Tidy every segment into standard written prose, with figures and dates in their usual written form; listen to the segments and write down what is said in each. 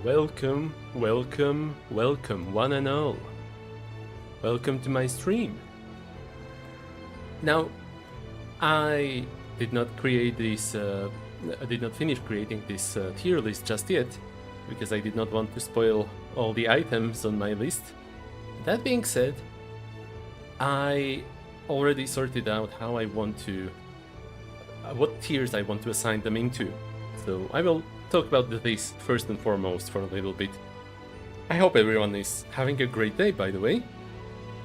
Welcome, welcome, welcome, one and all. Welcome to my stream. Now, I did not create this, I did not finish creating this tier list just yet, because I did not want to spoil all the items on my list. That being said, I already sorted out how I want to, what tiers I want to assign them into. So I will talk about this first and foremost for a little bit. I hope everyone is having a great day, by the way,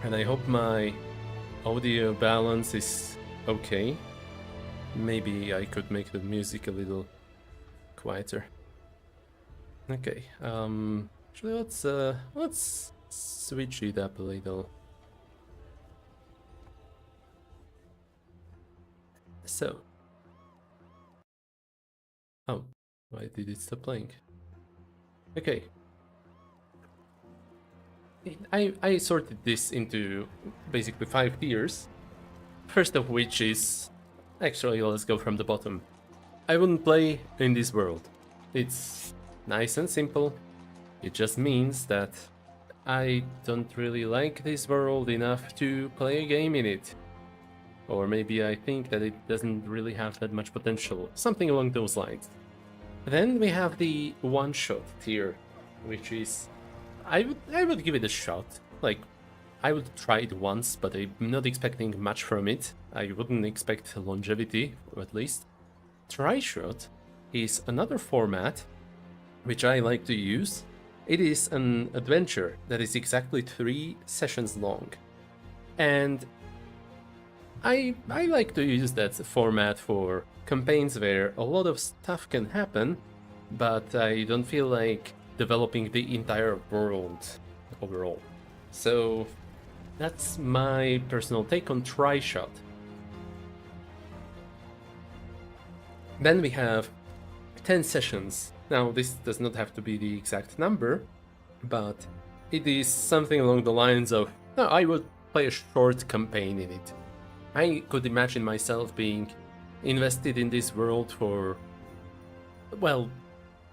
and I hope my audio balance is okay. Maybe I could make the music a little quieter. Okay, actually let's switch it up a little. So, oh, why did it stop playing? Okay. I sorted this into basically 5 tiers. First of which is... Actually, let's go from the bottom. I wouldn't play in this world. It's nice and simple. It just means that I don't really like this world enough to play a game in it. Or maybe I think that it doesn't really have that much potential. Something along those lines. Then we have the one-shot tier, which is... I would give it a shot. Like, I would try it once, but I'm not expecting much from it. I wouldn't expect longevity, at least. Tri-shot is another format which I like to use. It is an adventure that is exactly 3 sessions long. And I like to use that format for campaigns where a lot of stuff can happen, but I don't feel like developing the entire world overall. So that's my personal take on Tri-shot. Then we have 10 sessions. Now this does not have to be the exact number, but it is something along the lines of, oh, I would play a short campaign in it. I could imagine myself being invested in this world for, well,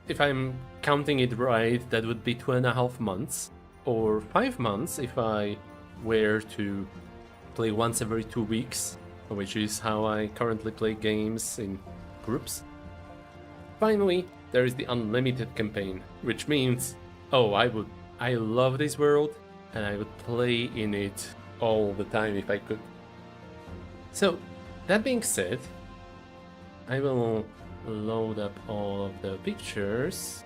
if I'm counting it right, that would be 2.5 months, or 5 months if I were to play once every 2 weeks, which is how I currently play games in groups. Finally, there is the unlimited campaign, which means, oh, I love this world, and I would play in it all the time if I could. So, that being said, I will load up all of the pictures.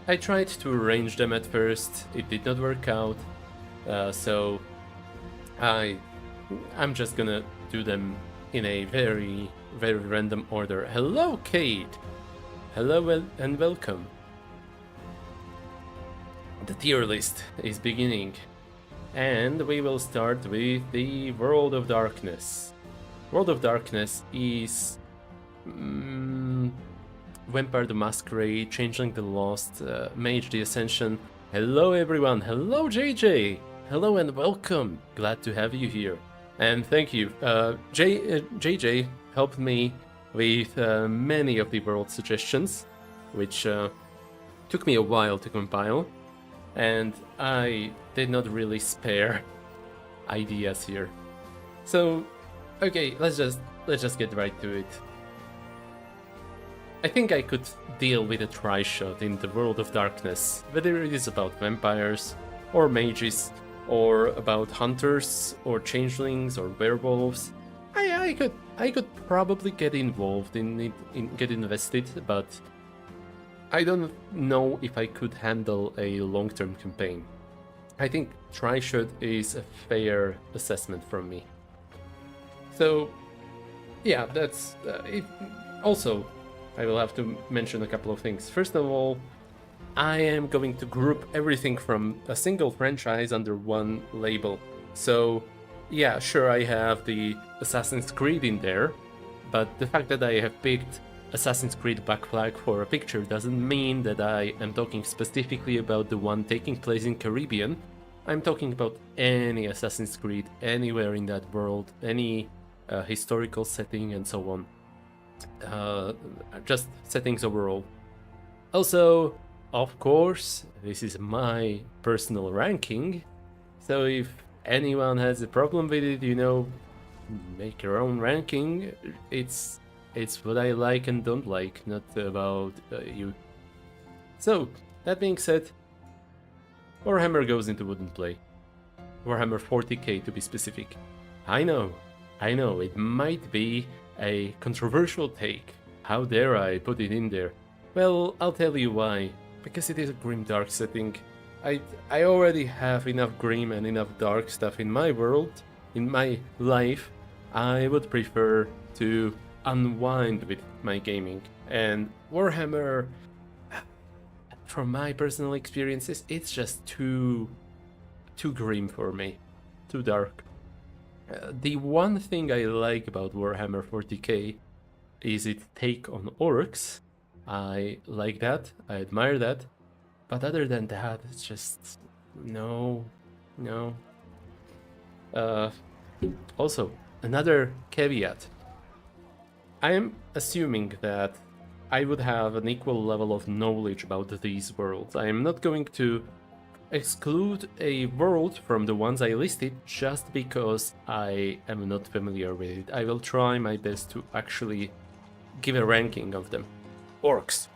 I tried to arrange them at first, it did not work out, so I'm just gonna do them in a very, very random order. Hello, Kate! Hello and welcome. The tier list is beginning, and we will start with the World of Darkness. World of Darkness is Vampire the Masquerade, Changeling the Lost, Mage the Ascension. Hello everyone, hello JJ! Hello and welcome, glad to have you here. And thank you, JJ helped me with many of the world suggestions, which took me a while to compile, and I did not really spare ideas here. So, okay, let's just get right to it. I think I could deal with a Tri-shot in the World of Darkness, whether it is about vampires, or mages, or about hunters, or changelings, or werewolves. I could probably get involved in it, get invested, but I don't know if I could handle a long-term campaign. I think Tri-shot is a fair assessment from me. So, yeah, that's it. Also, I will have to mention a couple of things. First of all, I am going to group everything from a single franchise under one label. So, yeah, sure, I have the Assassin's Creed in there, but the fact that I have picked Assassin's Creed Black Flag for a picture doesn't mean that I am talking specifically about the one taking place in Caribbean. I'm talking about any Assassin's Creed anywhere in that world, any historical setting and so on. Just settings overall. Also, of course, this is my personal ranking, so if anyone has a problem with it, make your own ranking. It's what I like and don't like, not about you. So, that being said, Warhammer goes into wooden play. Warhammer 40k to be specific. I know, it might be a controversial take. How dare I put it in there? Well, I'll tell you why. Because it is a grim dark setting. I already have enough grim and enough dark stuff in my world, in my life. I would prefer to unwind with my gaming. And Warhammer, from my personal experiences, it's just too grim for me, too dark. The one thing I like about Warhammer 40k is its take on orcs. I like that, I admire that, but other than that, it's just no. Also, another caveat. I am assuming that I would have an equal level of knowledge about these worlds. I am not going to exclude a world from the ones I listed just because I am not familiar with it. I will try my best to actually give a ranking of them. Orcs.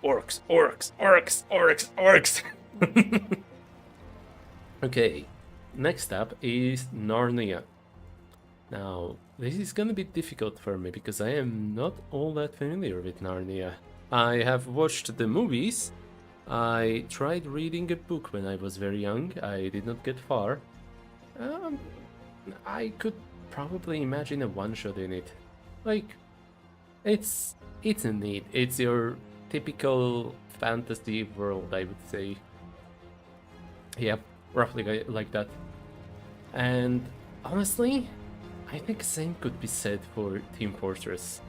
Okay, next up is Narnia. Now, this is gonna be difficult for me because I am not all that familiar with Narnia. I have watched the movies. I tried reading a book when I was very young. I did not get far. I could probably imagine a one-shot in it. Like, it's neat. It's your typical fantasy world, I would say. Yep, roughly like that. And honestly, I think same could be said for Team Fortress.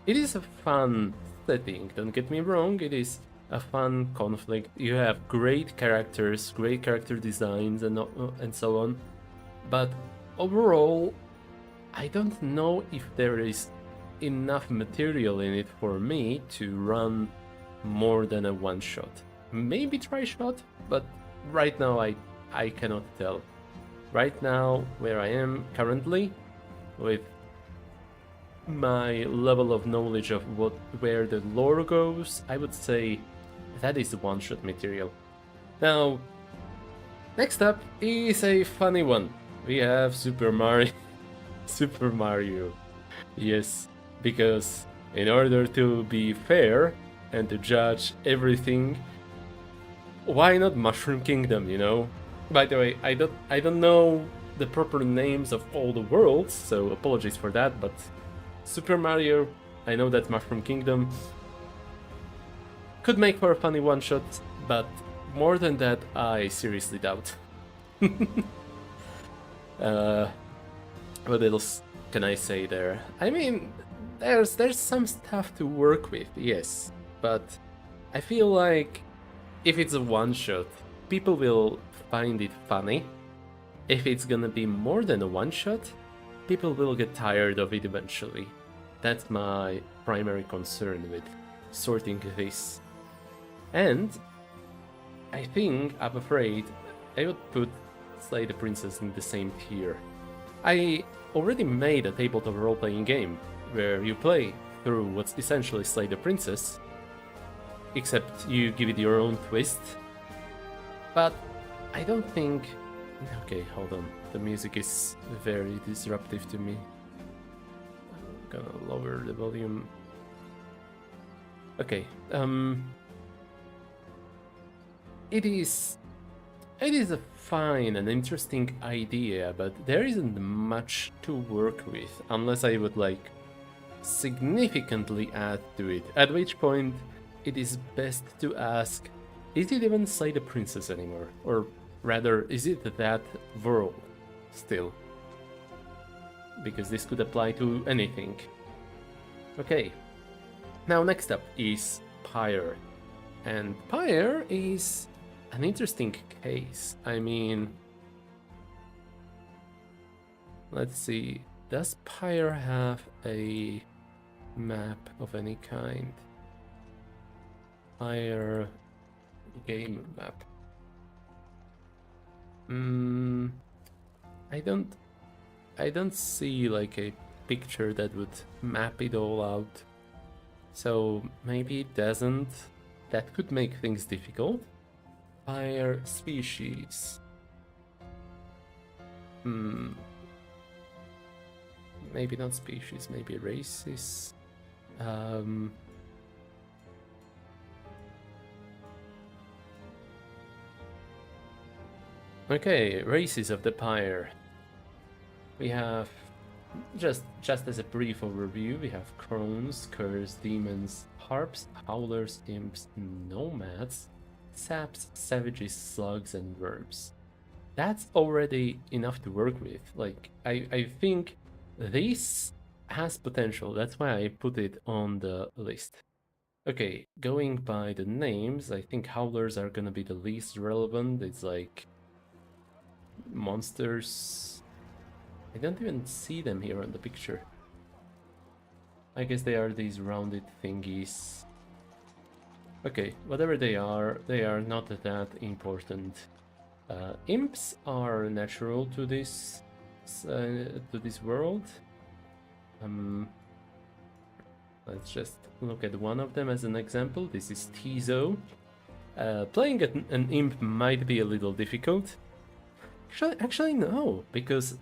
It is a fun setting, don't get me wrong, it is a fun conflict. You have great characters, great character designs, and so on. But overall, I don't know if there is enough material in it for me to run more than a one-shot. Maybe try-shot, but right now I cannot tell. Right now, where I am currently, with my level of knowledge of where the lore goes, I would say that is the one-shot material. Now, next up is a funny one. We have Super Mario. Super Mario. Yes, because in order to be fair and to judge everything, why not Mushroom Kingdom, By the way, I don't know the proper names of all the worlds, so apologies for that, but Super Mario, I know that Mushroom Kingdom could make for a funny one-shot, but more than that, I seriously doubt. What else can I say there? I mean, there's some stuff to work with, yes, but I feel like if it's a one-shot, people will find it funny. If it's gonna be more than a one-shot, people will get tired of it eventually. That's my primary concern with sorting this. And I'm afraid, I would put Slay the Princess in the same tier. I already made a tabletop role-playing game where you play through what's essentially Slay the Princess, except you give it your own twist. But I don't think... Okay, hold on. The music is very disruptive to me. I'm gonna lower the volume. Okay, It is a fine and interesting idea, but there isn't much to work with unless I would significantly add to it. At which point, it is best to ask, is it even Slay the Princess anymore? Or rather, is it that world still? Because this could apply to anything. Okay, now next up is Pyre. And Pyre is an interesting case. I mean, let's see, does Pyre have a map of any kind? Pyre game map. I don't see like a picture that would map it all out. So maybe it doesn't. That could make things difficult. Pyre species. Maybe not species, maybe races. Okay, races of the Pyre. We have, just as a brief overview, we have crones, curs, demons, harps, howlers, imps, nomads, saps, savages, slugs, and worms. That's already enough to work with. Like, I think this has potential. That's why I put it on the list. Okay, going by the names, I think howlers are gonna be the least relevant. It's like monsters. I don't even see them here on the picture. I guess they are these rounded thingies. Okay, whatever they are not that important. Imps are natural to this world. Let's just look at one of them as an example. This is Tizo. Playing an imp might be a little difficult. Actually no, because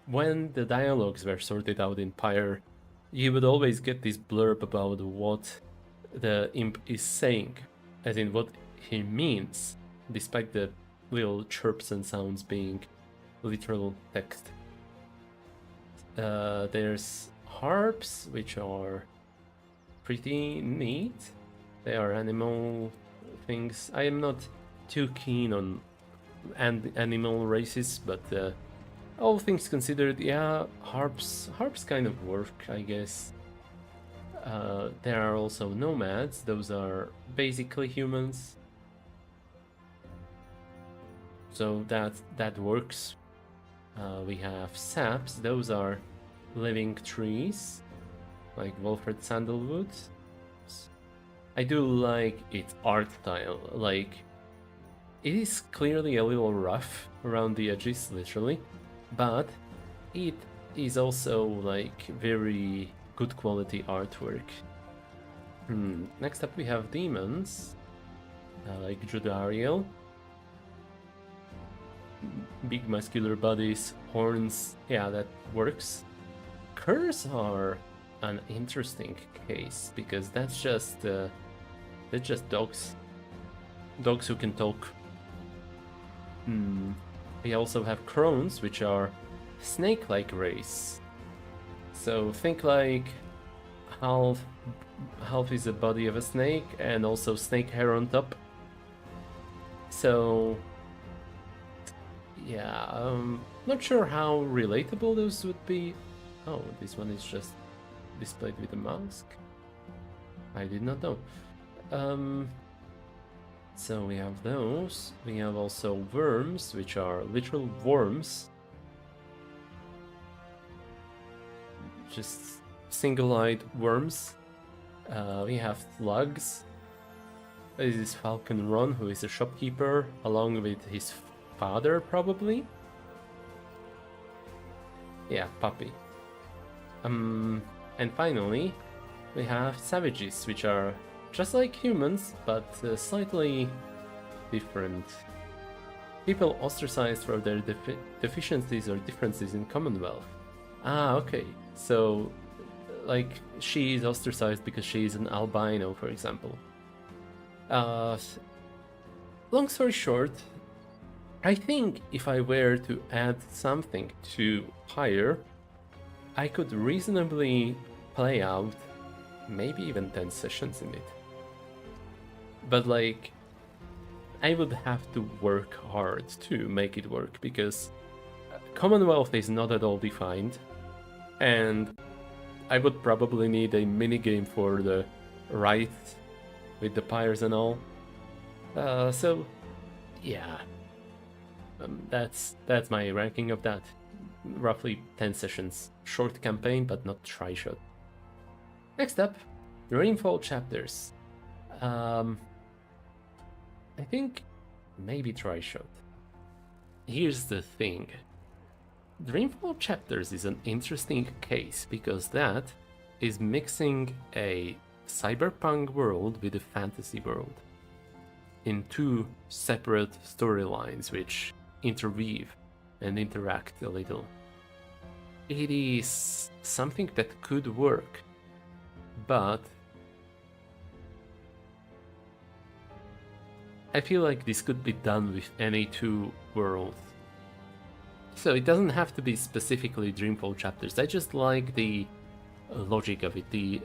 when the dialogues were sorted out in Pyre, you would always get this blurb about what the imp is saying, as in what he means, despite the little chirps and sounds being literal text. There's harps, which are pretty neat. They are animal things. I am not too keen on animal races, but all things considered, yeah, harps kind of work, I guess. There are also nomads. Those are basically humans, so that works. We have saps. Those are living trees, like Wolfred Sandalwood. I do like its art style. Like, it is clearly a little rough around the edges, literally, but it is also like very good quality artwork. Next up we have demons, like Judariel. Big muscular bodies, horns, yeah, that works. Curs are an interesting case because that's just dogs who can talk. We also have crones, which are snake-like race. So think like half is the body of a snake and also snake hair on top. So yeah, not sure how relatable those would be. Oh, this one is just displayed with a mask. I did not know. So we have those. We have also worms, which are literal worms. Just single-eyed worms. We have slugs. This is Falcon Ron, who is a shopkeeper, along with his father, probably. Yeah, puppy. And finally, we have savages, which are just like humans, but slightly different. People ostracized for their deficiencies or differences in Commonwealth. Ah, okay. So, like, she is ostracized because she is an albino, for example. Long story short, I think if I were to add something to Pyre, I could reasonably play out maybe even 10 sessions in it. But like, I would have to work hard to make it work because Commonwealth is not at all defined, and I would probably need a minigame for the right with the pyres and all. So yeah, that's my ranking of that. Roughly 10 sessions. Short campaign, but not tri-shot. Next up, the Rainfall chapters. Um, I think maybe try shot. Here's the thing. Dreamfall Chapters is an interesting case because that is mixing a cyberpunk world with a fantasy world in two separate storylines which interweave and interact a little. It is something that could work, but I feel like this could be done with any two worlds. So it doesn't have to be specifically Dreamfall Chapters. I just like the logic of it, the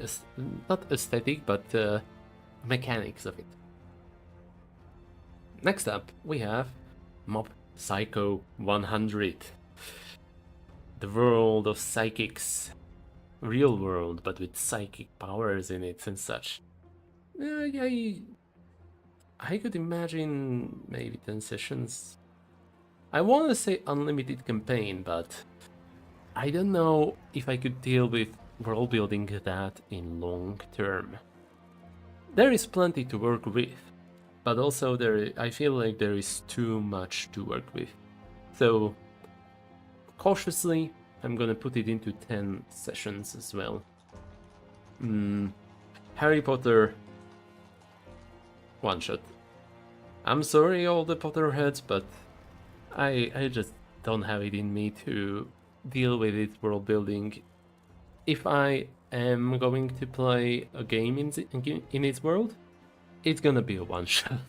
not aesthetic, but mechanics of it. Next up, we have Mob Psycho 100. The world of psychics. Real world, but with psychic powers in it and such. I could imagine maybe 10 sessions. I want to say unlimited campaign, but I don't know if I could deal with world building that in long term. There is plenty to work with, but also I feel like there is too much to work with. So cautiously, I'm gonna put it into 10 sessions as well. Harry Potter one shot. I'm sorry, all the Potterheads, but I just don't have it in me to deal with it world building. If I am going to play a game in its world, it's gonna be a one shot.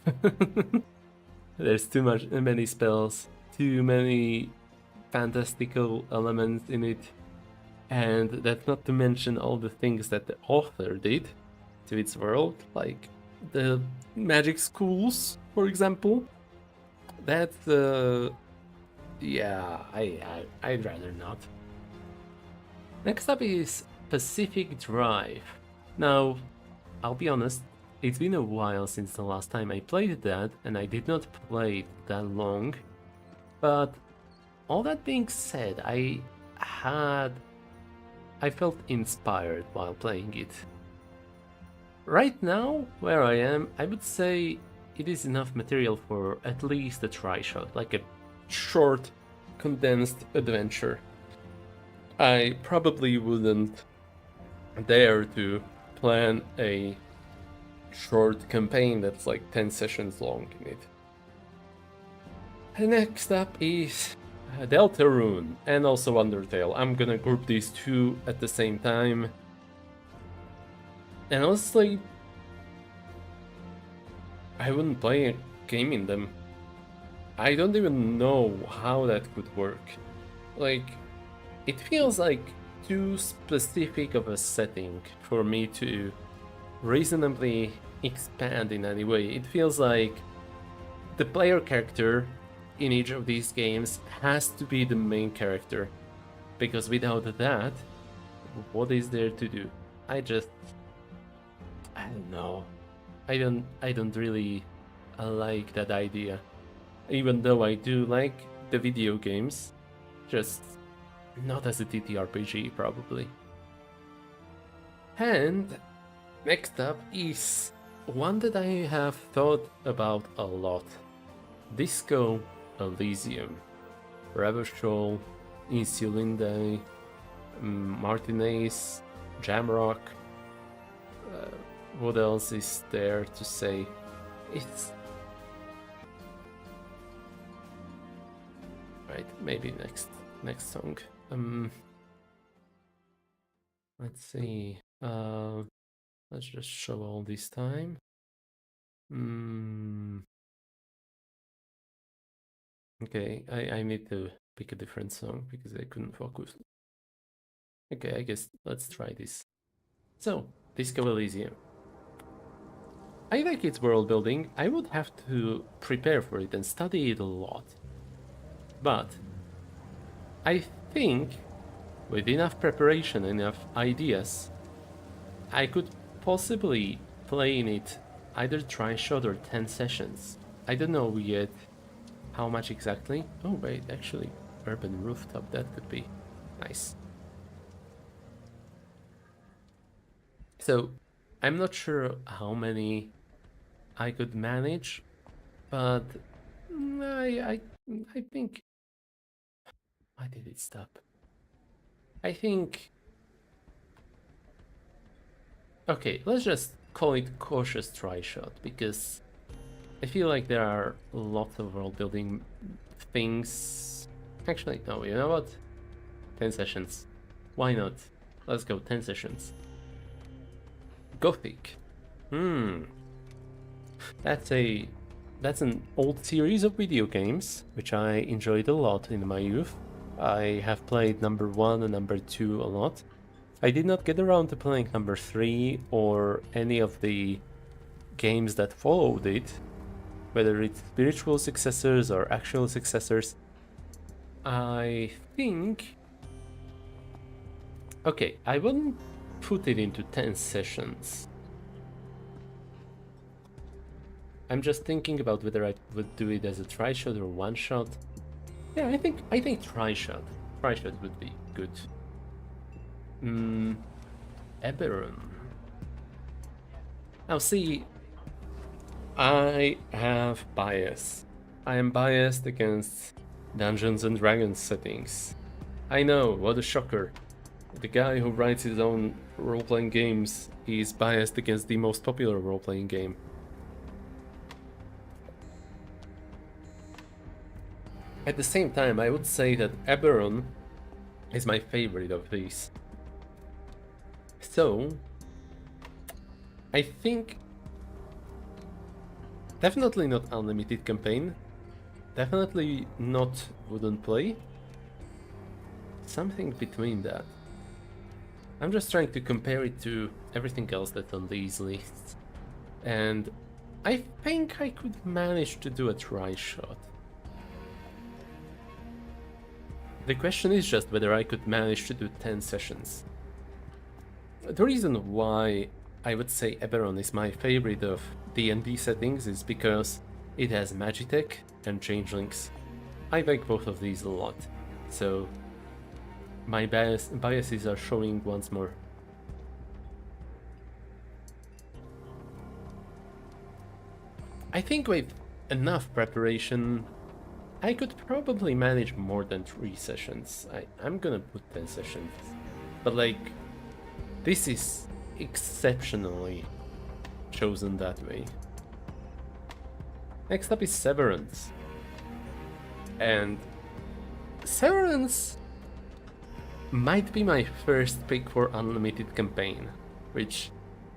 There's many spells, too many fantastical elements in it, and that's not to mention all the things that the author did to its world, like the magic schools, for example. That's yeah, I'd rather not. Next up is Pacific Drive. Now, I'll be honest, it's been a while since the last time I played that, and I did not play it that long. But all that being said, I felt inspired while playing it. Right now, where I am, I would say it is enough material for at least a try shot, like a short, condensed adventure. I probably wouldn't dare to plan a short campaign that's like 10 sessions long in it. And next up is Deltarune and also Undertale. I'm gonna group these two at the same time. And honestly, I wouldn't play a game in them. I don't even know how that could work. Like, it feels like too specific of a setting for me to reasonably expand in any way. It feels like the player character in each of these games has to be the main character, because without that, what is there to do? I don't know. I don't really like that idea. Even though I do like the video games, just not as a TTRPG probably. And next up is one that I have thought about a lot. Disco Elysium. Revachol, Insulinde, Martinez, Jamrock. What else is there to say? It's... Right, maybe next song. Let's see. Let's just show all this time. Okay, I need to pick a different song because I couldn't focus. Okay, I guess let's try this. So, Disco Elysium. I like its world building. I would have to prepare for it and study it a lot. But I think with enough preparation, enough ideas, I could possibly play in it either try shot or 10 sessions. I don't know yet how much exactly. Oh wait, actually, urban rooftop, that could be nice. So I'm not sure how many I could manage, but I think why did it stop? I think okay, let's just call it cautious try shot because I feel like there are lots of world building things. Actually, no, you know what? 10 sessions. Why not? Let's go 10 sessions. Gothic. Hmm. That's a that's an old series of video games which I enjoyed a lot in my youth. I have played number 1 and number 2 a lot. I did not get around to playing number 3 or any of the games that followed it, whether it's spiritual successors or actual successors. I think... Okay, I wouldn't put it into 10 sessions. I'm just thinking about whether I would do it as a try-shot or one-shot. Yeah, I think try-shot. Try-shot would be good. Eberron. Now see, I have bias. I am biased against Dungeons and Dragons settings. I know, what a shocker. The guy who writes his own role-playing games is biased against the most popular role-playing game. At the same time, I would say that Eberron is my favorite of these. So, I think definitely not unlimited campaign, definitely not wouldn't play, something between that. I'm just trying to compare it to everything else that's on these lists, and I think I could manage to do a try shot. The question is just whether I could manage to do 10 sessions. The reason why I would say Eberron is my favorite of D&D settings is because it has Magitech and Changelings. I like both of these a lot, so my biases are showing once more. I think with enough preparation, I could probably manage more than 3 sessions. I'm gonna put 10 sessions. But like, this is exceptionally chosen that way. Next up is Severance. And Severance might be my first pick for unlimited campaign, which,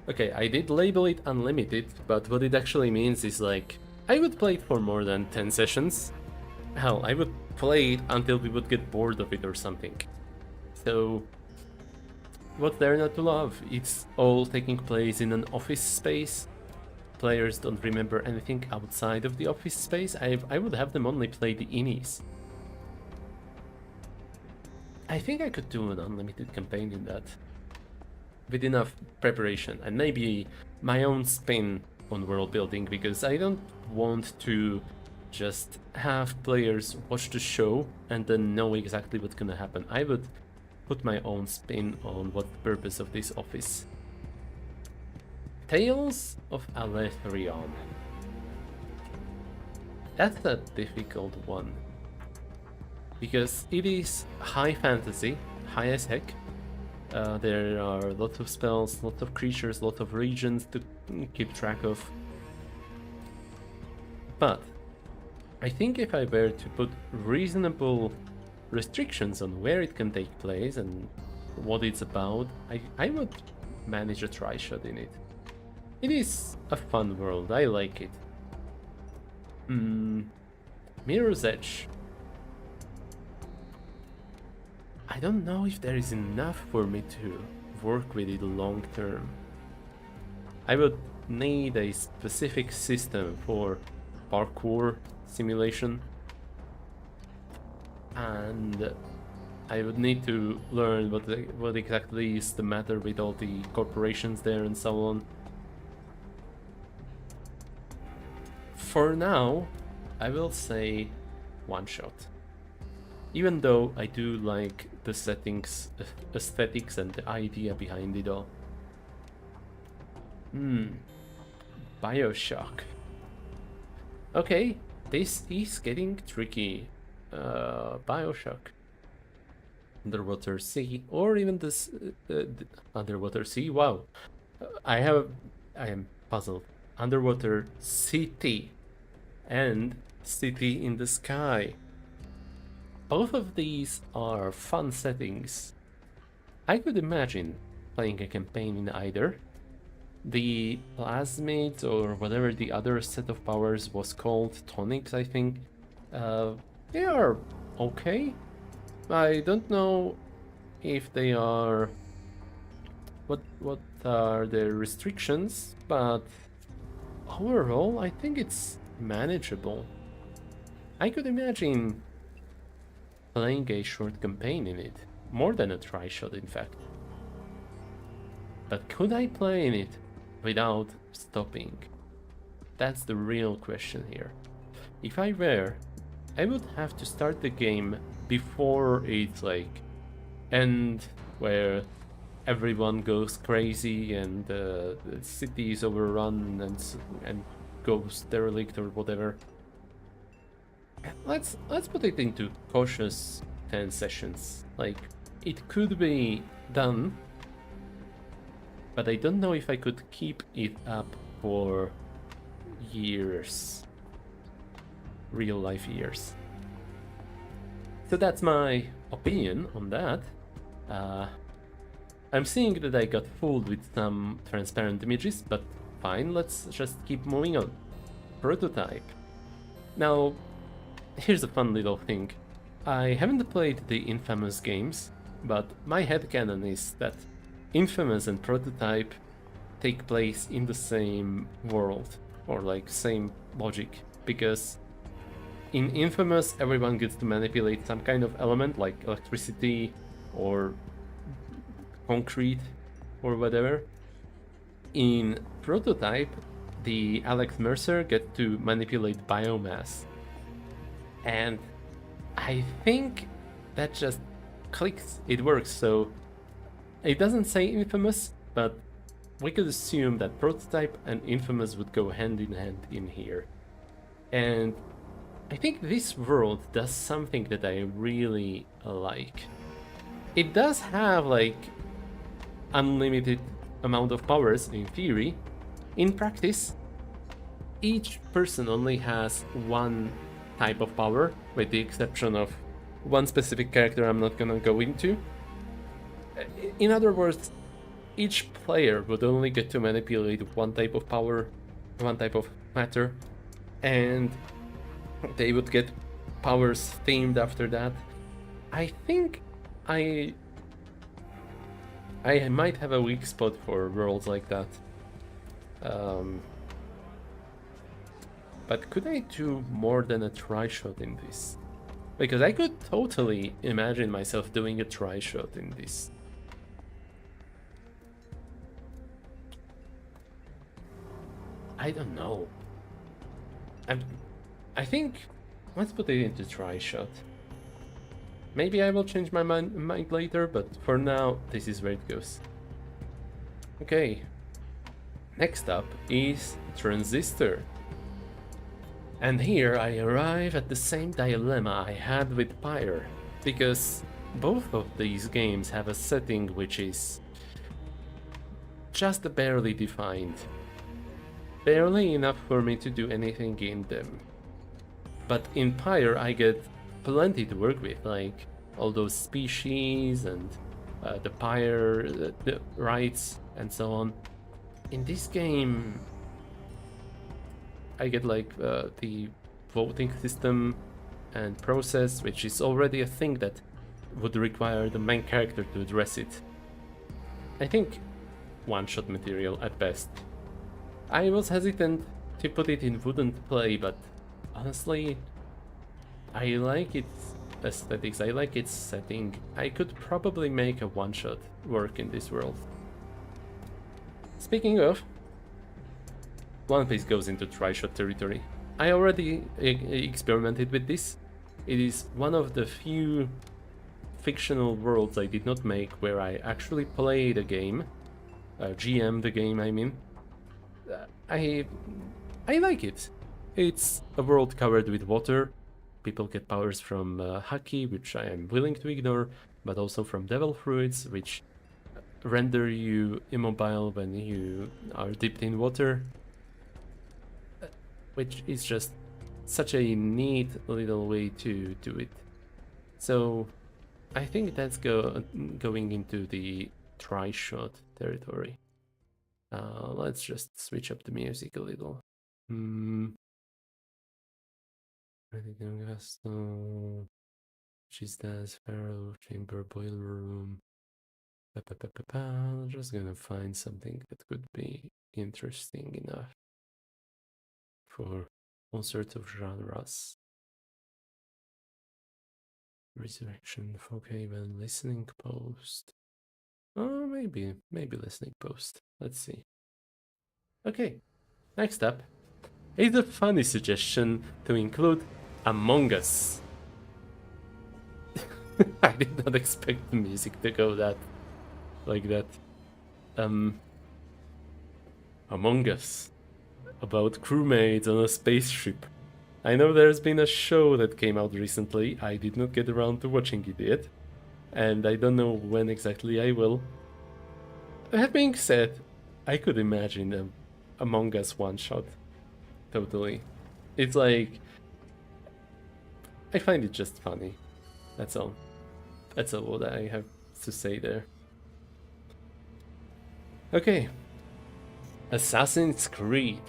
okay, I did label it unlimited, but what it actually means is like, I would play it for more than 10 sessions. Hell, I would play it until we would get bored of it or something. So, what's there not to love? It's all taking place in an office space. Players don't remember anything outside of the office space. I would have them only play the innies. I think I could do an unlimited campaign in that. With enough preparation and maybe my own spin on world building, because I don't want to just have players watch the show and then know exactly what's gonna happen. I would put my own spin on what the purpose of this office. Tales of Alethrion. That's a difficult one, because it is high fantasy, high as heck. There are lots of spells, lots of creatures, lots of regions to keep track of. But I think if I were to put reasonable restrictions on where it can take place and what it's about, I would manage a try shot in it. It is a fun world, I like it. Mirror's Edge. I don't know if there is enough for me to work with it long term. I would need a specific system for parkour simulation, and I would need to learn what exactly is the matter with all the corporations there and so on. For now, I will say one shot. Even though I do like the settings, aesthetics and the idea behind it all. Bioshock. Okay, this is getting tricky. Bioshock. Underwater sea, or even this underwater sea. Wow, I am puzzled. Underwater city and city in the sky. Both of these are fun settings. I could imagine playing a campaign in either. The plasmids, or whatever the other set of powers was called, tonics, I think, they are okay. I don't know if they are what are the restrictions, but overall I think it's manageable. I could imagine playing a short campaign in it, more than a try-shot in fact. But could I play in it without stopping? That's the real question here. If I were, I would have to start the game before it's like end, where everyone goes crazy and the city is overrun and goes derelict or whatever. Let's put it into cautious 10 sessions. Like, it could be done, but I don't know if I could keep it up for years. Real life years. So that's my opinion on that. I'm seeing that I got fooled with some transparent images, but fine, let's just keep moving on. Prototype. Now, here's a fun little thing. I haven't played the Infamous games, but my headcanon is that Infamous and Prototype take place in the same world, or like same logic, because in Infamous everyone gets to manipulate some kind of element like electricity or concrete or whatever. In Prototype, the Alex Mercer gets to manipulate biomass. And I think that just clicks, it works. So it doesn't say Infamous, but we could assume that Prototype and Infamous would go hand in hand in here. And I think this world does something that I really like. It does have like unlimited amount of powers in theory. In practice, each person only has one type of power, with the exception of one specific character I'm not gonna go into. In other words, each player would only get to manipulate one type of power, one type of matter, and they would get powers themed after that. I think I might have a weak spot for worlds like that. But could I do more than a try-shot in this? Because I could totally imagine myself doing a try-shot in this. I don't know. I think let's put it into try-shot. Maybe I will change my mind later, but for now, this is where it goes. Okay. Next up is Transistor. And here I arrive at the same dilemma I had with Pyre, because both of these games have a setting which is just barely defined. Barely enough for me to do anything in them. But in Pyre I get plenty to work with, like all those species and the Pyre the rights and so on. In this game I get like the voting system and process, which is already a thing that would require the main character to address it. I think one-shot material at best. I was hesitant to put it in wouldn't play, but honestly, I like its aesthetics, I like its setting. I could probably make a one-shot work in this world. Speaking of, One Piece goes into try-shot territory. I already experimented with this. It is one of the few fictional worlds I did not make where I actually play the game, GM the game I mean, I I like it. It's a world covered with water. People get powers from haki, which I am willing to ignore, but also from devil fruits, which render you immobile when you are dipped in water, which is just such a neat little way to do it. So I think that's going into the tri-shot territory. Let's just switch up the music a little. She's that Pharaoh Chamber Boiler Room. I'm just gonna find something that could be interesting enough for all sorts of genres. Resurrection, Folkhaven, Listening Post. Oh, maybe Listening Post. Let's see. Okay, next up is a funny suggestion to include Among Us. I did not expect the music to go like that. Among Us, about crewmates on a spaceship. I know there's been a show that came out recently. I did not get around to watching it yet, and I don't know when exactly I will. That being said, I could imagine a Among Us one shot. Totally. It's like, I find it just funny. That's all. That's all what I have to say there. Okay. Assassin's Creed.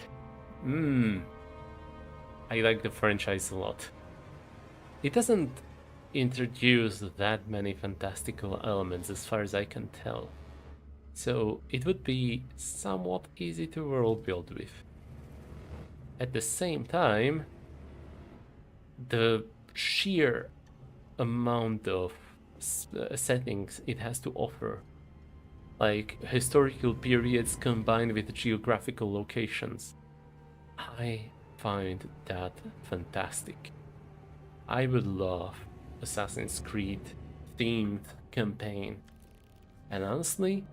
I like the franchise a lot. It doesn't introduce that many fantastical elements as far as I can tell. So it would be somewhat easy to world build with. At the same time, the sheer amount of settings it has to offer, like historical periods combined with geographical locations, I find that fantastic. I would love Assassin's Creed themed campaign. And honestly,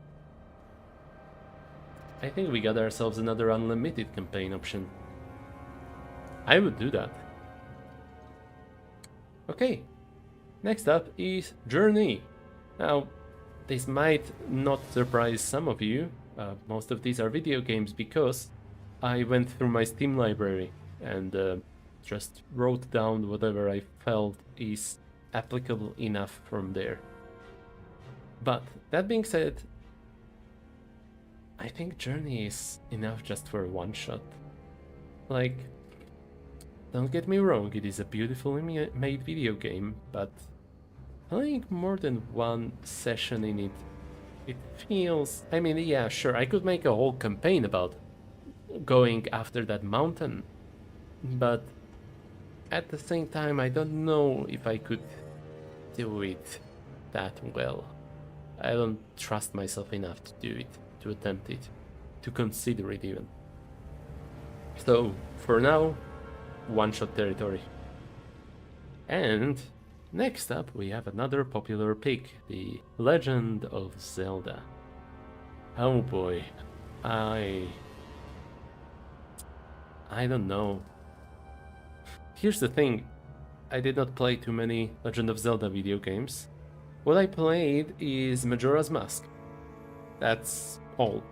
I think we got ourselves another unlimited campaign option. I would do that. Okay, next up is Journey. Now, this might not surprise some of you. Most of these are video games because I went through my Steam library and just wrote down whatever I felt is applicable enough from there. But that being said, I think Journey is enough just for a one shot. Like, don't get me wrong, it is a beautifully made video game, but playing more than one session in it feels... I mean, yeah, sure, I could make a whole campaign about going after that mountain, but at the same time, I don't know if I could do it that well. I don't trust myself enough to do it, to attempt it, to consider it even. So, for now, one-shot territory. And next up, we have another popular pick, The Legend of Zelda. Oh boy, I don't know. Here's the thing, I did not play too many Legend of Zelda video games. What I played is Majora's Mask. That's all.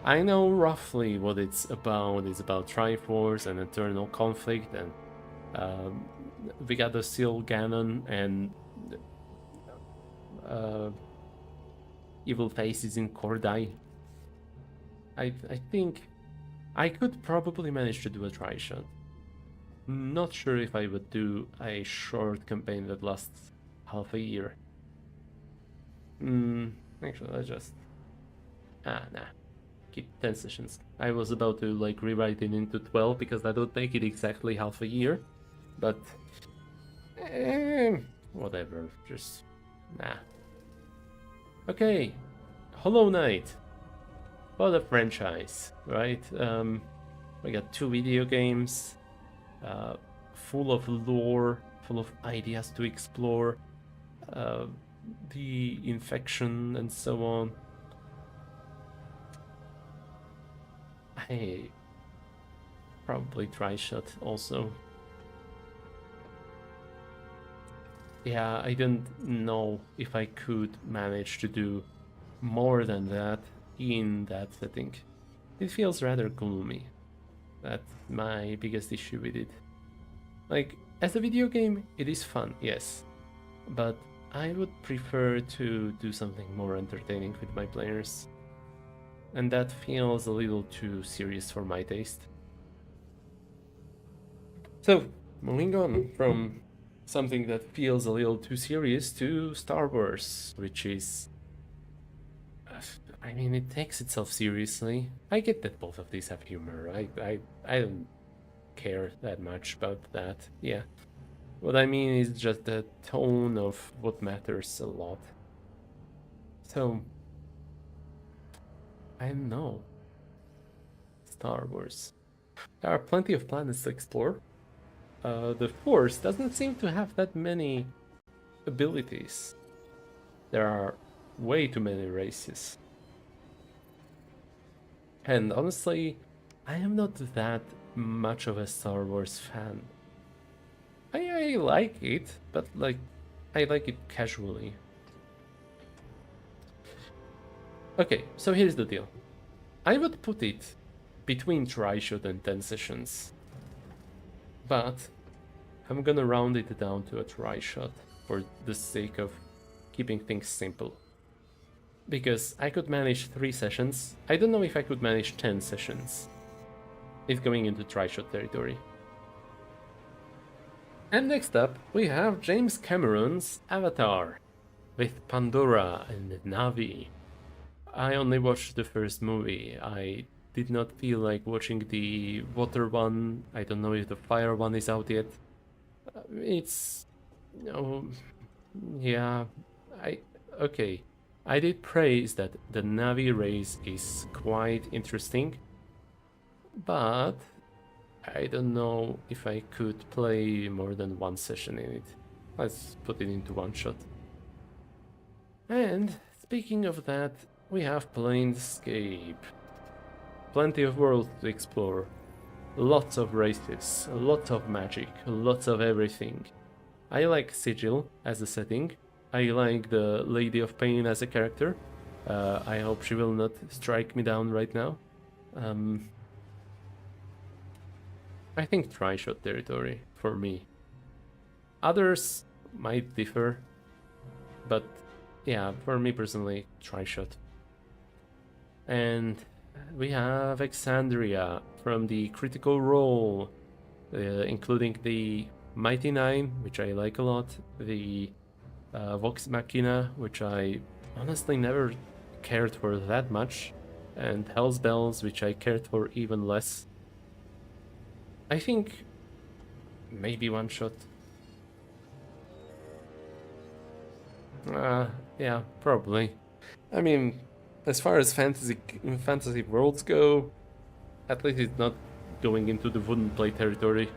I know roughly what it's about. It's about Triforce and eternal conflict, and we got the Seal Ganon and evil faces in Kordai. I think I could probably manage to do a try shot. Not sure if I would do a short campaign that lasts half a year. Actually, let's just... nah. Keep 10 sessions. I was about to like rewrite it into 12 because that would make it exactly half a year. But... whatever, just... nah. Okay, Hollow Knight. What a franchise, right? We got 2 video games, full of lore, full of ideas to explore, the infection and so on. Hey, probably try shot also. Yeah, I don't know if I could manage to do more than that in that setting. It feels rather gloomy. That's my biggest issue with it. Like, as a video game, it is fun, yes, but I would prefer to do something more entertaining with my players. And that feels a little too serious for my taste. So, moving on from something that feels a little too serious to Star Wars, which is. I mean, it takes itself seriously. I get that both of these have humor. I don't care that much about that. Yeah. What I mean is just the tone of what matters a lot. So, I don't know. Star Wars. There are plenty of planets to explore. The Force doesn't seem to have that many abilities. There are way too many races. And honestly, I am not that much of a Star Wars fan. I like it, but like, I like it casually. Okay, so here's the deal. I would put it between try-shot and 10 sessions, but I'm gonna round it down to a try-shot for the sake of keeping things simple. Because I could manage 3 sessions, I don't know if I could manage 10 sessions. It's going into try-shot territory. And next up, we have James Cameron's Avatar, with Pandora and Navi. I only watched the first movie. I did not feel like watching the water one. I don't know if the fire one is out yet. It's... Oh, yeah, I... Okay. I did praise that the Navi race is quite interesting, but I don't know if I could play more than one session in it. Let's put it into one shot. And speaking of that, we have Planescape. Plenty of worlds to explore. Lots of races, lots of magic, lots of everything. I like Sigil as a setting. I like the Lady of Pain as a character. I hope she will not strike me down right now. I think try-shot territory for me. Others might differ, but yeah, for me personally, try-shot. And we have Exandria from the Critical Role, including the Mighty Nine, which I like a lot, the Vox Machina, which I honestly never cared for that much, and Hell's Bells, which I cared for even less. I think maybe one shot. Yeah, probably. I mean, as far as fantasy worlds go, at least it's not going into the wooden play territory.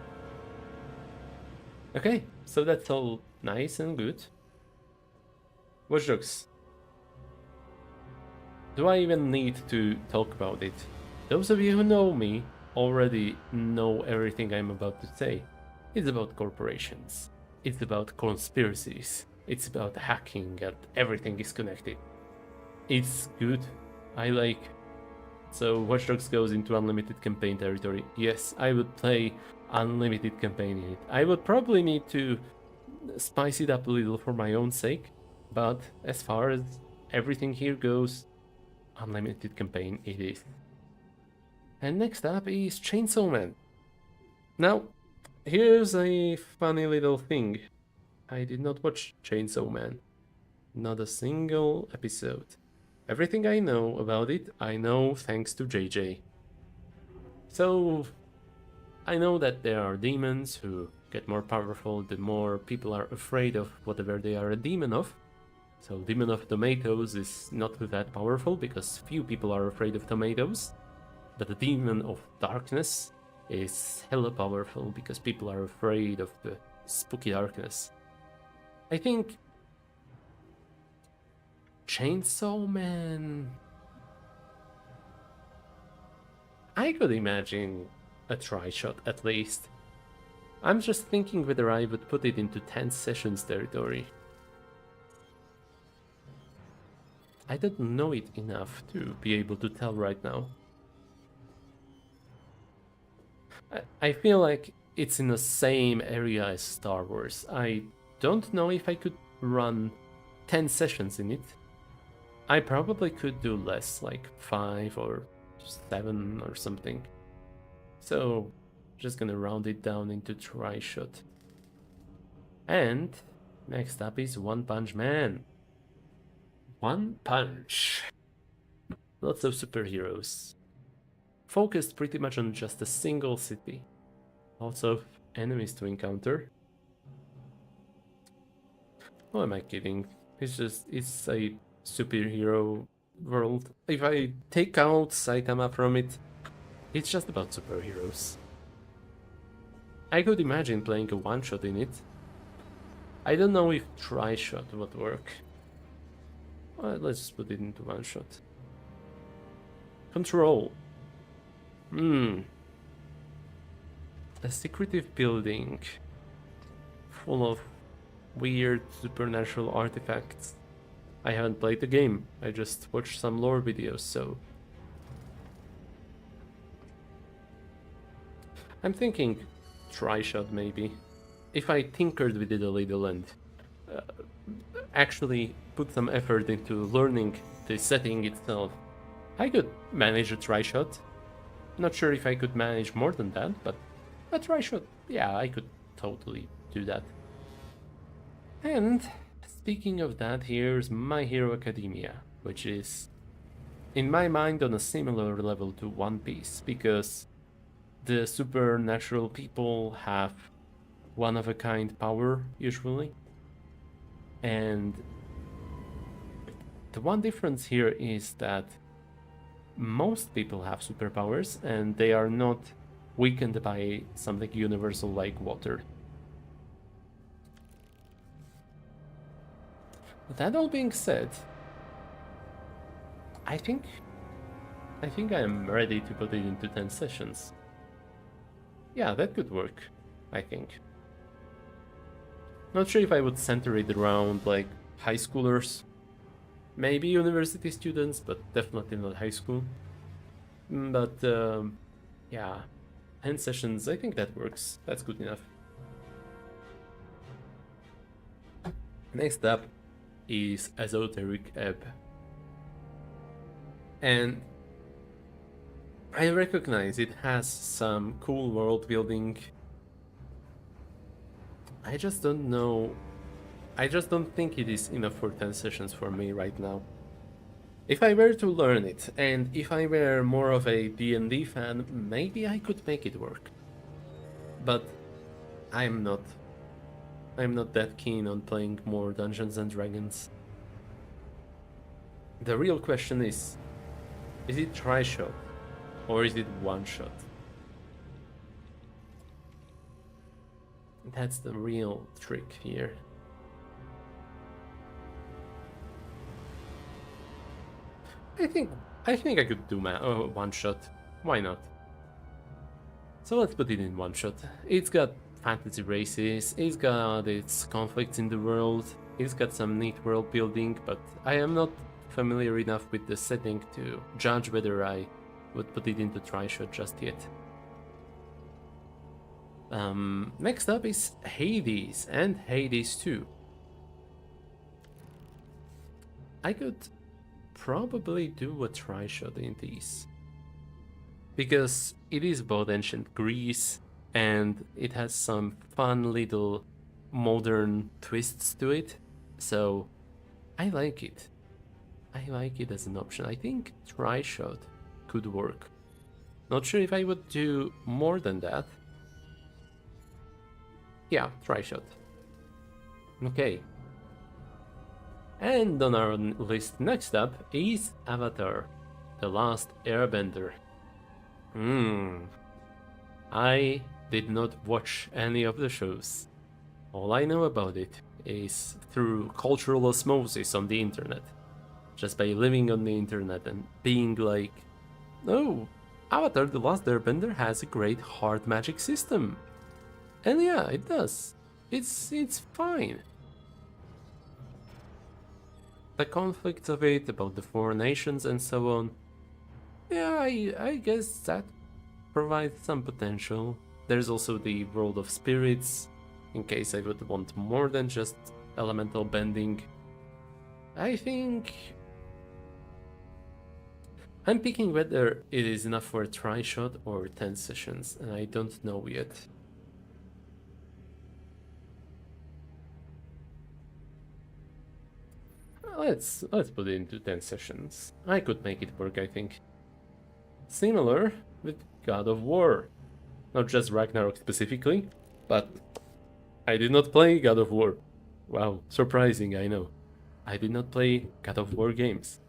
Okay, so that's all nice and good. Watch Dogs. Do I even need to talk about it? Those of you who know me already know everything I'm about to say. It's about corporations. It's about conspiracies. It's about hacking and everything is connected. It's good. I like. So Watch Dogs goes into unlimited campaign territory. Yes, I would play unlimited campaign in it. I would probably need to spice it up a little for my own sake, but as far as everything here goes, unlimited campaign it is. And next up is Chainsaw Man. Now, here's a funny little thing. I did not watch Chainsaw Man. Not a single episode. Everything I know about it, I know thanks to JJ. So, I know that there are demons who get more powerful the more people are afraid of whatever they are a demon of. So, Demon of Tomatoes is not that powerful because few people are afraid of tomatoes. But the Demon of Darkness is hella powerful because people are afraid of the spooky darkness. I think Chainsaw Man. I could imagine a try-shot at least. I'm just thinking whether I would put it into 10 sessions territory. I don't know it enough to be able to tell right now. I feel like it's in the same area as Star Wars. I don't know if I could run 10 sessions in it. I probably could do less, like 5 or 7 or something. So, just gonna round it down into try-shot. And next up is One Punch Man. One Punch. Lots of superheroes. Focused pretty much on just a single city. Lots of enemies to encounter. Who am I kidding? It's a superhero world. If I take out Saitama from it, it's just about superheroes. I could imagine playing a one-shot in it. I don't know if try-shot would work. Well, let's put it into one-shot. Control. A secretive building full of weird supernatural artifacts. I haven't played the game, I just watched some lore videos, so... I'm thinking try-shot maybe. If I tinkered with it a little and actually put some effort into learning the setting itself, I could manage a try-shot. Not sure if I could manage more than that, but a try-shot, yeah, I could totally do that. And speaking of that, here's My Hero Academia, which is, in my mind, on a similar level to One Piece, because the supernatural people have one-of-a-kind power, usually. And the one difference here is that most people have superpowers, and they are not weakened by something universal like water. That all being said, I think I am ready to put it into 10 sessions. Yeah, that could work, I think. Not sure if I would center it around like high schoolers. Maybe university students, but definitely not high school. But yeah, 10 sessions, I think that works. That's good enough. Next up is Esoteric Ebb. And I recognize it has some cool world building. I just don't know. I just don't think it is enough for 10 sessions for me right now. If I were to learn it, and if I were more of a D&D fan, maybe I could make it work. But I'm not. I'm not that keen on playing more Dungeons and Dragons. The real question is it try-shot or is it one-shot? That's the real trick here. I think I could do one-shot. Why not? So let's put it in one-shot. It's got fantasy races, it's got its conflicts in the world, it's got some neat world building, but I am not familiar enough with the setting to judge whether I would put it into try-shot just yet. Next up is Hades and Hades 2. I could probably do a try-shot in these, because it is about ancient Greece and it has some fun little modern twists to it, so I like it. I like it as an option. I think try-shot could work. Not sure if I would do more than that. Yeah, try-shot. Okay. And on our list next up is Avatar, The Last Airbender. I did not watch any of the shows. All I know about it is through cultural osmosis on the internet. Just by living on the internet and being like, oh, Avatar: The Last Airbender has a great hard magic system. And yeah, it does. It's fine. The conflicts of it, about the four nations and so on. Yeah, I guess that provides some potential. There's also the world of spirits, in case I would want more than just elemental bending. I think I'm picking whether it is enough for a try shot or 10 sessions, and I don't know yet. Let's put it into 10 sessions. I could make it work, I think. Similar with God of War. Not just Ragnarok specifically, but I did not play God of War. Wow, surprising, I know. I did not play God of War games.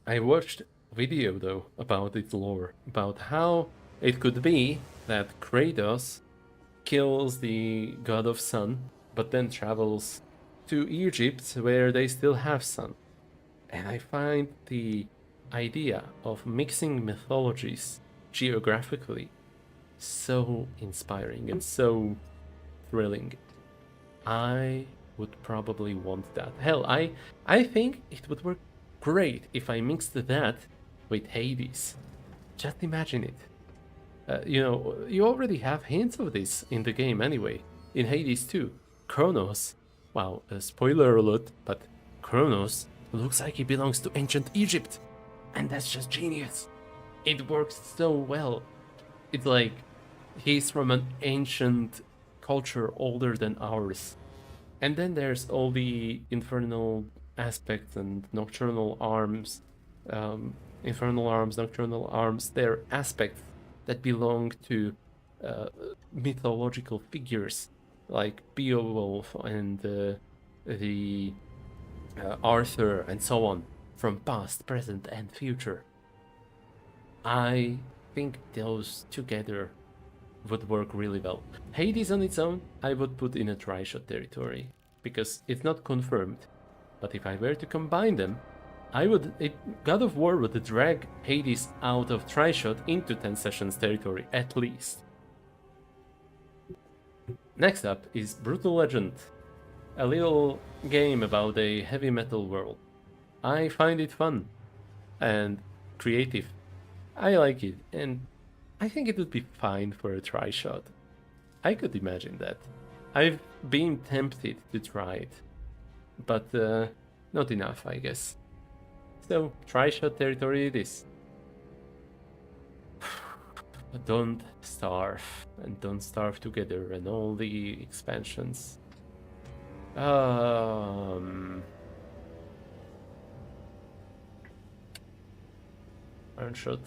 I watched a video though about its lore, about how it could be that Kratos kills the god of sun, but then travels to Egypt where they still have sun. And I find the idea of mixing mythologies geographically so inspiring and so thrilling. I would probably want that. Hell, I think it would work great if I mixed that with Hades. Just imagine it. You already have hints of this in the game anyway. In Hades 2, Kronos, wow, spoiler alert, but Kronos looks like he belongs to ancient Egypt. And that's just genius. It works so well. It's like he's from an ancient culture older than ours. And then there's all the infernal aspects and nocturnal arms, nocturnal arms. They're aspects that belong to mythological figures like Beowulf and the Arthur and so on, from past, present, and future. I think those together would work really well. Hades on its own, I would put in a try-shot territory, because it's not confirmed. But if I were to combine them, God of War would drag Hades out of try-shot into 10 sessions territory, at least. Next up is Brutal Legend, a little game about a heavy metal world. I find it fun and creative. I like it, and I think it would be fine for a try shot. I could imagine that. I've been tempted to try it, but not enough, I guess. So, try shot territory it is. But don't starve, and don't starve together, and all the expansions. One shot.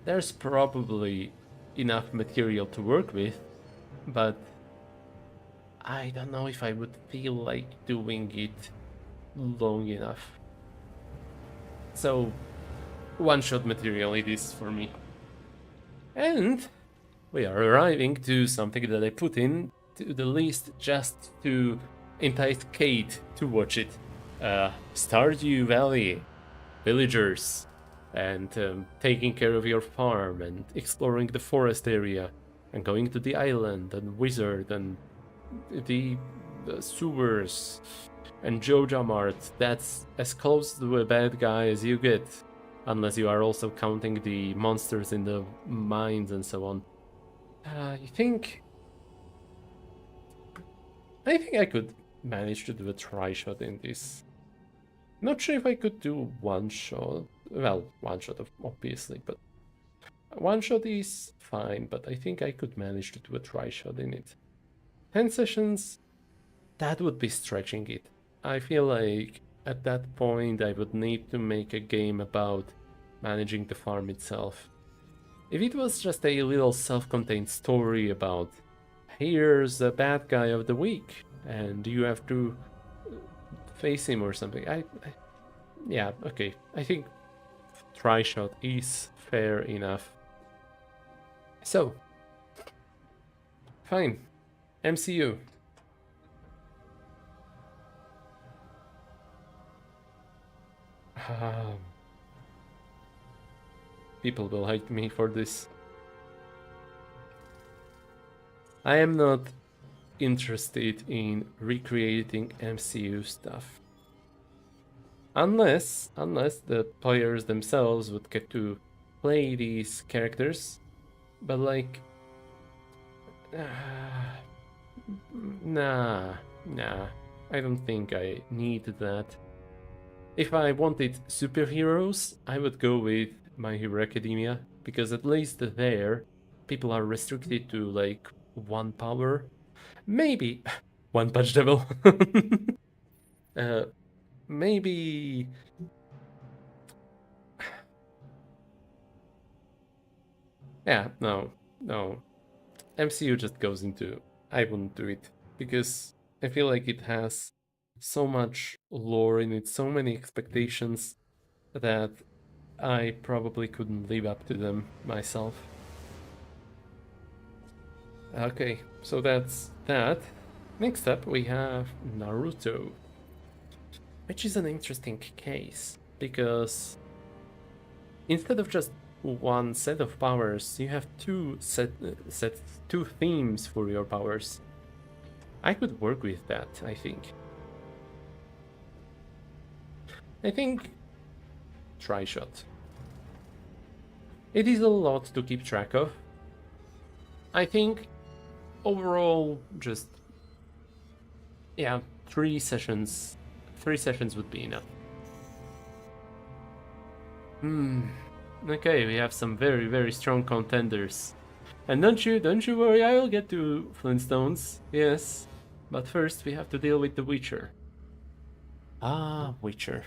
There's probably enough material to work with, but I don't know if I would feel like doing it long enough. So, one-shot material it is for me. And we are arriving to something that I put in to the list just to entice Kate to watch it. Stardew Valley, villagers, and taking care of your farm and exploring the forest area and going to the island and wizard and the sewers and Joja Mart. That's as close to a bad guy as you get, unless you are also counting the monsters in the mines and so on. I think I could manage to do a try shot in this. Not sure if I could do one shot. Well, one shot obviously, but one shot is fine, but I think I could manage to do a try shot in it. 10 sessions, that would be stretching it. I feel like at that point I would need to make a game about managing the farm itself. If it was just a little self-contained story about here's the bad guy of the week and you have to face him or something, yeah, okay. I think try shot is fair enough. So, fine. MCU. people will hate me for this. I am not interested in recreating MCU stuff. Unless the players themselves would get to play these characters. But like... nah. I don't think I need that. If I wanted superheroes, I would go with My Hero Academia, because at least there, people are restricted to like one power. Maybe One Punch Devil. Maybe... Yeah, no. MCU just goes into... I wouldn't do it, because I feel like it has so much lore in it, so many expectations, that I probably couldn't live up to them myself. Okay, so that's that. Next up we have Naruto, which is an interesting case, because instead of just one set of powers, you have two themes for your powers. I could work with that, I think. Tri-shot. It is a lot to keep track of. I think overall, just... yeah, 3 sessions. 3 sessions would be enough. Okay, we have some very, very strong contenders. And don't you worry, I'll get to Flintstones, yes. But first we have to deal with The Witcher. Ah, Witcher.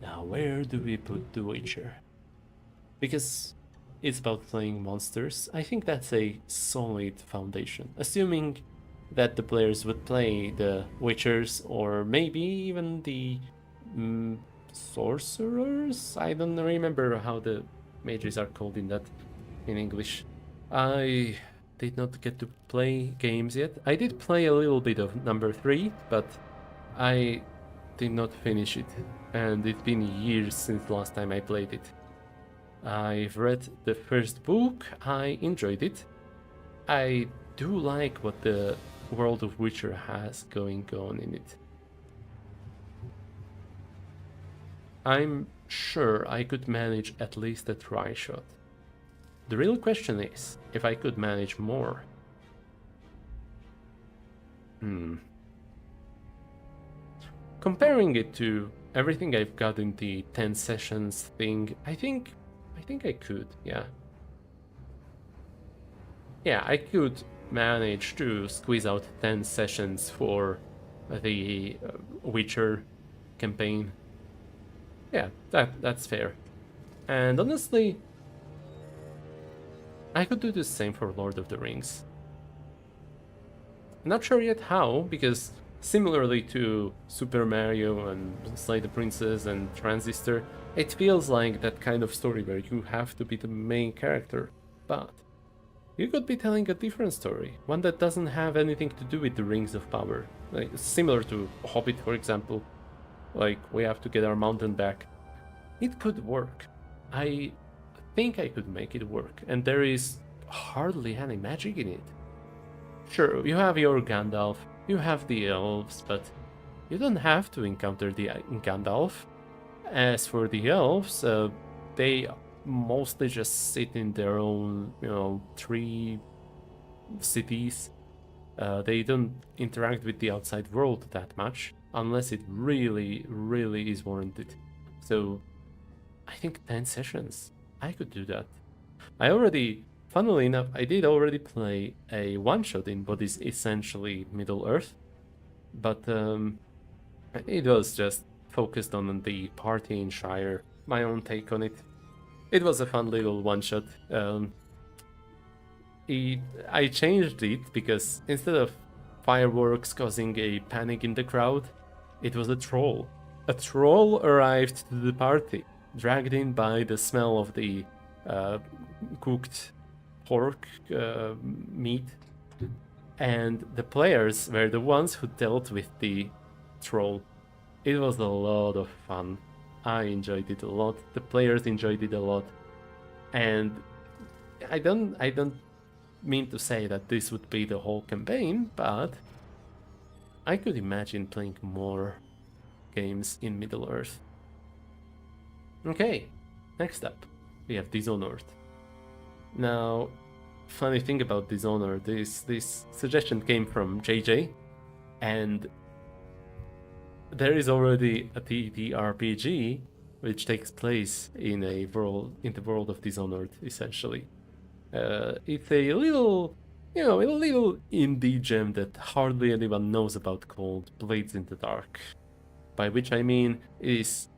Now where do we put The Witcher? Because it's about playing monsters. I think that's a solid foundation. Assuming that the players would play the Witchers, or maybe even the sorcerers? I don't remember how the mages are called in English. I did not get to play games yet. I did play a little bit of number 3, but I did not finish it, and it's been years since the last time I played it. I've read the first book, I enjoyed it. I do like what the world of Witcher has going on in it. I'm sure I could manage at least a tri-shot. The real question is if I could manage more. Comparing it to everything I've got in the 10 sessions thing, I think I could, yeah. Yeah, I could manage to squeeze out 10 sessions for the Witcher campaign. Yeah, that's fair. And honestly, I could do the same for Lord of the Rings. Not sure yet how, because similarly to Super Mario and Slay the Princess and Transistor, it feels like that kind of story where you have to be the main character. But you could be telling a different story, one that doesn't have anything to do with the Rings of Power. Like, similar to Hobbit, for example. Like, we have to get our mountain back. It could work. I think I could make it work, and there is hardly any magic in it. Sure, you have your Gandalf, you have the elves, but you don't have to encounter the Gandalf. As for the elves, they mostly just sit in their own, tree cities. They don't interact with the outside world that much, unless it really, really is warranted. So, I think 10 sessions, I could do that. Funnily enough, I did already play a one-shot in what is essentially Middle-earth, but it was just focused on the party in Shire, my own take on it. It was a fun little one-shot. I changed it because instead of fireworks causing a panic in the crowd, it was a troll. A troll arrived to the party, dragged in by the smell of the cooked pork meat, and the players were the ones who dealt with the troll. It was a lot of fun. I enjoyed it a lot. The players enjoyed it a lot, and I don't mean to say that this would be the whole campaign, but I could imagine playing more games in Middle-earth. Okay, next up, we have Dishonored. Now, funny thing about Dishonored, this suggestion came from JJ, and there is already a TTRPG which takes place in the world of Dishonored, essentially. It's a little, a little indie gem that hardly anyone knows about called Blades in the Dark. By which I mean it is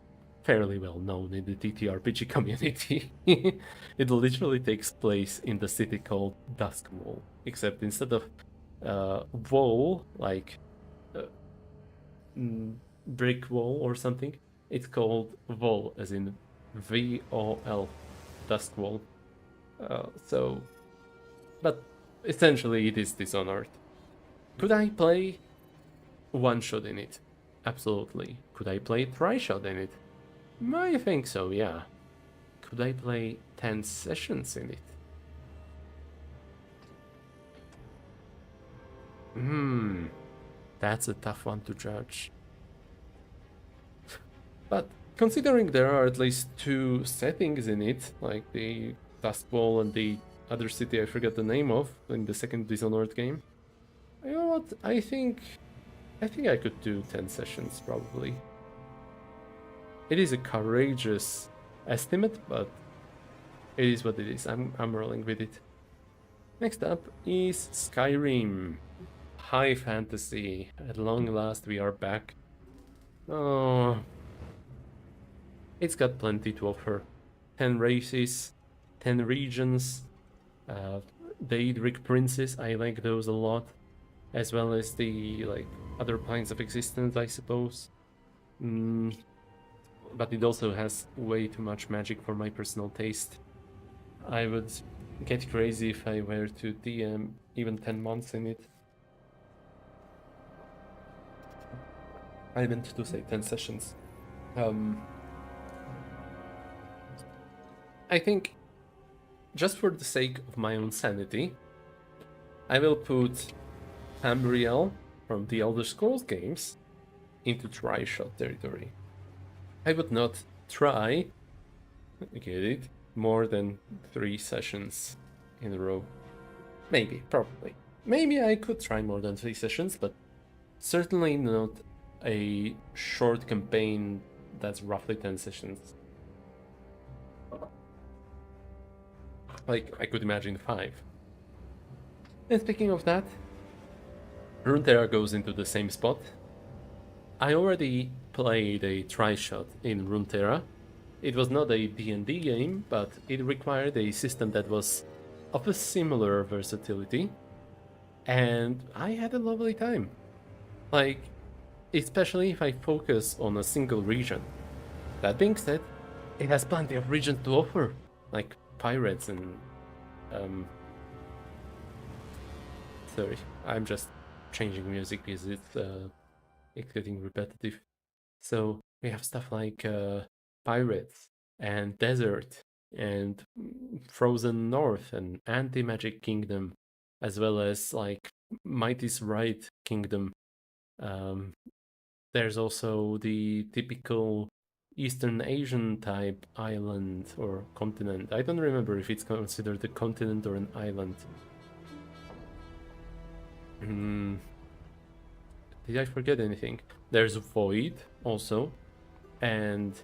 fairly well known in the TTRPG community. It literally takes place in the city called Duskwall, except instead of wall, like brick wall or something, it's called Vol, as in VOL, Duskwall. But essentially it is Dishonored. Could I play one shot in it? Absolutely. Could I play tri-shot in it? I think so, yeah. Could I play 10 sessions in it? That's a tough one to judge. But considering there are at least 2 settings in it, like the Dustbowl and the other city I forgot the name of in the second Dishonored game, you know what? I think I could do 10 sessions probably. It is a courageous estimate, but it is what it is. I'm rolling with it. Next up is Skyrim. High fantasy. At long last we are back. Oh, it's got plenty to offer. 10 races, 10 regions, the Daedric princes, I like those a lot, as well as the other planes of existence, I suppose. But it also has way too much magic for my personal taste. I would get crazy if I were to DM even 10 months in it. I meant to say 10 sessions. I think, just for the sake of my own sanity, I will put Tamriel from the Elder Scrolls games into tri-shot territory. I would not try, get it, more than 3 sessions in a row. Maybe, probably. Maybe I could try more than 3 sessions, but certainly not a short campaign that's roughly 10 sessions. Like, I could imagine 5. And speaking of that, Runeterra goes into the same spot. I already played a tri-shot in Runeterra. It was not a D&D game, but it required a system that was of a similar versatility. And I had a lovely time. Like, especially if I focus on a single region. That being said, it has plenty of regions to offer, like pirates and sorry, I'm just changing music because it's getting repetitive. So we have stuff like pirates and desert and frozen north and anti-magic kingdom, as well as like Mighty's Right kingdom. There's also the typical Eastern Asian type island or continent. I don't remember if it's considered a continent or an island. Did I forget anything? There's Void also, and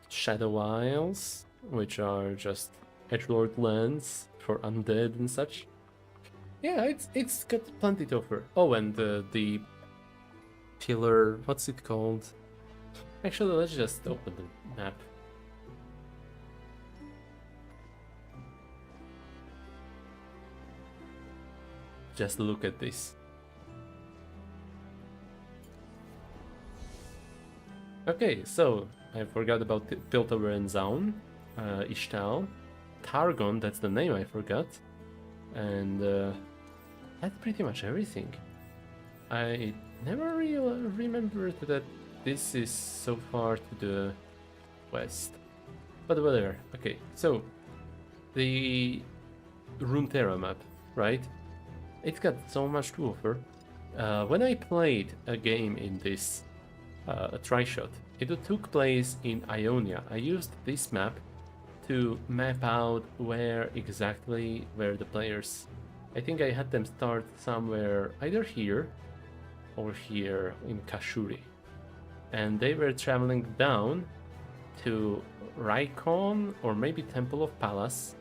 Shadow Isles, which are just edgelord lands for undead and such. Yeah, it's got plenty to offer. Oh, and the pillar, what's it called? Actually, let's just open the map. Just look at this. Okay, so I forgot about Piltover and Zaun, Ishtal, Targon, that's the name I forgot, and that's pretty much everything. I Never really remembered that this is so far to the west. But whatever. Okay, so the Runeterra map, right? It's got so much to offer. When I played a game in this a try-shot, it took place in Ionia. I used this map to map out where exactly were the players. I think I had them start somewhere either here or here in Kashuri. And they were traveling down to Raikon or maybe Temple of Pallas,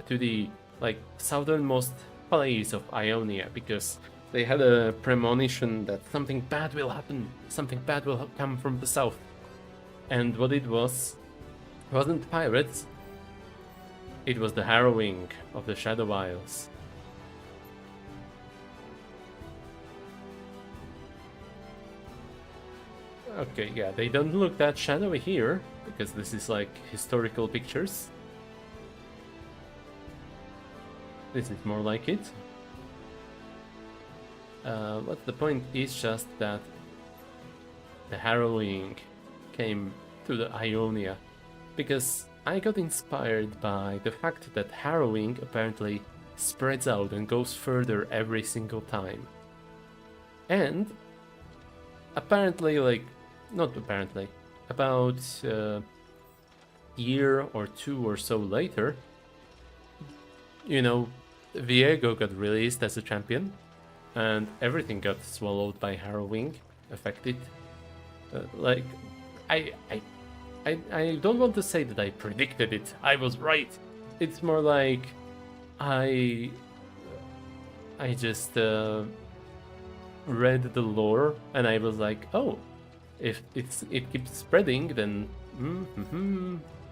to the like southernmost place of Ionia, because they had a premonition that something bad will happen, something bad will come from the south. And what it wasn't pirates, it was the harrowing of the Shadow Isles. Okay, yeah, they don't look that shadowy here, because this is like historical pictures. This is more like it. But the point is just that the harrowing came to the Ionia, because I got inspired by the fact that harrowing apparently spreads out and goes further every single time. And apparently, like, not apparently, about a year or two or so later, you know, Viego got released as a champion, and everything got swallowed by harrowing, affected. Like, I don't want to say that I predicted it. I was right. It's more like I just read the lore and I was like, oh, if it keeps spreading, then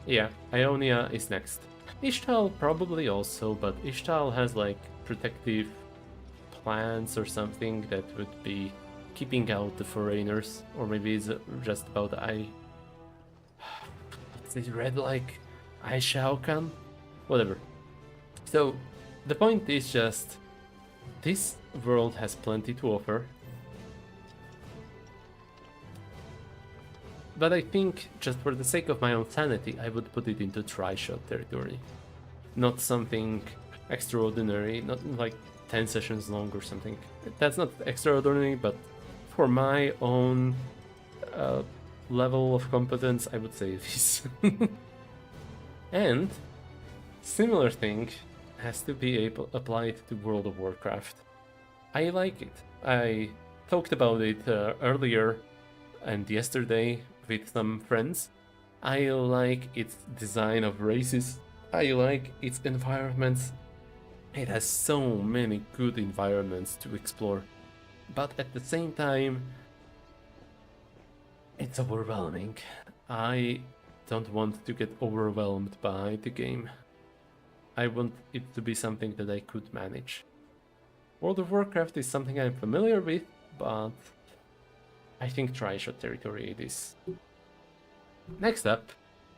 yeah, Ionia is next. Ishtal probably also, but Ishtal has like protective plants or something that would be keeping out the foreigners, or maybe it's just about Is it read like I Shao Kahn? Whatever. So the point is just this world has plenty to offer. But I think, just for the sake of my own sanity, I would put it into try-shot territory. Not something extraordinary, not like 10 sessions long or something. That's not extraordinary, but for my own level of competence, I would say this. And similar thing has to be applied to World of Warcraft. I like it. I talked about it earlier and yesterday with some friends. I like its design of races. I like its environments. It has so many good environments to explore. But at the same time, it's overwhelming. I don't want to get overwhelmed by the game. I want it to be something that I could manage. World of Warcraft is something I'm familiar with, but I think try-shot territory it is. Next up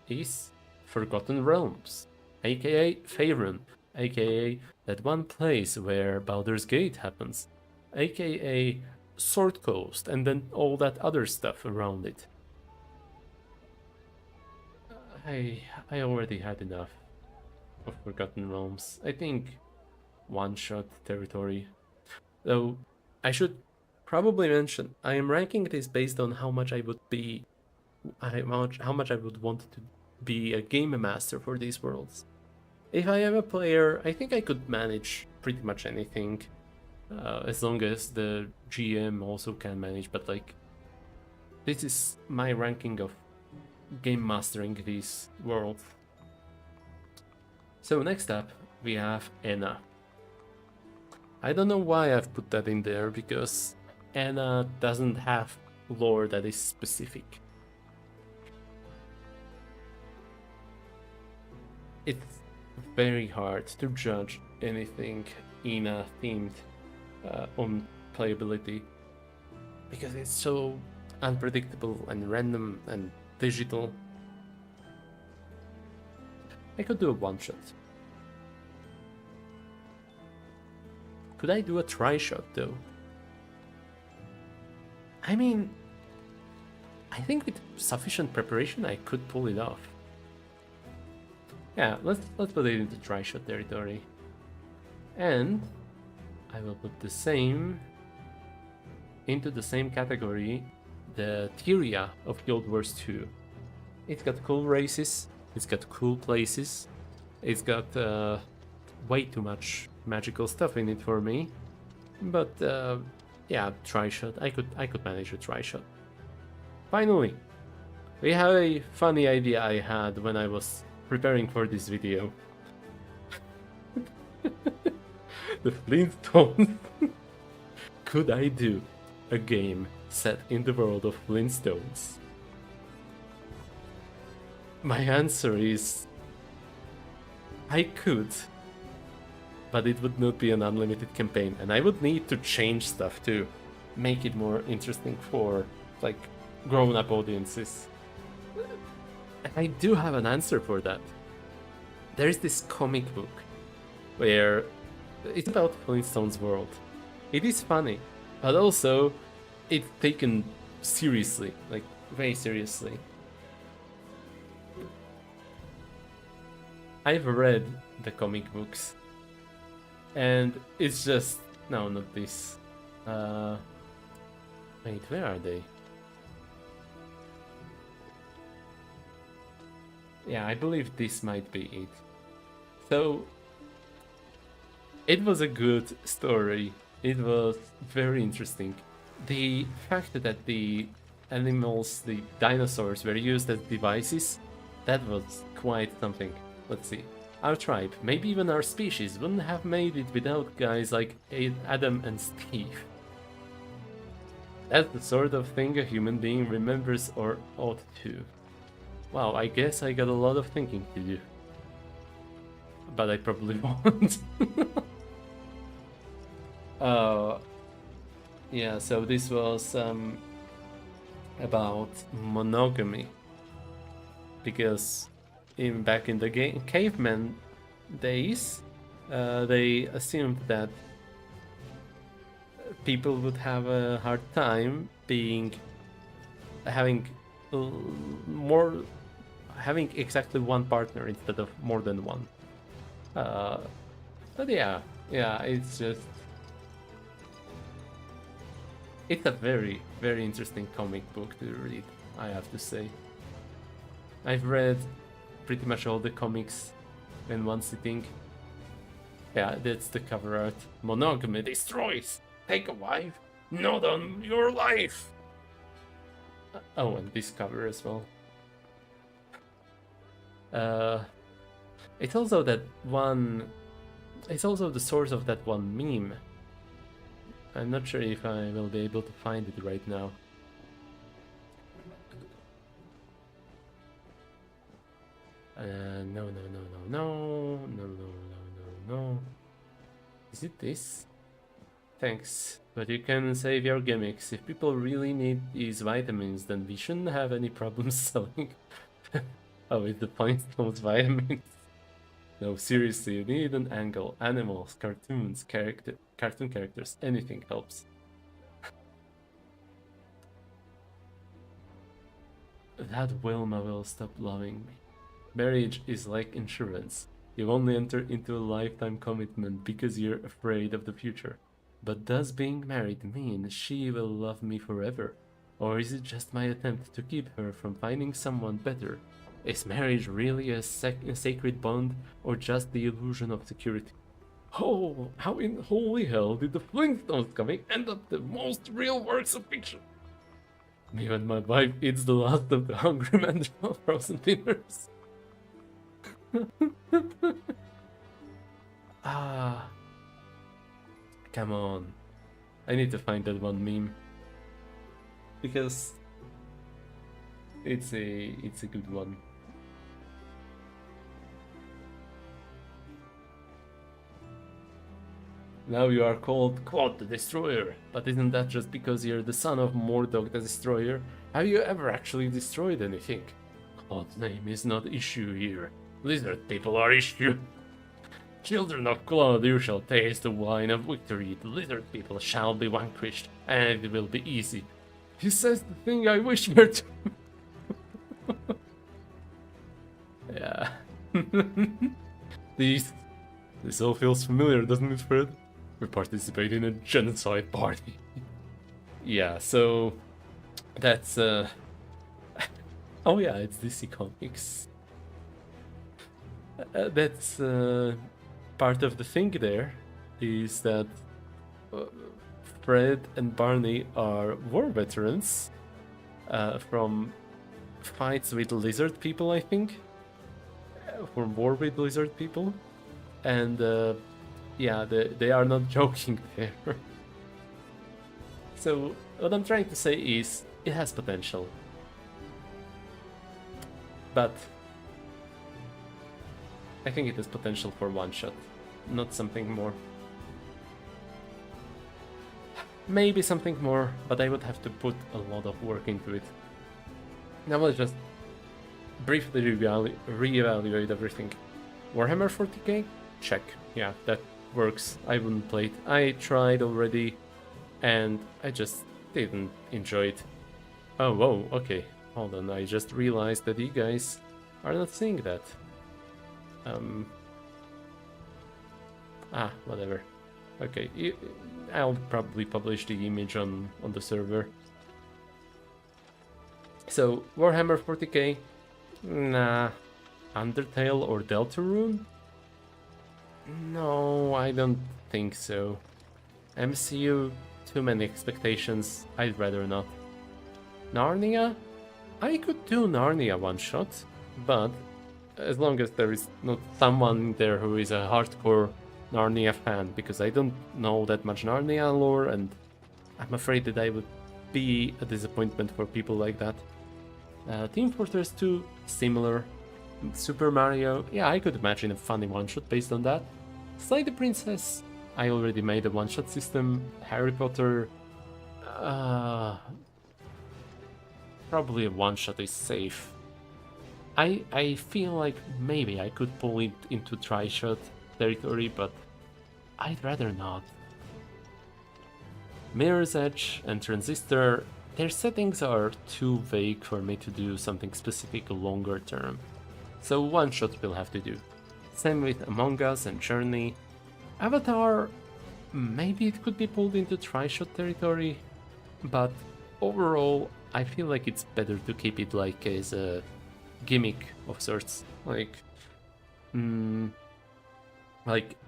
is Forgotten Realms, aka Faerun, aka that one place where Baldur's Gate happens, aka Sword Coast, and then all that other stuff around it. I already had enough of Forgotten Realms. I think one-shot territory. Though I should probably mention I am ranking this based on how much I would be, how much I would want to be a game master for these worlds. If I am a player, I think I could manage pretty much anything, as long as the GM also can manage. But like, this is my ranking of game mastering these worlds. So next up we have Enna. I don't know why I've put that in there, because Enna doesn't have lore that is specific. It's very hard to judge anything Enna themed on playability, because it's so unpredictable and random and digital. I could do a one-shot. Could I do a try-shot though? I mean, I think with sufficient preparation I could pull it off. Yeah, let's put it into try shot territory. And I will put the same into the same category, the Tyria of Guild Wars 2. It's got cool races, it's got cool places, it's got way too much magical stuff in it for me. But yeah, try shot. I could manage a try shot. Finally, we have a funny idea I had when I was preparing for this video. The Flintstones. Could I do a game set in the world of Flintstones? My answer is I could, but it would not be an unlimited campaign, and I would need to change stuff to make it more interesting for like grown-up audiences. And I do have an answer for that. There's this comic book where it's about Flintstones world. It is funny, but also it's taken seriously, like very seriously. I've read the comic books, and it's just no, not this. Wait, where are they? Yeah, I believe this might be it. So it was a good story. It was very interesting. The fact that the animals, the dinosaurs, were used as devices, that was quite something. Let's see. Our tribe, maybe even our species, wouldn't have made it without guys like Adam and Steve. That's the sort of thing a human being remembers or ought to. Wow, I guess I got a lot of thinking to do. But I probably won't. Yeah, so this was about monogamy. Because back in the caveman days, they assumed that people would have a hard time having exactly one partner instead of more than one. But yeah, it's a very, very interesting comic book to read, I have to say. I've read pretty much all the comics in one sitting. Yeah, that's the cover art. Monogamy destroys. Take a wife, not on your life. Oh, and this cover as well. It's also that one. It's also the source of that one meme. I'm not sure if I will be able to find it right now. No. Is it this? Thanks, but you can save your gimmicks. If people really need these vitamins, then we shouldn't have any problems selling. Oh, it's the Flintstones vitamins. No, seriously, you need an angle. Animals, cartoons, cartoon characters, anything helps. That Wilma will stop loving me. Marriage is like insurance. You only enter into a lifetime commitment because you're afraid of the future. But does being married mean she will love me forever? Or is it just my attempt to keep her from finding someone better? Is marriage really a sacred bond, or just the illusion of security? Oh, how in holy hell did the Flintstones comic end up the most real works of fiction? Me and my wife eats the last of the hungry man's frozen dinners. Ah, come on. I need to find that one meme. Because it's a good one. Now you are called Quad the Destroyer, but isn't that just because you're the son of Mordok the Destroyer? Have you ever actually destroyed anything? Quad's name is not issue here. Lizard people are issue. Children of Claude, you shall taste the wine of victory. The lizard people shall be vanquished, and it will be easy. He says the thing I whispered. Yeah. This all feels familiar, doesn't it, Fred? We participate in a genocide party. Yeah, so that's oh yeah, it's DC Comics. That's part of the thing there is that uh, Fred and Barney are war veterans from fights with lizard people, I think. From war with lizard people. And yeah, they are not joking there. So what I'm trying to say is it has potential. But I think it has potential for one shot, not something more. Maybe something more, but I would have to put a lot of work into it. Now let's just briefly reevaluate everything. Warhammer 40k? Check. Yeah, that works. I wouldn't play it. I tried already, and I just didn't enjoy it. Oh, whoa, okay. Hold on, I just realized that you guys are not seeing that. Whatever. Okay, I'll probably publish the image on the server. So, Warhammer 40k? Nah. Undertale or Deltarune? No, I don't think so. MCU, too many expectations, I'd rather not. Narnia? I could do Narnia one shot, but as long as there is not someone there who is a hardcore Narnia fan, because I don't know that much Narnia lore, and I'm afraid that I would be a disappointment for people like that. Team Fortress 2, similar. Super Mario, yeah, I could imagine a funny one-shot based on that. Slay the Princess, I already made a one-shot system. Harry Potter, probably a one-shot is safe. I feel like maybe I could pull it into tri-shot territory, but I'd rather not. Mirror's Edge and Transistor, their settings are too vague for me to do something specific longer term. So one shot will have to do. Same with Among Us and Journey. Avatar, maybe it could be pulled into tri-shot territory, but overall I feel like it's better to keep it like as a gimmick of sorts.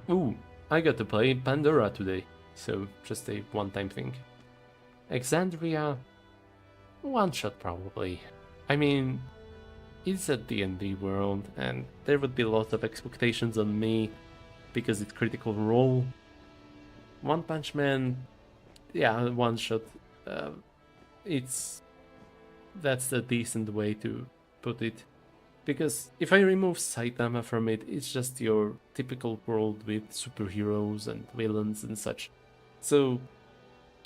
Ooh, I got to play Pandora today, so just a one-time thing. Exandria, one shot probably. I mean, it's a D&D world, and there would be lots of expectations on me because it's Critical Role. One Punch Man, yeah, one shot. That's a decent way to put it. Because if I remove Saitama from it, it's just your typical world with superheroes and villains and such. So,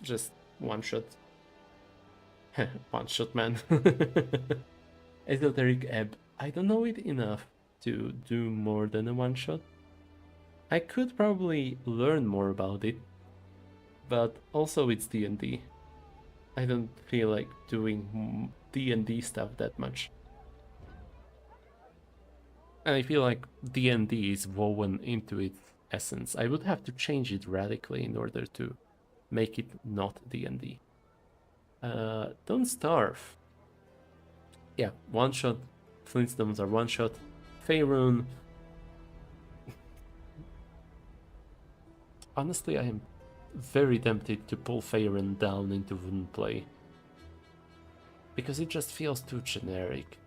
just one shot. One shot, man. Esoteric Ebb. I don't know it enough to do more than a one shot. I could probably learn more about it, but also it's D&D. I don't feel like doing D&D stuff that much. And I feel like D&D is woven into its essence. I would have to change it radically in order to make it not D&D. Don't Starve. Yeah, one shot. Flintstones are one shot. Faerun. Honestly, I am very tempted to pull Faerun down into Wooden Play. Because it just feels too generic.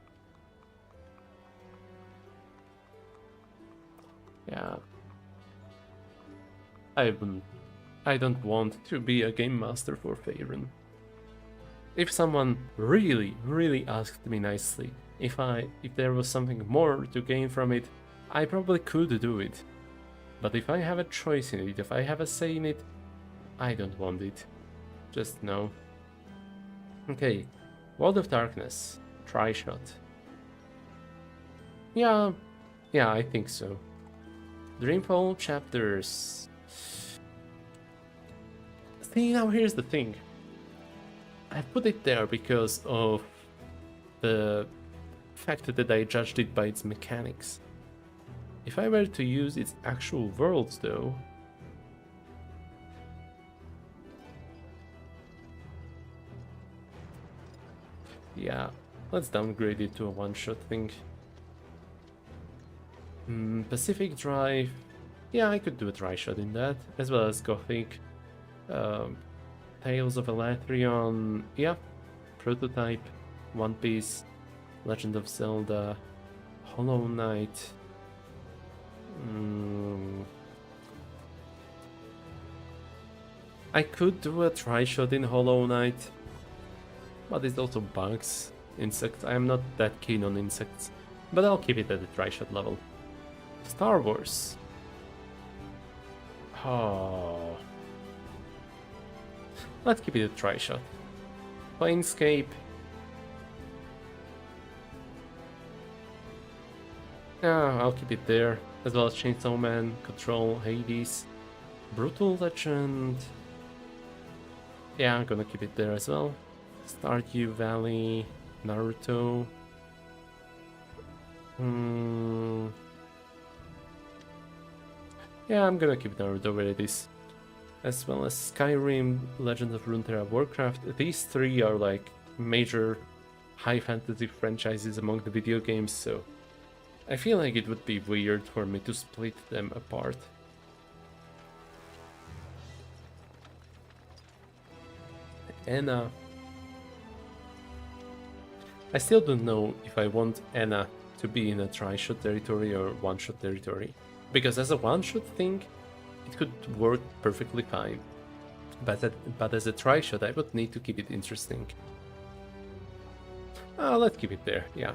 Yeah. I don't want to be a game master for Faerun. If someone really asked me nicely if there was something more to gain from it, I probably could do it. But if I have a choice in it, if I have a say in it, I don't want it. Just no. Okay, World of Darkness, tri-shot. Yeah, I think so. Dreamfall chapters. See, now here's the thing. I put it there because of the fact that I judged it by its mechanics. If I were to use its actual worlds though, yeah, let's downgrade it to a one-shot thing. Pacific Drive, yeah, I could do a try-shot in that, as well as Gothic. Tales of Elathrion, yeah, Prototype, One Piece, Legend of Zelda, Hollow Knight. I could do a try-shot in Hollow Knight, but it's also bugs, insects. I am not that keen on insects, but I'll keep it at the try-shot level. Star Wars. Oh. Let's keep it a try-shot. Planescape. Yeah, I'll keep it there, as well as Chainsaw Man, Control, Hades, Brutal Legend. Yeah, I'm gonna keep it there as well. Stardew Valley, Naruto. Yeah, I'm gonna keep Naruto where it is. As well as Skyrim, Legends of Runeterra, Warcraft. These three are like major high fantasy franchises among the video games, so I feel like it would be weird for me to split them apart. Anna. I still don't know if I want Anna to be in a try-shot territory or one-shot territory. Because as a one-shot thing, it could work perfectly fine. But as a try-shot, I would need to keep it interesting. Let's keep it there, yeah.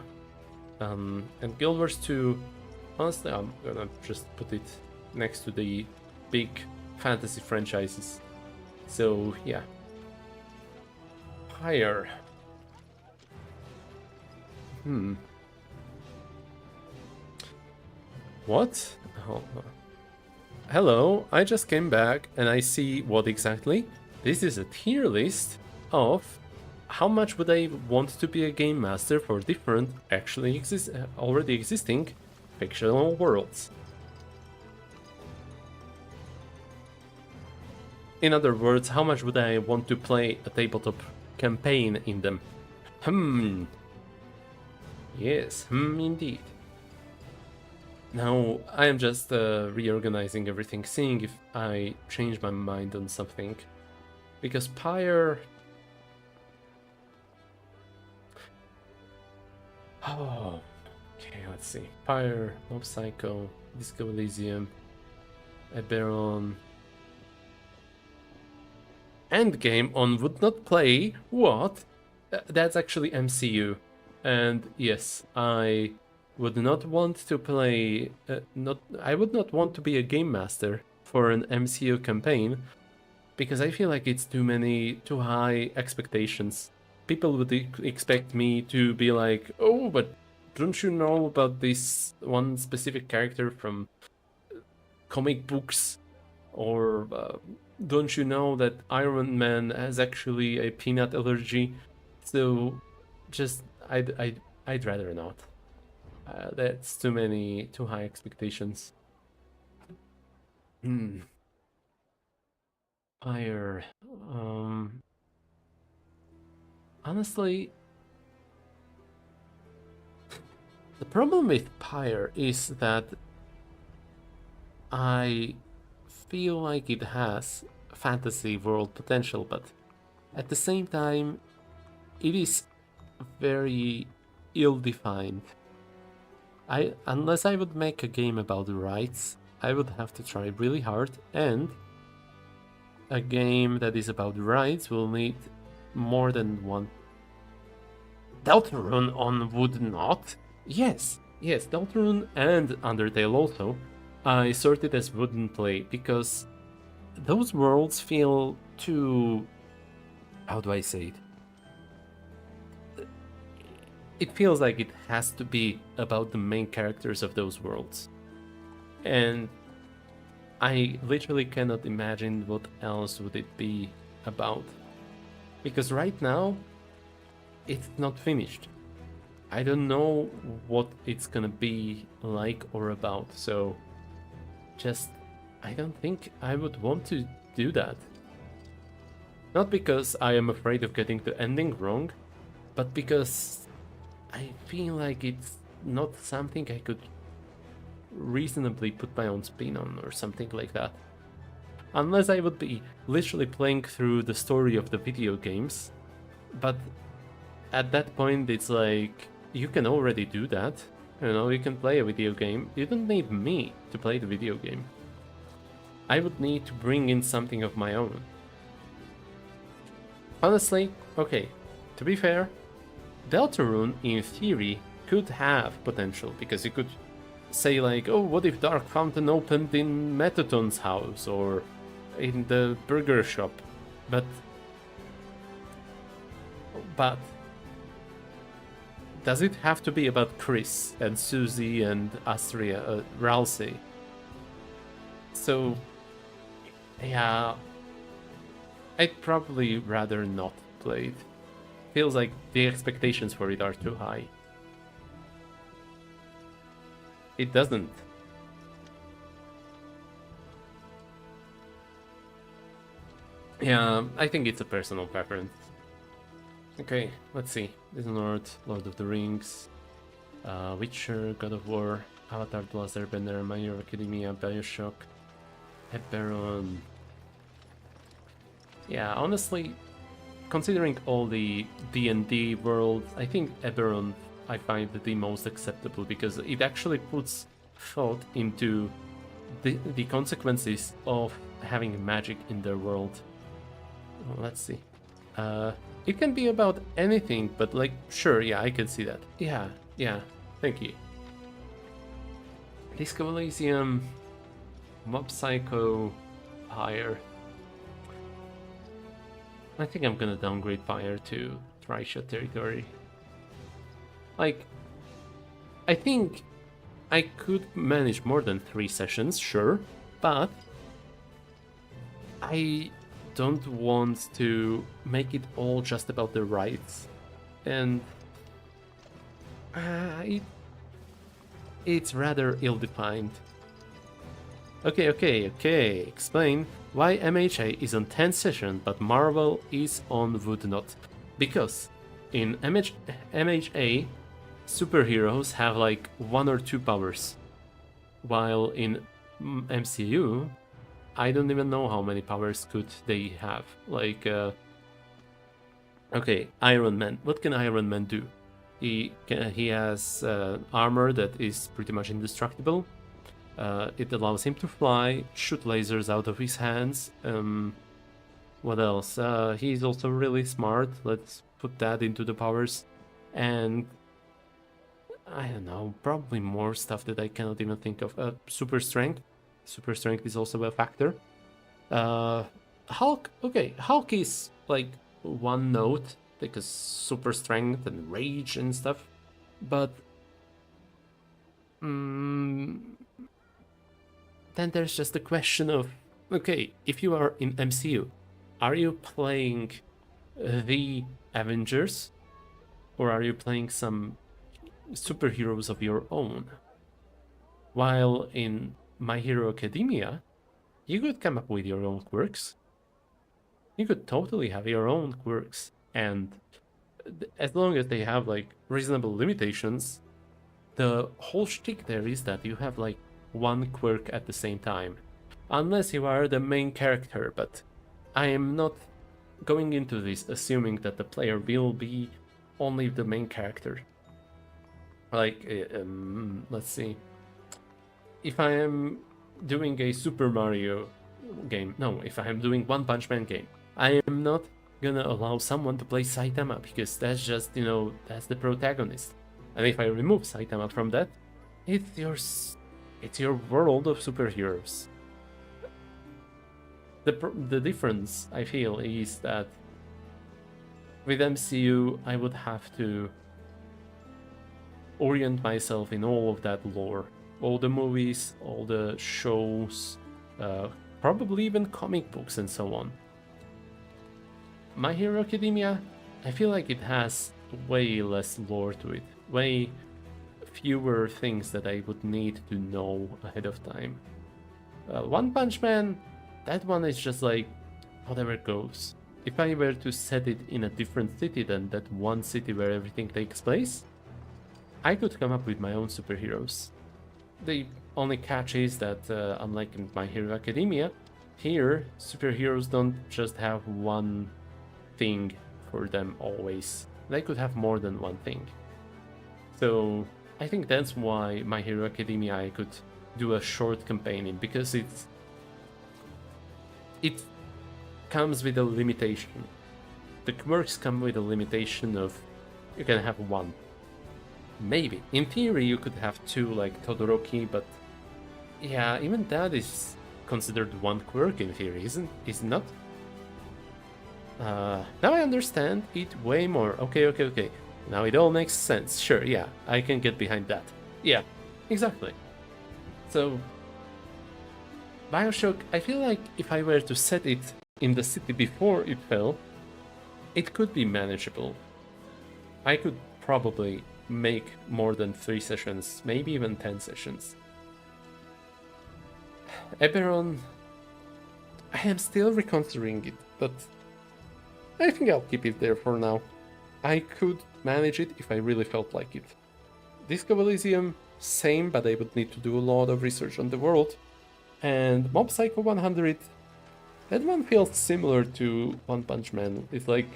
And Guild Wars 2, honestly, I'm gonna just put it next to the big fantasy franchises. So, yeah. Higher. What? Oh. Hello, I just came back and I see what exactly? This is a tier list of how much would I want to be a game master for different already existing fictional worlds. In other words, how much would I want to play a tabletop campaign in them? Yes, indeed. Now, I am just reorganizing everything, seeing if I change my mind on something. Because Pyre... Oh, okay, let's see. Pyre, Mob Psycho, Disco Elysium, Eberron... Endgame on would not play? What? That's actually MCU. And yes, I would not want to play... I would not want to be a game master for an MCU campaign, because I feel like it's too high expectations. People would expect me to be like, oh, but don't you know about this one specific character from comic books? Or don't you know that Iron Man has actually a peanut allergy? So just, I'd rather not. That's too high expectations. Fire. Honestly, the problem with Pyre is that I feel like it has fantasy world potential, but at the same time, it is very ill-defined. Unless I would make a game about rights, I would have to try really hard, and a game that is about rights will need more than one. Deltarune on would not? Yes, Deltarune and Undertale also. I sort it as wouldn't play because those worlds feel too... How do I say it? It feels like it has to be about the main characters of those worlds. And I literally cannot imagine what else would it be about. Because right now, it's not finished. I don't know what it's gonna be like or about, so just I don't think I would want to do that. Not because I am afraid of getting the ending wrong, but because I feel like it's not something I could reasonably put my own spin on or something like that. Unless I would be literally playing through the story of the video games, but at that point it's like, you can already do that. You know, you can play a video game. You don't need me to play the video game. I would need to bring in something of my own. Honestly, okay, to be fair, Deltarune in theory could have potential, because you could say like, oh, what if Dark Fountain opened in Metaton's house or in the burger shop? But does it have to be about Chris and Susie and Astria, Ralsei? So, yeah, I'd probably rather not play it. Feels like the expectations for it are too high. It doesn't. Yeah, I think it's a personal preference. Okay, let's see. Dishonored, Lord of the Rings, Witcher, God of War, Avatar The Last Airbender, My Hero Academia, Bioshock, Eberron. Yeah, honestly, considering all the D&D worlds, I think Eberron I find the most acceptable, because it actually puts thought into the consequences of having magic in their world. Let's see. It can be about anything, but like, sure, yeah, I can see that. Yeah, thank you. Disco Elysium, Mob Psycho, Fire. I think I'm gonna downgrade Fire to Trisha territory. Like, I think I could manage more than 3 sessions, sure, but I don't want to make it all just about the rights, and it's rather ill-defined. Okay, explain why MHA is on 10 session but Marvel is on Woodnot. Because in MHA, superheroes have like 1 or 2 powers, while in MCU, I don't even know how many powers could they have. Like, okay, Iron Man. What can Iron Man do? He has armor that is pretty much indestructible. It allows him to fly, shoot lasers out of his hands. What else? He's also really smart. Let's put that into the powers. And I don't know, probably more stuff that I cannot even think of. Super strength. Super strength is also a factor. Hulk. Okay, Hulk is like one note, because super strength and rage and stuff. But then there's just the question of, okay, if you are in MCU, are you playing the Avengers, or are you playing some superheroes of your own? While in My Hero Academia, you could come up with your own quirks. You could totally have your own quirks, and as long as they have like reasonable limitations, the whole shtick there is that you have like one quirk at the same time. Unless you are the main character, but I am not going into this assuming that the player will be only the main character. Like, let's see. If I am doing a Super Mario game, no, if I am doing One Punch Man game, I am not gonna allow someone to play Saitama, because that's just, that's the protagonist. And if I remove Saitama from that, it's your world of superheroes. The difference, I feel, is that with MCU, I would have to orient myself in all of that lore. All the movies, all the shows, probably even comic books and so on. My Hero Academia, I feel like it has way less lore to it, way fewer things that I would need to know ahead of time. One Punch Man, that one is just like whatever goes. If I were to set it in a different city than that one city where everything takes place, I could come up with my own superheroes. The only catch is that, unlike in My Hero Academia, here superheroes don't just have one thing for them always. They could have more than one thing. So I think that's why My Hero Academia I could do a short campaign in, because it comes with a limitation. The quirks come with a limitation of you can have one. Maybe. In theory you could have two like Todoroki, but yeah, even that is considered one quirk in theory, is it not? Now I understand it way more. Okay. Now it all makes sense. Sure, yeah, I can get behind that. Yeah, exactly. So, Bioshock, I feel like if I were to set it in the city before it fell, it could be manageable. I could probably make more than 3 sessions, maybe even 10 sessions. Eberron, I am still reconsidering it, but I think I'll keep it there for now. I could manage it if I really felt like it. Disco Elysium, same, but I would need to do a lot of research on the world. And Mob Psycho 100, that one feels similar to One Punch Man. It's like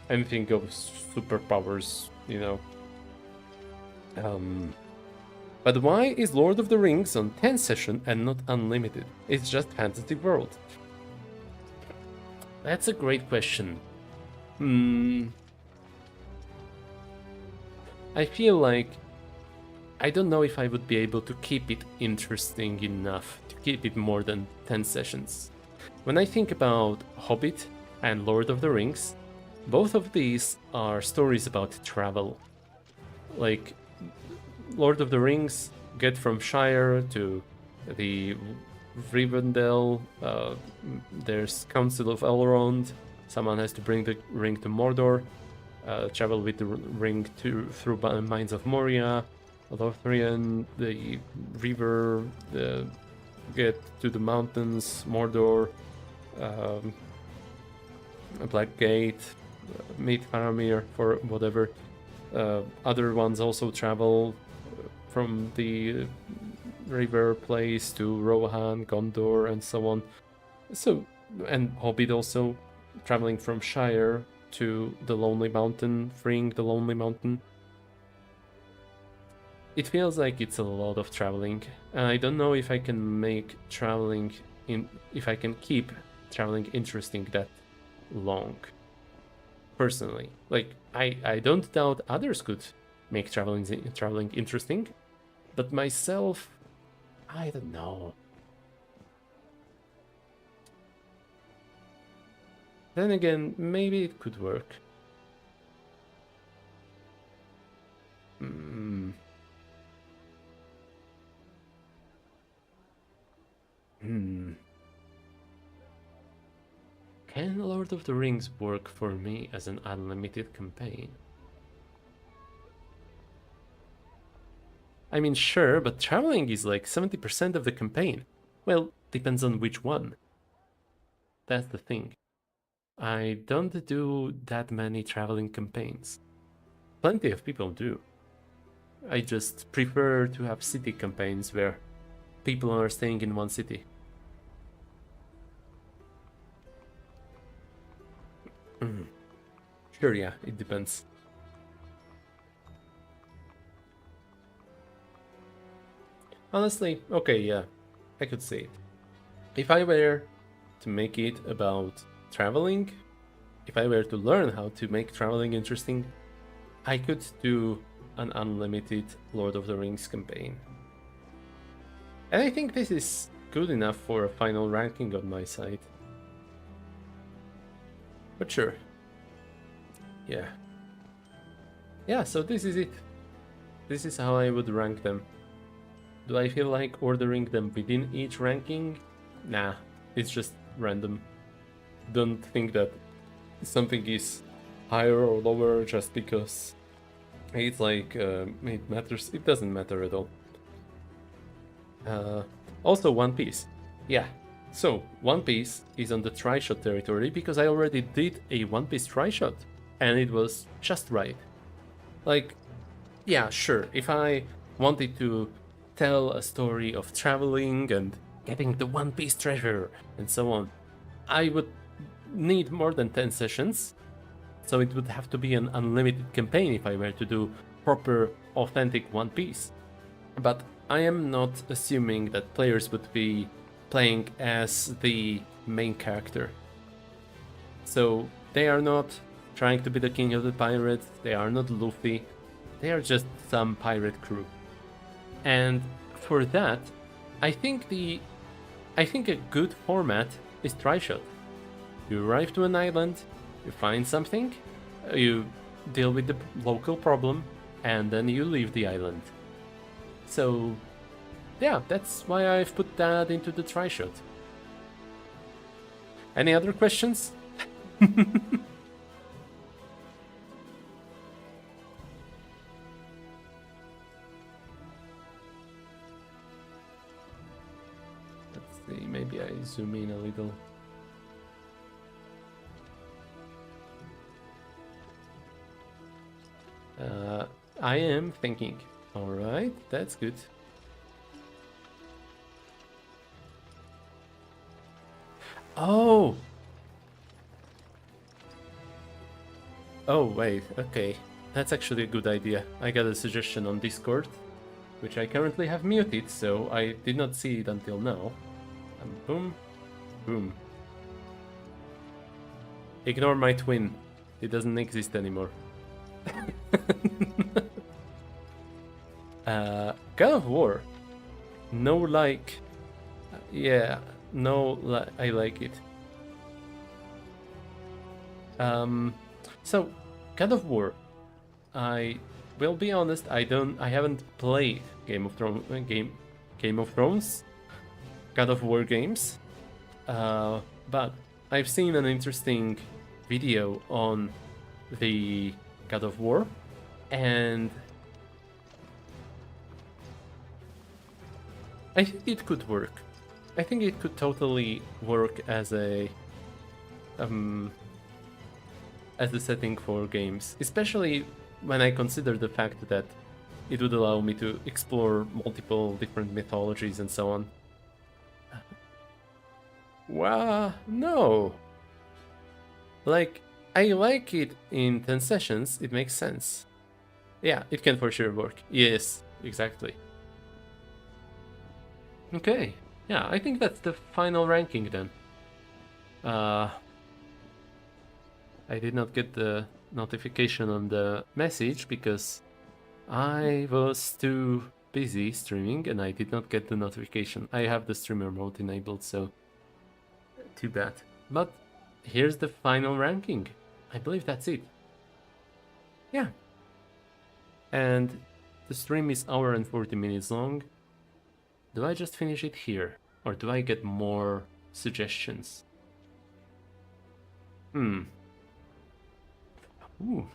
anything of superpowers, you know. But why is Lord of the Rings on 10 session and not unlimited? It's just Fantasy World. That's a great question. I feel like I don't know if I would be able to keep it interesting enough to keep it more than 10 sessions. When I think about Hobbit and Lord of the Rings, both of these are stories about travel. Like, Lord of the Rings, get from Shire to the Rivendell, there's Council of Elrond, someone has to bring the ring to Mordor, travel with the ring through Mines of Moria, Lothlorien, the river, get to the mountains, Mordor, Black Gate, meet Faramir for whatever. Other ones also travel from the river place to Rohan, Gondor, and so on. So, and Hobbit also traveling from Shire to the Lonely Mountain, freeing the Lonely Mountain. It feels like it's a lot of traveling. I don't know if I can make traveling if I can keep traveling interesting that long. Personally, like I don't doubt others could make traveling interesting, but myself, I don't know. Then again, maybe it could work. Can Lord of the Rings work for me as an unlimited campaign? I mean, sure, but traveling is like 70% of the campaign. Well, depends on which one. That's the thing. I don't do that many traveling campaigns. Plenty of people do. I just prefer to have city campaigns where people are staying in one city. Sure, yeah, it depends. Honestly, okay, yeah, I could see it. If I were to make it about traveling, if I were to learn how to make traveling interesting, I could do an unlimited Lord of the Rings campaign. And I think this is good enough for a final ranking on my side. But sure. Yeah. Yeah, so this is it. This is how I would rank them. Do I feel like ordering them within each ranking? Nah, it's just random. Don't think that something is higher or lower just because it's like it matters. It doesn't matter at all. Also, One Piece. Yeah. So One Piece is on the try-shot territory because I already did a One Piece try-shot, and it was just right. Like, yeah, sure. If I wanted to tell a story of traveling and getting the One Piece treasure and so on, I would need more than 10 sessions. So it would have to be an unlimited campaign if I were to do proper, authentic One Piece. But I am not assuming that players would be playing as the main character. So they are not trying to be the king of the pirates, they are not Luffy, they are just some pirate crew. And for that, I think a good format is try-shot. You arrive to an island, you find something, you deal with the local problem, and then you leave the island. So, yeah, that's why I've put that into the try-shot. Any other questions? Let's see, maybe I zoom in a little. I am thinking. Alright, that's good. Oh! Oh, wait, okay. That's actually a good idea. I got a suggestion on Discord, which I currently have muted, so I did not see it until now. And boom, boom. Ignore my twin. It doesn't exist anymore. God of War. No like. Yeah, no I like it. So, God of War. I will be honest, I haven't played Game of Thrones, God of War games. But I've seen an interesting video on the God of War, and I think it could work. I think it could totally work as a setting for games, especially when I consider the fact that it would allow me to explore multiple different mythologies and so on. Well, no. Like, I like it in 10 sessions, it makes sense. Yeah, it can for sure work. Yes, exactly. Okay, yeah, I think that's the final ranking then. I did not get the notification on the message because I was too busy streaming and I did not get the notification. I have the streamer mode enabled, so too bad. But here's the final ranking. I believe that's it. Yeah. And the stream is hour and 40 minutes long. Do I just finish it here? Or do I get more suggestions? Ooh,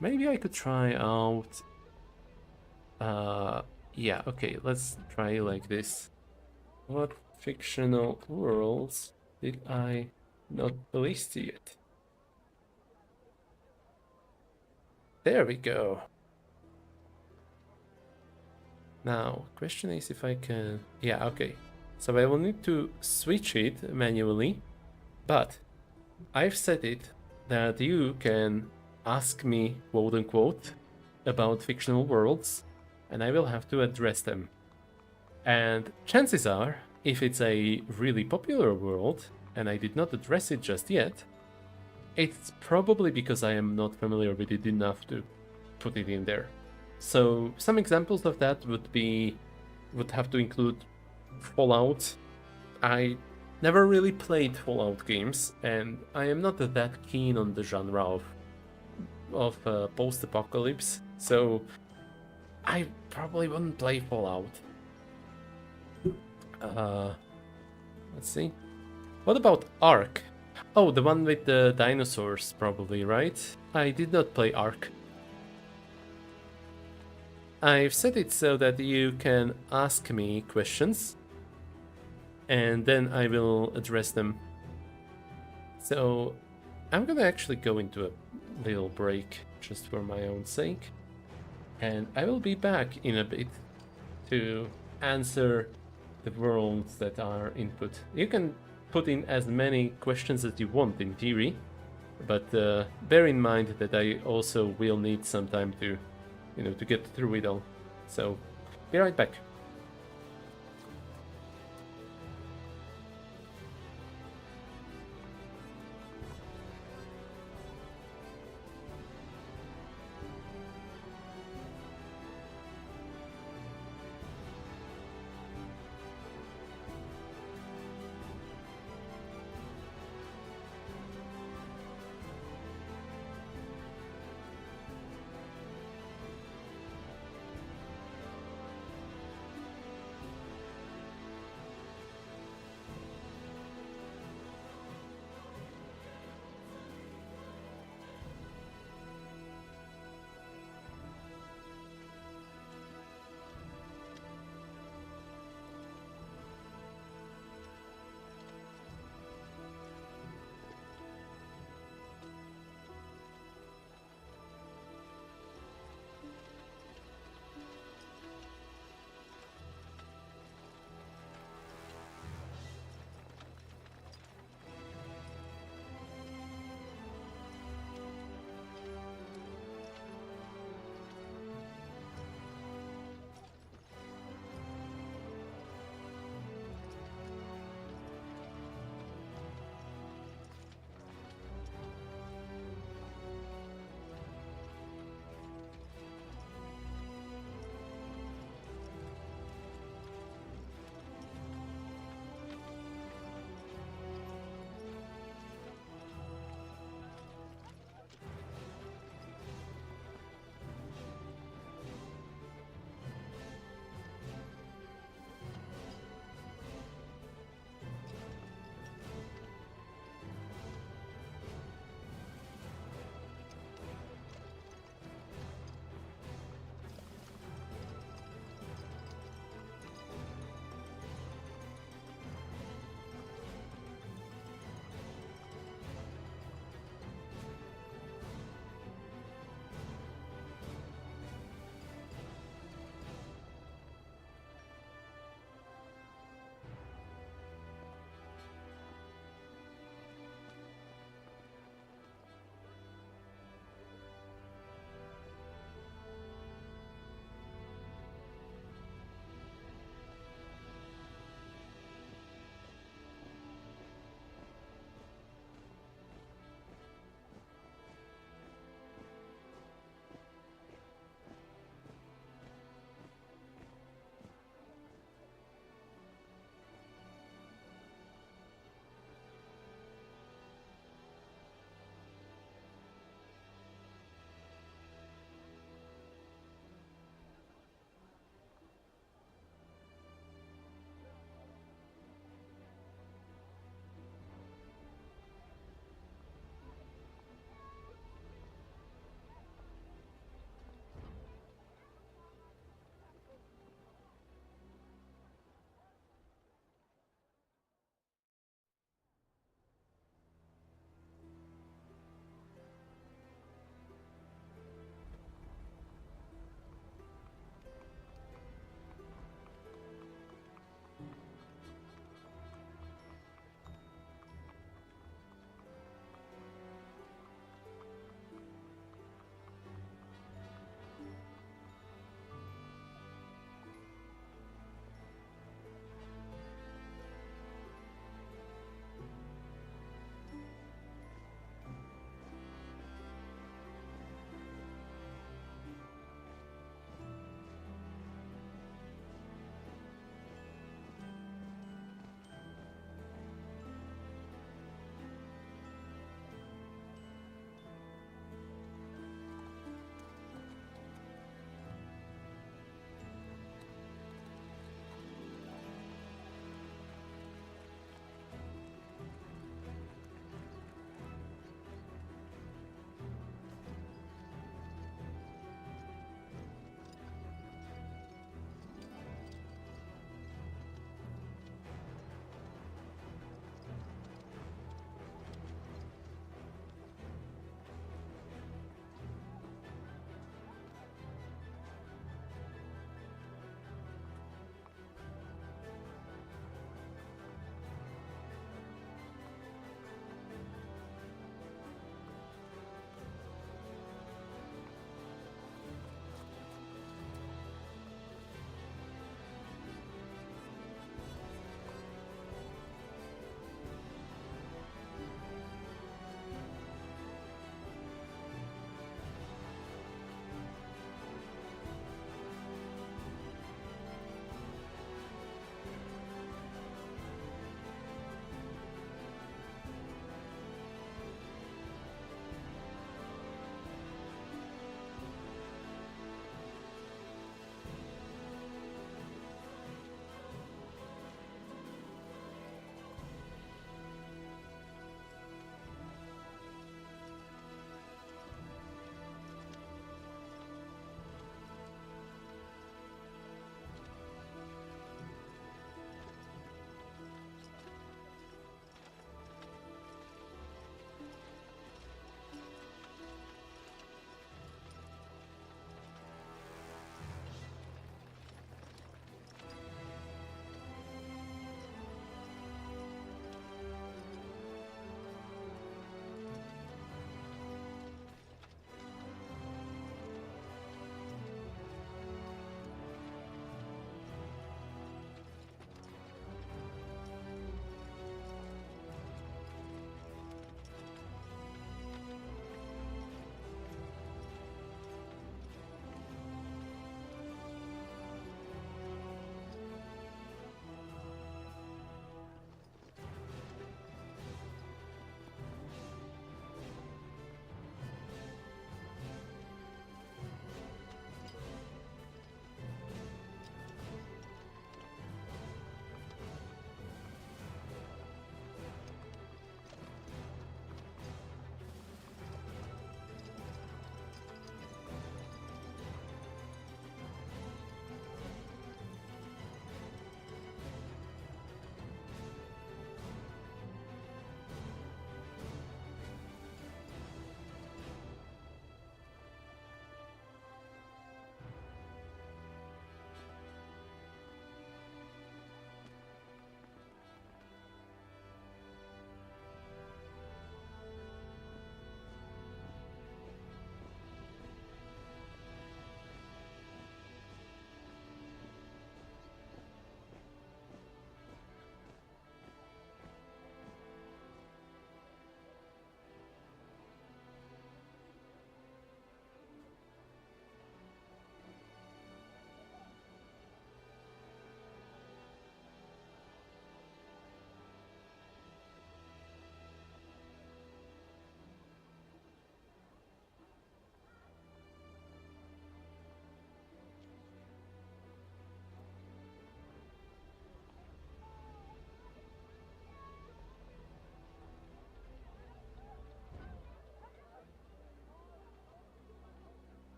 maybe I could try out... yeah, okay, let's try like this. What fictional worlds did I not list yet? There we go. Now, question is if I can... Yeah, okay. So I will need to switch it manually, but I've set it that you can ask me, quote unquote, about fictional worlds, and I will have to address them. And chances are, if it's a really popular world, and I did not address it just yet, it's probably because I am not familiar with it enough to put it in there. So some examples of that would have to include Fallout. I never really played Fallout games, and I am not that keen on the genre of post-apocalypse, so I probably wouldn't play Fallout. Let's see. What about Ark? Oh, the one with the dinosaurs, probably, right? I did not play Ark. I've set it so that you can ask me questions, and then I will address them. So I'm gonna actually go into a little break, just for my own sake. And I will be back in a bit to answer the worlds that are input. You can put in as many questions as you want in theory, but bear in mind that I also will need some time to, to get through it all. So, be right back.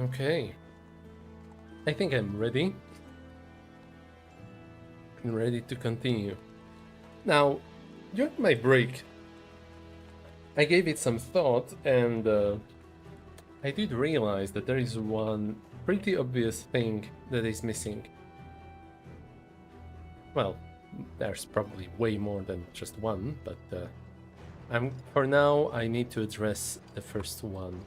Okay. I think I'm ready. I'm ready to continue. Now, during my break, I gave it some thought, and I did realize that there is one pretty obvious thing that is missing. Well, there's probably way more than just one, but for now I need to address the first one.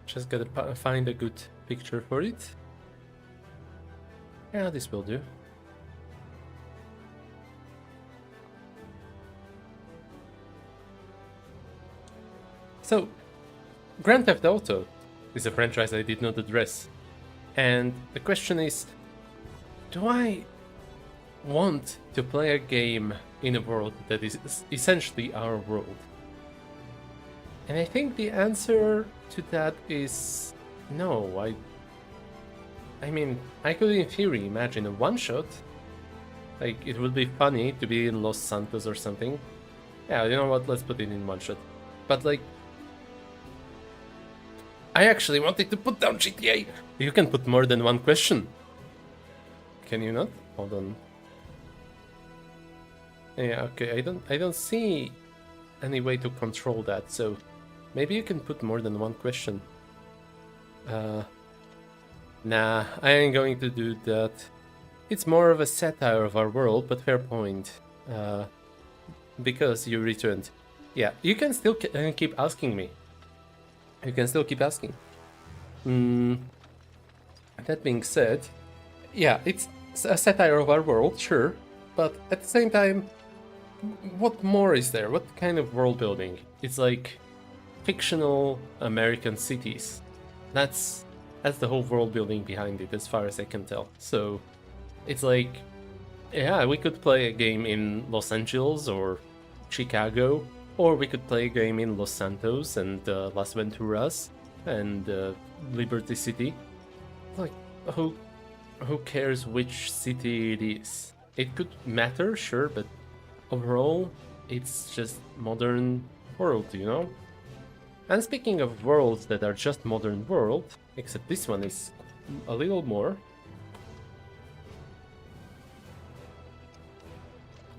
Just gotta find a good picture for it. Yeah, this will do. So, Grand Theft Auto is a franchise I did not address. And the question is, do I want to play a game in a world that is essentially our world? And I think the answer to that is no. I mean, I could in theory imagine a one-shot. Like, it would be funny to be in Los Santos or something. Yeah, you know what, let's put it in one-shot. But like, I actually wanted to put down GTA. You can put more than one question. Can you not? Hold on. Yeah, okay, I don't see any way to control that, so maybe you can put more than one question. Nah, I ain't going to do that. It's more of a satire of our world, but fair point. Because you returned. Yeah, you can still keep asking me. You can still keep asking. That being said, yeah, it's a satire of our world, sure, but at the same time, what more is there? What kind of world building? It's like fictional American cities. That's the whole world building behind it, as far as I can tell. So it's like, yeah, we could play a game in Los Angeles or Chicago, or we could play a game in Los Santos and Las Venturas and Liberty City. Like, who cares which city it is? It could matter, sure, but overall, it's just modern world, you know? And speaking of worlds that are just modern world, except this one is a little more.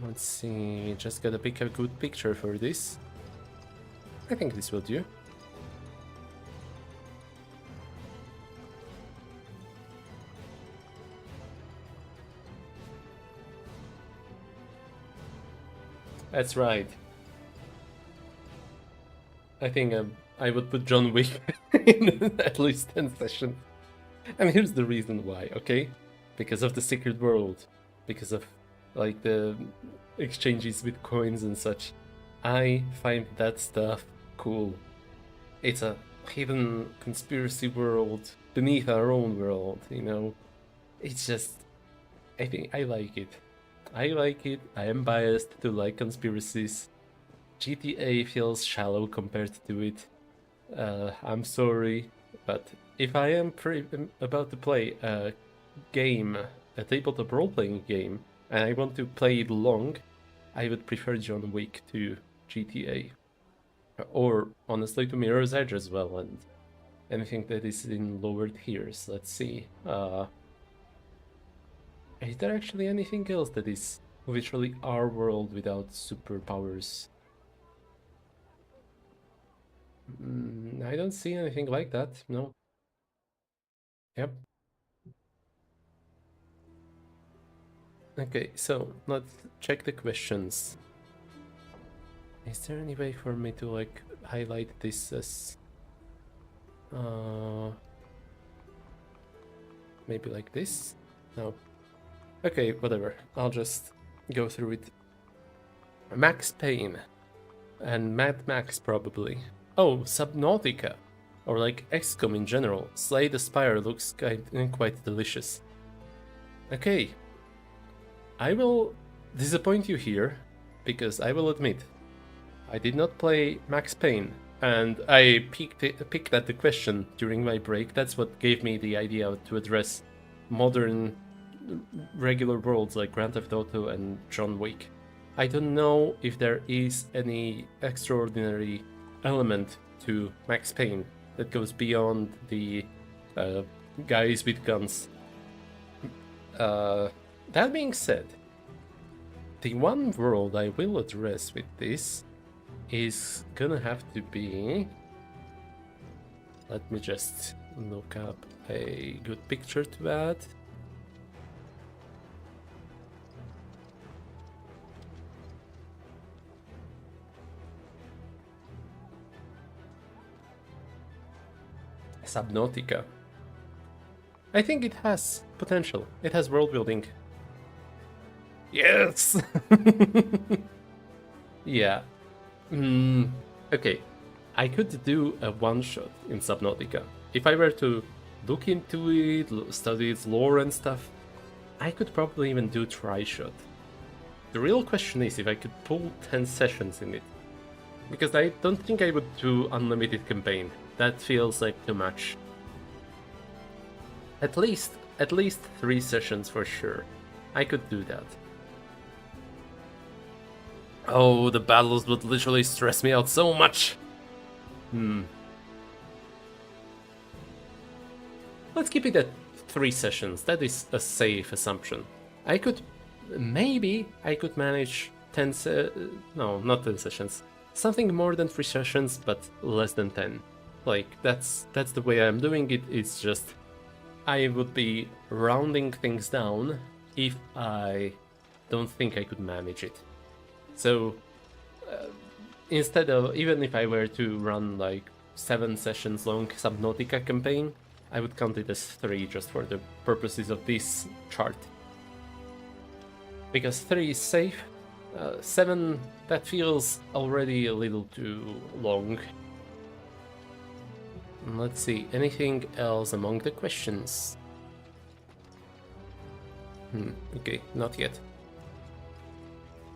Let's see, just gotta pick a good picture for this. I think this will do. That's right. I think I would put John Wick in at least 10 sessions. And here's the reason why, okay? Because of the secret world. Because of, like, the exchanges with coins and such. I find that stuff cool. It's a hidden conspiracy world beneath our own world, you know? It's just... I think I like it. I like it. I am biased to like conspiracies. GTA feels shallow compared to it. I'm sorry, but if I am about to play a game, a tabletop role-playing game, and I want to play it long, I would prefer John Wick to GTA. Or, honestly, to Mirror's Edge as well, and anything that is in lower tiers. Let's see. Is there actually anything else that is literally our world without superpowers? I don't see anything like that, no. Yep. Okay, so let's check the questions. Is there any way for me to, like, highlight this as... maybe like this? No. Okay, whatever. I'll just go through it. Max Payne. And Mad Max, probably. Oh, Subnautica. Or like XCOM in general. Slay the Spire looks quite delicious. Okay. I will disappoint you here, because I will admit, I did not play Max Payne, and I picked at the question during my break. That's what gave me the idea to address modern regular worlds like Grand Theft Auto and John Wick. I don't know if there is any extraordinary element to Max Payne that goes beyond the guys with guns. That being said, the one world I will address with this is gonna have to be... Let me just look up a good picture to add. Subnautica. I think it has potential. It has world building. Yes! Yeah. Okay. I could do a one-shot in Subnautica. If I were to look into it, study its lore and stuff, I could probably even do try-shot. The real question is if I could pull 10 sessions in it. Because I don't think I would do unlimited campaign. That feels like too much. At least 3 sessions for sure. I could do that. Oh, the battles would literally stress me out so much. Let's keep it at 3 sessions. That is a safe assumption. Maybe I could manage 10 no, not 10 sessions. Something more than 3 sessions, but less than 10. Like, that's the way I'm doing it. It's just I would be rounding things down if I don't think I could manage it. So instead of, even if I were to run like 7 sessions long Subnautica campaign, I would count it as 3 just for the purposes of this chart. Because 3 is safe, 7, that feels already a little too long. Let's see, anything else among the questions? Okay, not yet.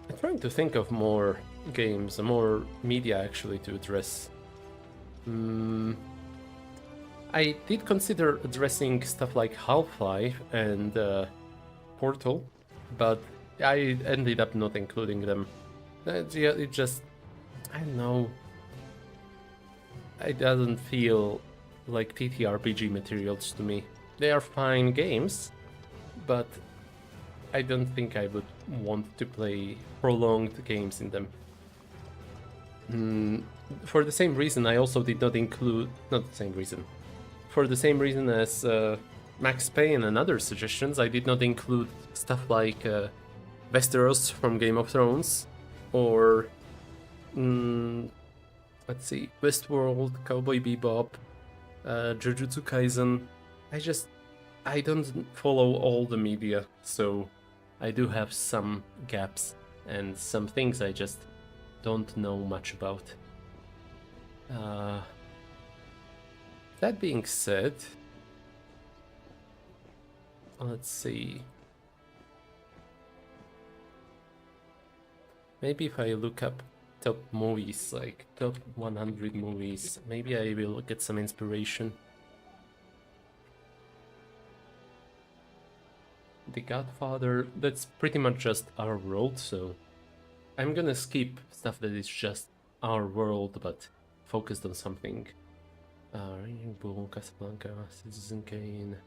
I'm trying to think of more games, more media actually to address. I did consider addressing stuff like Half-Life and Portal, but I ended up not including them. It just, I don't know. It doesn't feel like TTRPG materials to me. They are fine games, but I don't think I would want to play prolonged games in them. For the same reason, I also did not include... Not the same reason. For the same reason as Max Payne and other suggestions, I did not include stuff like Westeros from Game of Thrones, or... let's see, Westworld, Cowboy Bebop, Jujutsu Kaisen. I don't follow all the media, so I do have some gaps and some things I just don't know much about. That being said, let's see. Maybe if I look up top movies, like top 100 movies, maybe I will get some inspiration. The Godfather, that's pretty much just our world, so I'm gonna skip stuff that is just our world but focused on something. Raging Bull, Casablanca, Citizen Kane,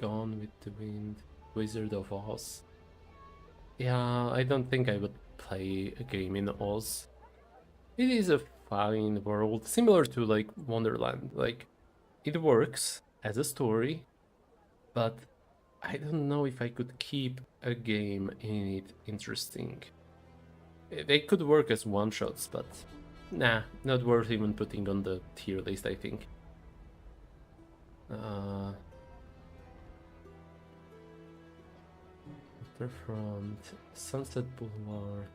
Gone with the Wind, Wizard of Oz. Yeah, I don't think I would play a game in Oz. It is a fine world, similar to like Wonderland. Like, it works as a story, but I don't know if I could keep a game in it interesting. They could work as one-shots, but nah, not worth even putting on the tier list, I think. Waterfront, Sunset Boulevard,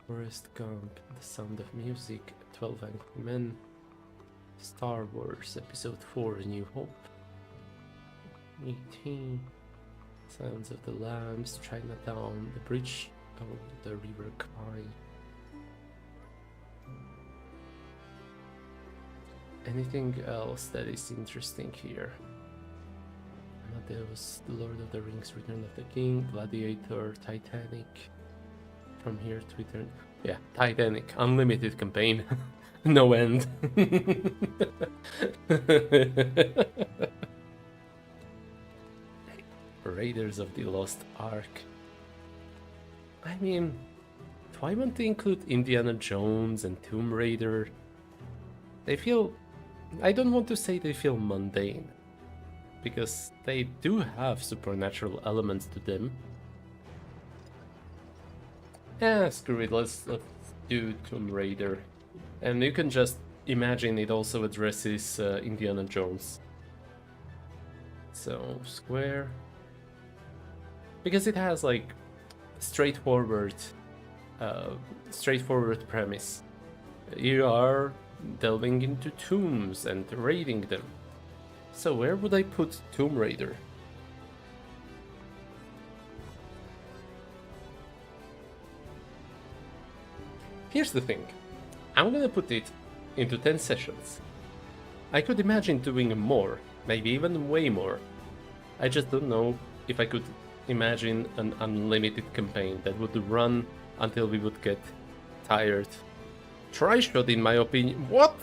Forrest Gump, The Sound of Music, 12 Angry Men, Star Wars Episode 4, A New Hope, 18, Sounds of the Lambs, Chinatown, The Bridge over the River Kwai. Anything else that is interesting here? Amadeus, The Lord of the Rings, Return of the King, Gladiator, Titanic, from here to return. Yeah, Titanic, unlimited campaign, no end. Raiders of the Lost Ark. I mean, do I want to include Indiana Jones and Tomb Raider? They feel... I don't want to say they feel mundane, because they do have supernatural elements to them. Yeah, screw it, let's do Tomb Raider. And you can just imagine it also addresses Indiana Jones. So, square. Because it has like straightforward premise. You are delving into tombs and raiding them. So where would I put Tomb Raider? Here's the thing. I'm gonna put it into 10 sessions. I could imagine doing more, maybe even way more. I just don't know if I could imagine an unlimited campaign that would run until we would get tired. Tri-shot, in my opinion. What?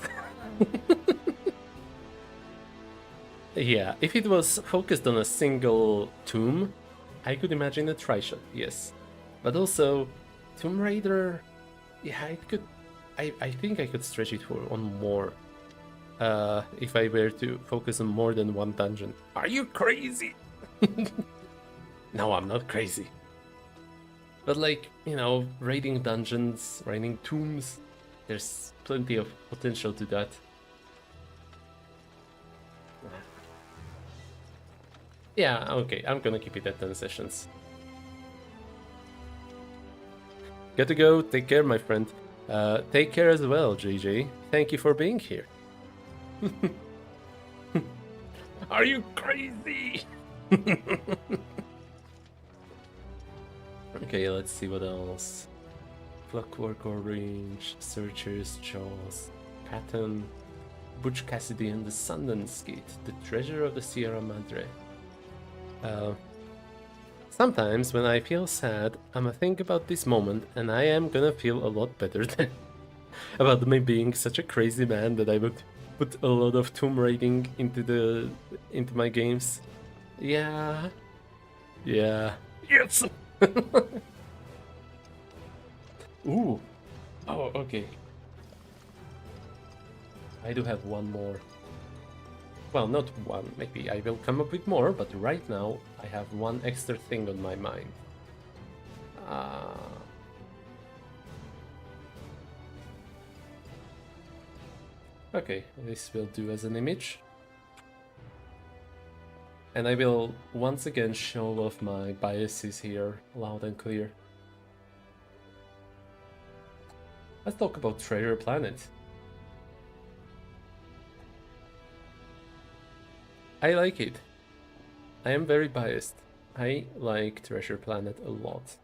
Yeah, if it was focused on a single tomb, I could imagine a tri-shot, yes. But also, Tomb Raider, yeah, it could. I think I could stretch it on more. If I were to focus on more than one dungeon. Are you crazy? No, I'm not crazy. But like, you know, raiding dungeons, raiding tombs, there's plenty of potential to that. Yeah, okay, I'm gonna keep it at 10 sessions. Gotta go, take care, my friend. Take care as well, JJ. Thank you for being here. Are you crazy? Okay, let's see what else. Clockwork Orange, Searchers, Jaws, Patton, Butch Cassidy and the Sundance Kid, The Treasure of the Sierra Madre. Sometimes when I feel sad, I'ma think about this moment and I am gonna feel a lot better than about me being such a crazy man that I would put a lot of tomb raiding into my games. Yeah. Yeah. Yes! Ooh. Oh, okay. I do have one more. Well, not one, maybe I will come up with more, but right now I have one extra thing on my mind. Okay, this will do as an image. And I will once again show off my biases here, loud and clear. Let's talk about Treasure Planet. I like it. I am very biased. I like Treasure Planet a lot.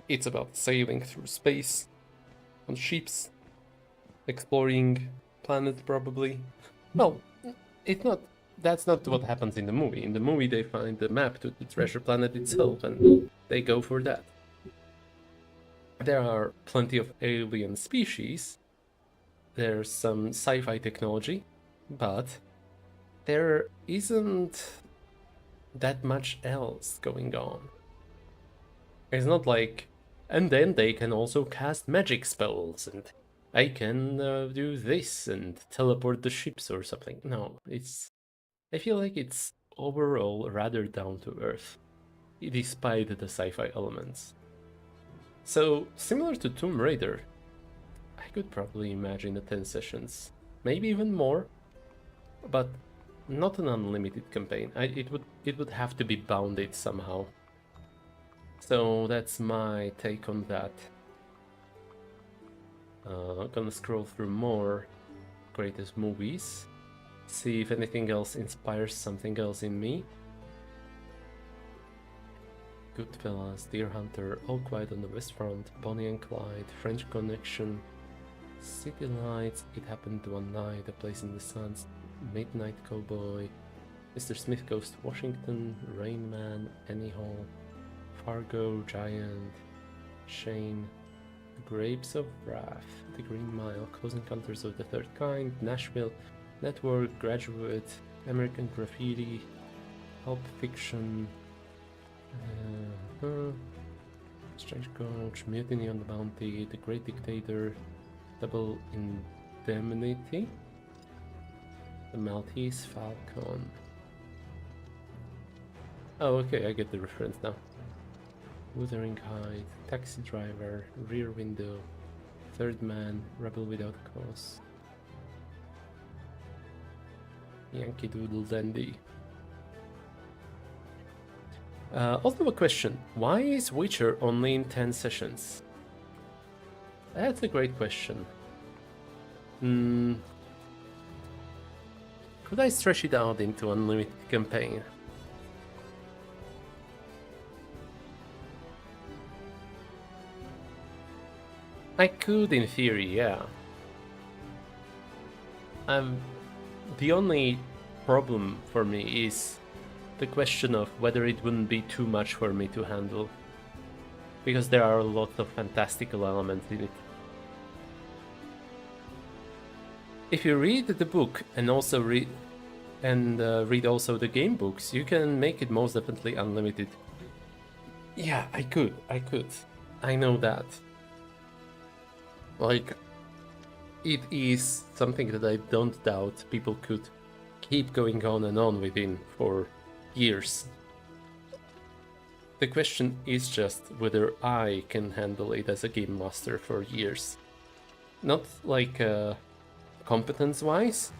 It's about sailing through space, on ships, exploring planets probably. Well, it's not. That's not what happens in the movie. In the movie they find the map to the Treasure Planet itself and they go for that. There are plenty of alien species. There's some sci-fi technology, but there isn't that much else going on. It's not like, and then they can also cast magic spells, and I can do this and teleport the ships or something. No, I feel like it's overall rather down to earth, despite the sci-fi elements. So, similar to Tomb Raider, I could probably imagine the 10 sessions, maybe even more, but not an unlimited campaign. It would have to be bounded somehow. So that's my take on that. I'm gonna scroll through more greatest movies, see if anything else inspires something else in me. Goodfellas, Deer Hunter, All Quiet on the West Front, Bonnie and Clyde, French Connection, City Lights, It Happened One Night, A Place in the Suns, Midnight Cowboy, Mr. Smith Goes to Washington, Rain Man, Annie Hall, Fargo, Giant, Shane, The Grapes of Wrath, The Green Mile, Close Encounters of the Third Kind, Nashville, Network, Graduate, American Graffiti, Pulp Fiction, Strange Coach, Mutiny on the Bounty, The Great Dictator, Double Indemnity, The Maltese Falcon. Oh, okay, I get the reference now. Wuthering Height, Taxi Driver, Rear Window, Third Man, Rebel Without Cause, Yankee Doodle Dandy. Also a question, why is Witcher only in 10 sessions? That's a great question. Could I stretch it out into unlimited campaign? I could in theory, yeah. The only problem for me is the question of whether it wouldn't be too much for me to handle. Because there are a lot of fantastical elements in it. If you read the book and also read also the game books, you can make it most definitely unlimited. Yeah, I could. I know that. Like, it is something that I don't doubt people could keep going on and on within for years. The question is just whether I can handle it as a game master for years. Not like competence-wise.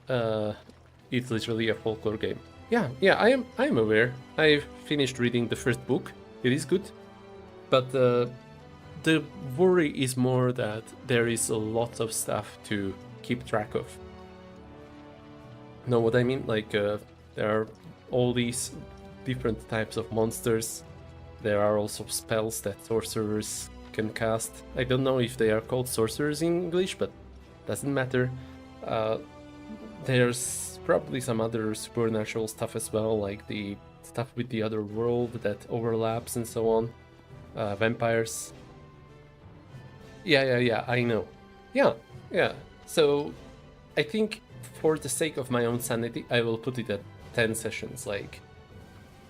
It's literally a folklore game. Yeah, I am aware. I've finished reading the first book. It is good, but the worry is more that there is a lot of stuff to keep track of. Know what I mean? Like, there are all these different types of monsters. There are also spells that sorcerers can cast. I don't know if they are called sorcerers in English, but doesn't matter. There's probably some other supernatural stuff as well, like the stuff with the other world that overlaps and so on. Vampires. Yeah, I know. Yeah. So, I think for the sake of my own sanity, I will put it at 10 sessions. Like,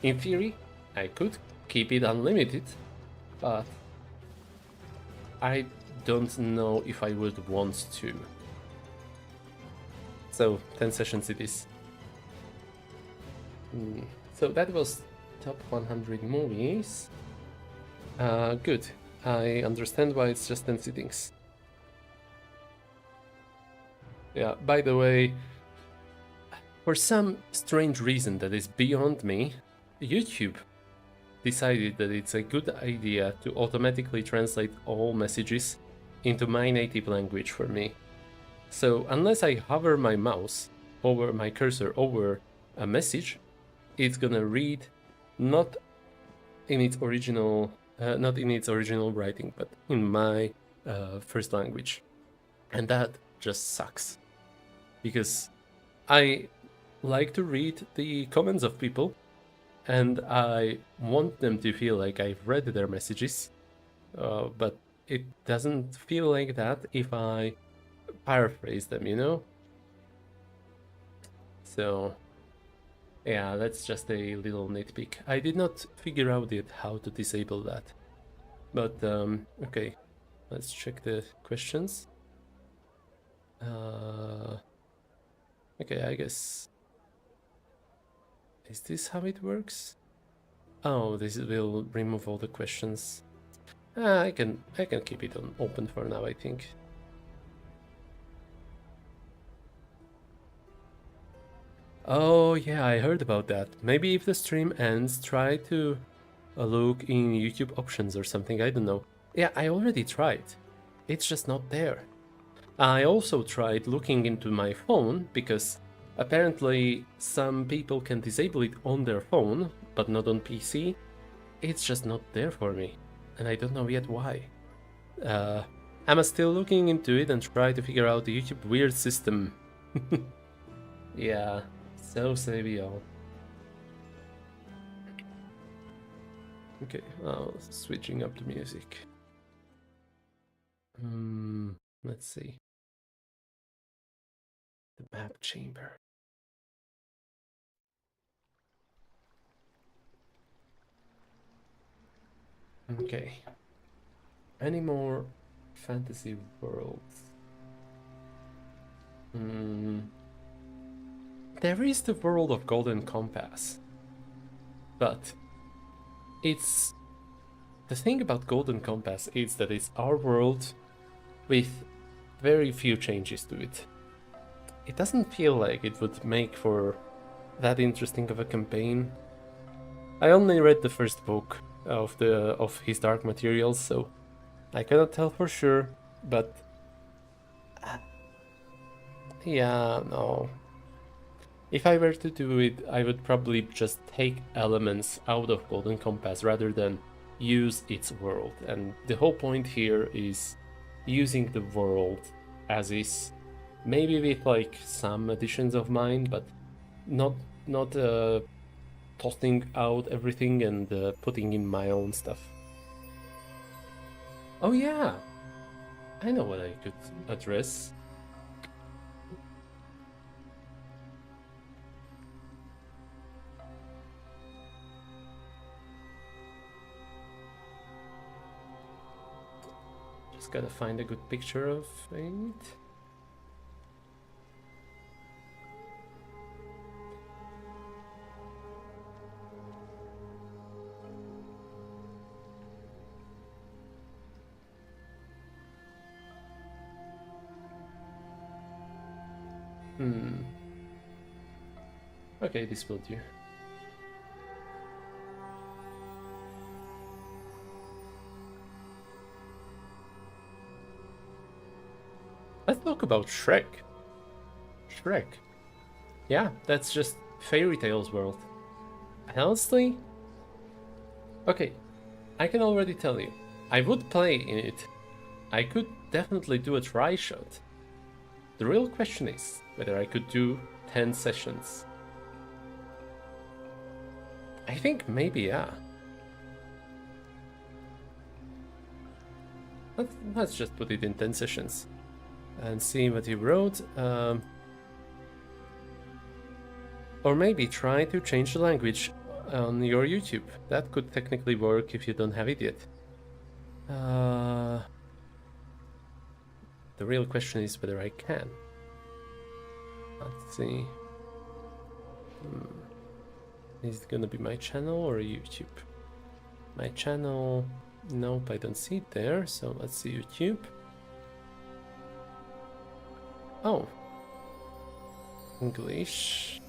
in theory, I could keep it unlimited, but I don't know if I would want to. So, 10 sessions it is. So that was top 100 movies. Good. I understand why it's just 10 sittings. Yeah, by the way, for some strange reason that is beyond me, YouTube decided that it's a good idea to automatically translate all messages into my native language for me. So unless I hover my mouse over my cursor over a message, it's gonna read not in its original writing, but in my first language, and that just sucks because I like to read the comments of people, and I want them to feel like I've read their messages, but it doesn't feel like that if I paraphrase them, you know? So, yeah, that's just a little nitpick. I did not figure out yet how to disable that. But, okay, let's check the questions. Okay, I guess... Is this how it works? Oh, this will remove all the questions. I can keep it on open for now, I think. Oh yeah, I heard about that. Maybe if the stream ends, try to look in YouTube options or something, I don't know. Yeah, I already tried. It's just not there. I also tried looking into my phone, because apparently some people can disable it on their phone, but not on PC. It's just not there for me, and I don't know yet why. I'm still looking into it and try to figure out the YouTube weird system. Yeah, so savvy all. Okay, switching up the music. Let's see. The map chamber. Okay. Any more fantasy worlds? There is the world of Golden Compass. But it's... The thing about Golden Compass is that it's our world with very few changes to it. It doesn't feel like it would make for that interesting of a campaign. I only read the first book of his Dark Materials, so I cannot tell for sure, but yeah, no. If I were to do it, I would probably just take elements out of Golden Compass rather than use its world. And the whole point here is using the world as is, maybe with like some additions of mine, but not tossing out everything and putting in my own stuff. Oh yeah, I know what I could address. Just gotta find a good picture of it. Okay, this will do. Let's talk about Shrek. Shrek. Yeah, that's just Fairy Tale's world. Honestly? Okay, I can already tell you. I would play in it. I could definitely do a try shot. The real question is whether I could do 10 sessions. I think maybe, yeah. Let's just put it in 10 sessions and see what he wrote. Or maybe try to change the language on your YouTube. That could technically work if you don't have it yet. The real question is whether I can. Let's see. Is it gonna be my channel or YouTube? My channel... Nope, I don't see it there, so let's see YouTube. Oh. English.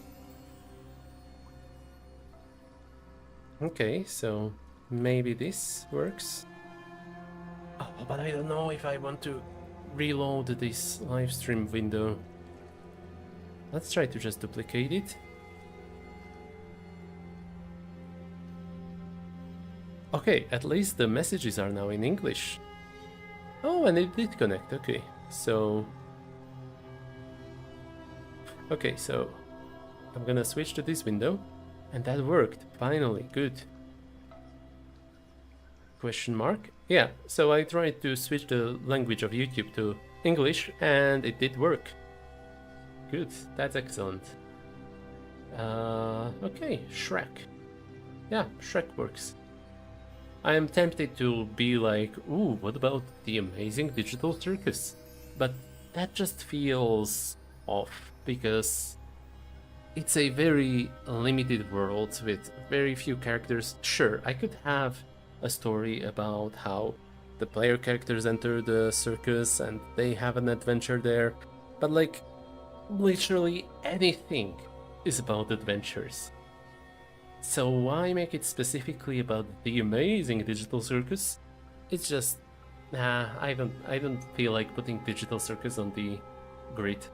Okay, so maybe this works. Oh, but I don't know if I want to reload this live stream window. Let's try to just duplicate it. Okay, at least the messages are now in English. Oh, and it did connect, okay. So... Okay, so I'm gonna switch to this window. And that worked, finally, good. Question mark? Yeah, so I tried to switch the language of YouTube to English and it did work. Good, that's excellent. Okay, Shrek. Yeah, Shrek works. I am tempted to be like, ooh, what about the amazing digital circus? But that just feels off because it's a very limited world with very few characters. Sure, I could have a story about how the player characters enter the circus and they have an adventure there, but like, literally anything is about adventures. So why make it specifically about the amazing digital circus? It's just, nah, I don't feel like putting digital circus on the grid,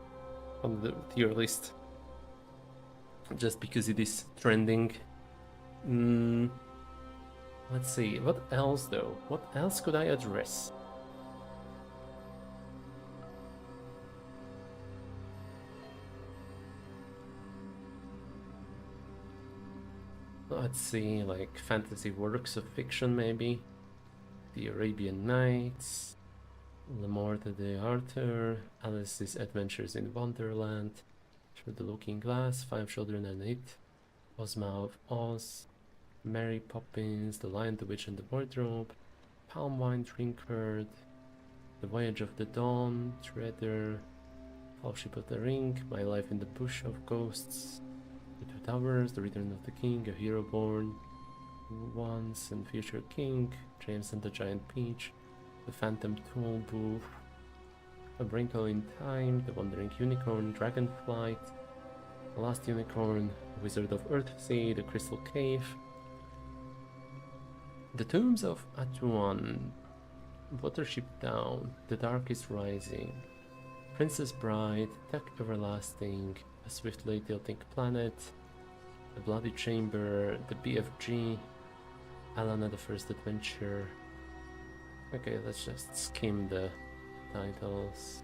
on the tier list, just because it is trending. Let's see, what else though? What else could I address? Let's see, like fantasy works of fiction maybe. The Arabian Nights, Le Morte de Arthur, Alice's Adventures in Wonderland, Through the Looking Glass, Five Children and It, Ozma of Oz, Mary Poppins, The Lion, the Witch and the Wardrobe, Palm Wine Drinkard, The Voyage of the Dawn, Treader, Fellowship of the Ring, My Life in the Bush of Ghosts, The Two Towers, The Return of the King, A Hero Born, Once and Future King, James and the Giant Peach, The Phantom Tool Booth, A Wrinkle in Time, The Wandering Unicorn, Dragonflight, The Last Unicorn, Wizard of Earthsea, The Crystal Cave, The Tombs of Atuan, Watership Down, The Dark is Rising, Princess Bride, Duck Everlasting, A Swiftly Tilting Planet, The Bloody Chamber, The BFG, Alana the First Adventure. Okay, let's just skim the titles.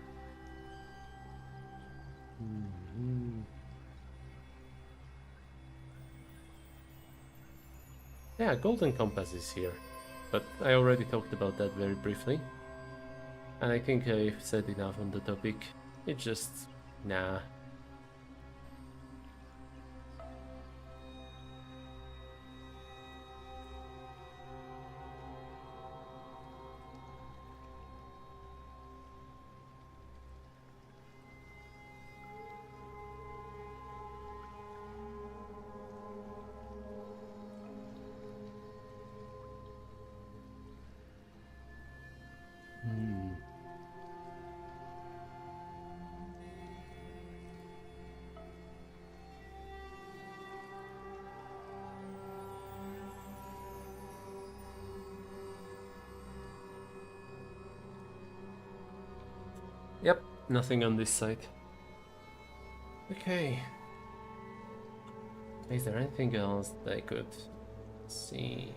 Yeah, Golden Compass is here, but I already talked about that very briefly. And I think I've said enough on the topic. It just... nah. Yep, nothing on this side. Okay. Is there anything else that I could see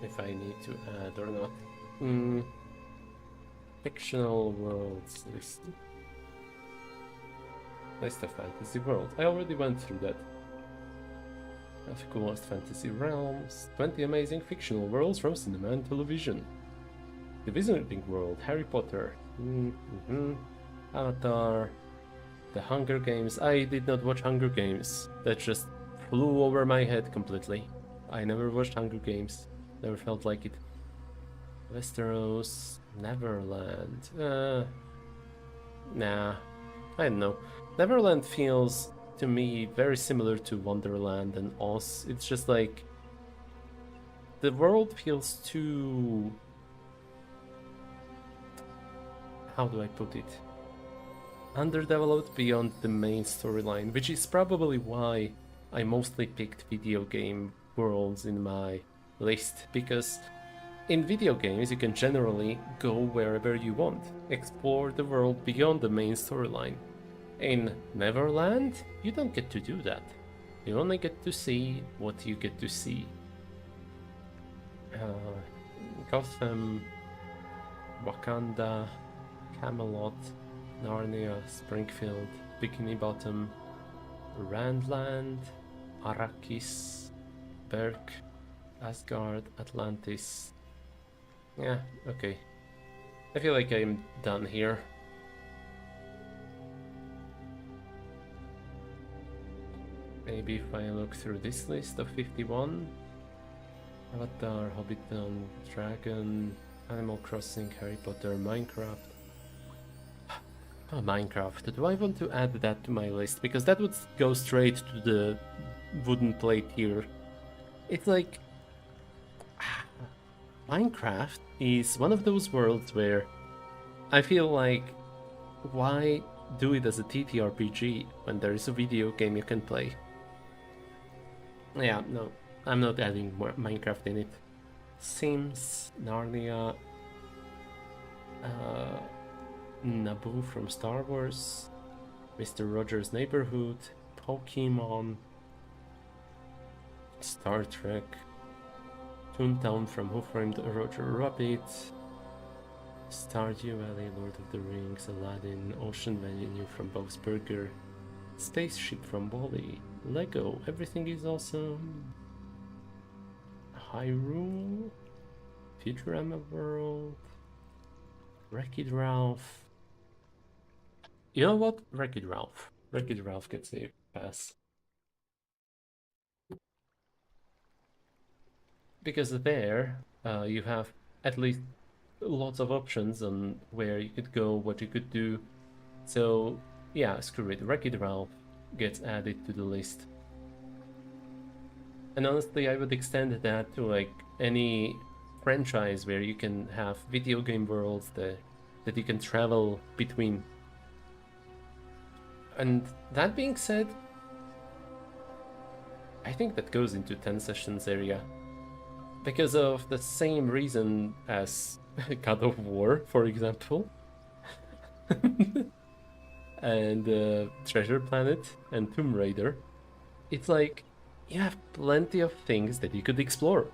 if I need to add or not? Fictional worlds list. List of fantasy worlds. I already went through that. Of coolest fantasy realms. 20 amazing fictional worlds from cinema and television. The Wizarding World, Harry Potter, Avatar, The Hunger Games. I did not watch Hunger Games. That just flew over my head completely. I never watched Hunger Games. Never felt like it. Westeros, Neverland. Nah, I don't know. Neverland feels to me very similar to Wonderland and Oz. It's just like the world feels too... how do I put it? Underdeveloped beyond the main storyline, which is probably why I mostly picked video game worlds in my list, because in video games you can generally go wherever you want, explore the world beyond the main storyline. In Neverland, you don't get to do that. You only get to see what you get to see. Gotham, Wakanda, Camelot, Narnia, Springfield, Bikini Bottom, Randland, Arrakis, Berk, Asgard, Atlantis. Yeah, okay. I feel like I'm done here. Maybe if I look through this list of 51. Avatar, Hobbiton, Dragon, Animal Crossing, Harry Potter, Minecraft. Oh, Minecraft. Do I want to add that to my list? Because that would go straight to the wooden plate here. It's like... Minecraft is one of those worlds where I feel like, why do it as a TTRPG when there is a video game you can play? Yeah, no, I'm not adding more Minecraft in it. Sims, Narnia, Naboo from Star Wars, Mr. Rogers' Neighborhood, Pokemon, Star Trek, Toontown from Who Framed Roger Rabbit, Stardew Valley, Lord of the Rings, Aladdin, Ocean Venue from Bob's Burger, Spaceship from Wall-E, Lego, Everything is Awesome, Hyrule, Futurama World, Wreck-It Ralph. You know what? Wreck-It Ralph. Wreck-It Ralph gets a pass. Because there, you have at least lots of options on where you could go, what you could do. So, yeah, screw it. Wreck-It Ralph gets added to the list. And honestly, I would extend that to like any franchise where you can have video game worlds that you can travel between. And that being said, I think that goes into 10 sessions area. Because of the same reason as God of War, for example. And Treasure Planet and Tomb Raider. It's like, you have plenty of things that you could explore.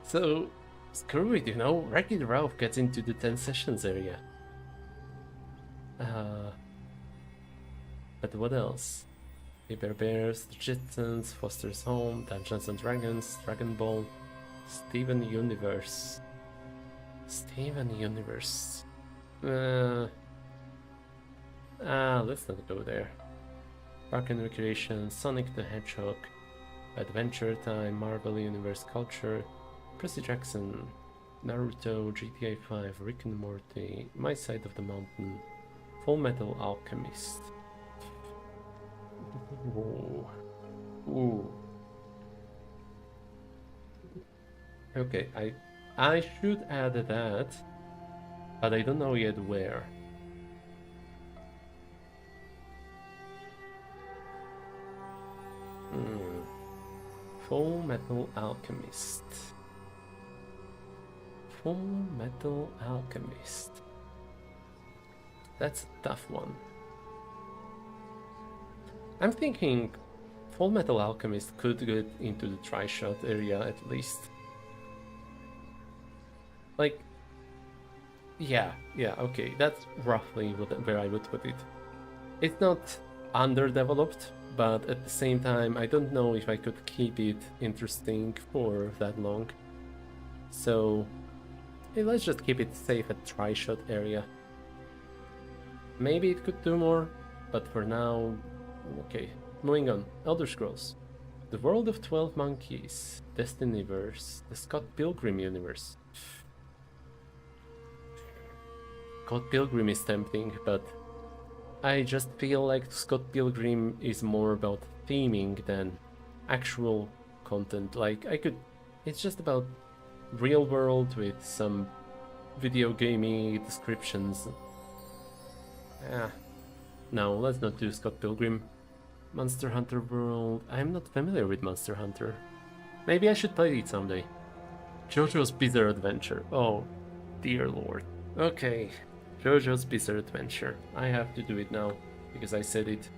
So, screw it, you know, Wreck-It Ralph gets into the 10 sessions area. But what else? Paper Bears, The Jetsons, Foster's Home, Dungeons and Dragons, Dragon Ball, Steven Universe. Steven Universe. Let's not go there. Park and Recreation, Sonic the Hedgehog, Adventure Time, Marvel Universe Culture, Percy Jackson, Naruto, GTA 5, Rick and Morty, My Side of the Mountain, Full Metal Alchemist. Ooh. Ooh. Okay, I should add that, but I don't know yet where. Full Metal Alchemist. Full Metal Alchemist. That's a tough one. I'm thinking Full Metal Alchemist could get into the tri-shot area at least. Like, yeah, okay, that's roughly where I would put it. It's not underdeveloped, but at the same time, I don't know if I could keep it interesting for that long. So, hey, let's just keep it safe at tri-shot area. Maybe it could do more, but for now, okay. Moving on, Elder Scrolls. The World of 12 Monkeys, Destinyverse, the Scott Pilgrim universe. Scott Pilgrim is tempting, but I just feel like Scott Pilgrim is more about theming than actual content. Like, it's just about real world with some video gamey descriptions. No, let's not do Scott Pilgrim. Monster Hunter World. I'm not familiar with Monster Hunter. Maybe I should play it someday. JoJo's Bizarre Adventure. Oh, dear lord. Okay, JoJo's Bizarre Adventure. I have to do it now, because I said it.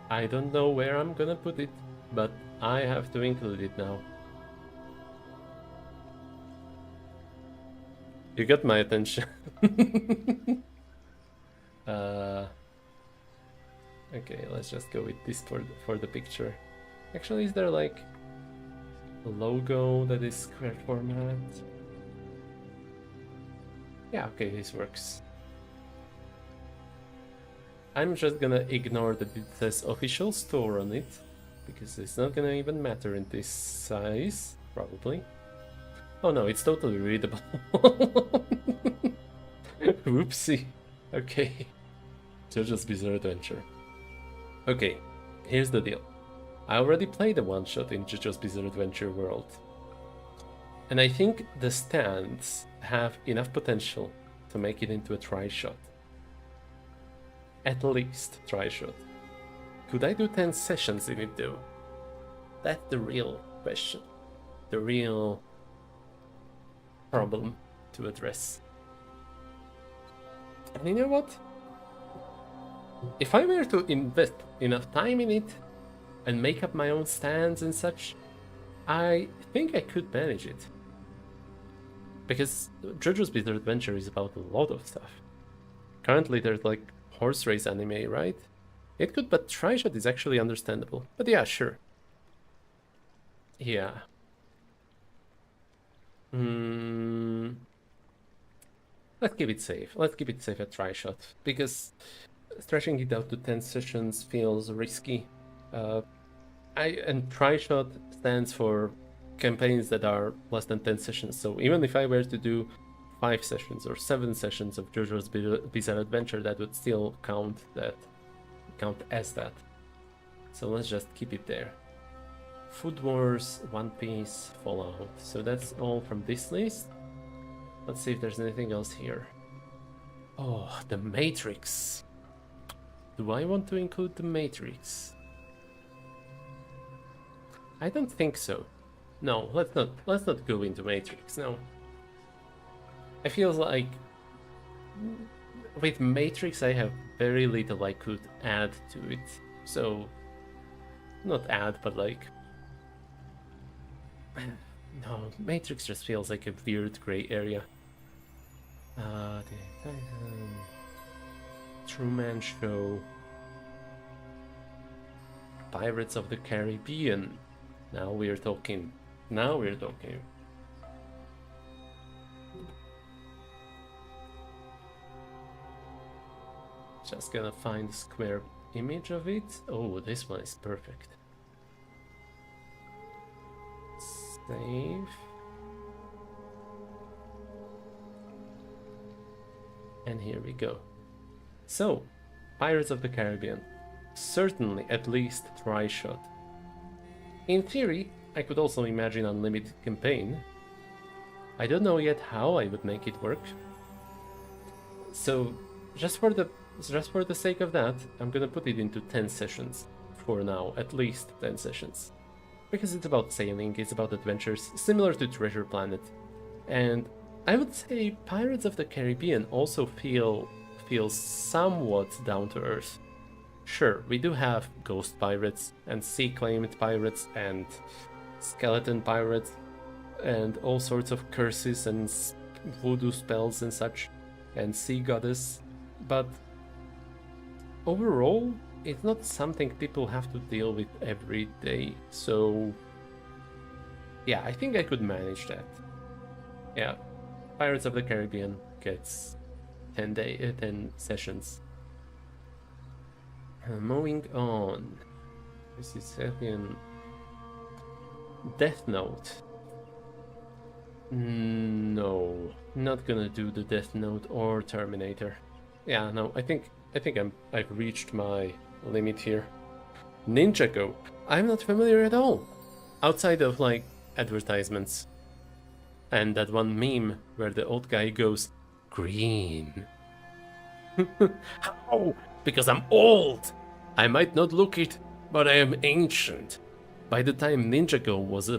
I don't know where I'm gonna put it, but I have to include it now. You got my attention. Okay, let's just go with this for the picture. Actually, is there like a logo that is square format? Yeah, okay, this works. I'm just gonna ignore that it says official store on it, because it's not gonna even matter in this size, probably. Oh no, it's totally readable. Whoopsie. Okay. JoJo's Bizarre Adventure. Okay, here's the deal. I already played a one-shot in JoJo's Bizarre Adventure world. And I think the stands have enough potential to make it into a tri-shot. At least tri-shot. Could I do 10 sessions in it though? That's the real question. The real problem to address. And you know what? If I were to invest enough time in it and make up my own stands and such, I think I could manage it. Because JoJo's Bizarre Adventure is about a lot of stuff. Currently there's like horse race anime, right? It could, but Tryshot is actually understandable. But yeah, sure. Yeah. Let's keep it safe. Let's keep it safe at Tryshot, because stretching it out to 10 sessions feels risky. And Tryshot stands for campaigns that are less than 10 sessions. So even if I were to do 5 sessions or 7 sessions of JoJo's Bizarre Adventure, that would still count as that. So let's just keep it there. Food Wars, One Piece, Fallout. So that's all from this list. Let's see if there's anything else here. Oh, the Matrix. Do I want to include the Matrix? I don't think so. No, let's not go into Matrix, no. I feel like with Matrix I have very little I could add to it. So not add, but like no, Matrix just feels like a weird gray area. Truman Show, Pirates of the Caribbean. Now we're talking. Now we're talking. Just gonna find a square image of it. Oh, this one is perfect. Save. And here we go. So, Pirates of the Caribbean. Certainly at least Tryshot. In theory, I could also imagine unlimited campaign. I don't know yet how I would make it work. So, just for the sake of that, I'm gonna put it into 10 sessions for now, at least 10 sessions. Because it's about sailing, it's about adventures, similar to Treasure Planet. And I would say Pirates of the Caribbean also feels somewhat down to earth. Sure, we do have ghost pirates and sea-claimed pirates and skeleton pirates and all sorts of curses and voodoo spells and such, and sea goddess, but overall it's not something people have to deal with every day. So yeah, I think I could manage that. Yeah, Pirates of the Caribbean gets 10 sessions. Moving on. This is in Death Note. No, not gonna do the Death Note or Terminator. Yeah, no, I think I've reached my limit here. Ninjago. I'm not familiar at all. Outside of like advertisements. And that one meme where the old guy goes, green. How? Because I'm old! I might not look it, but I am ancient. By the time Ninjago was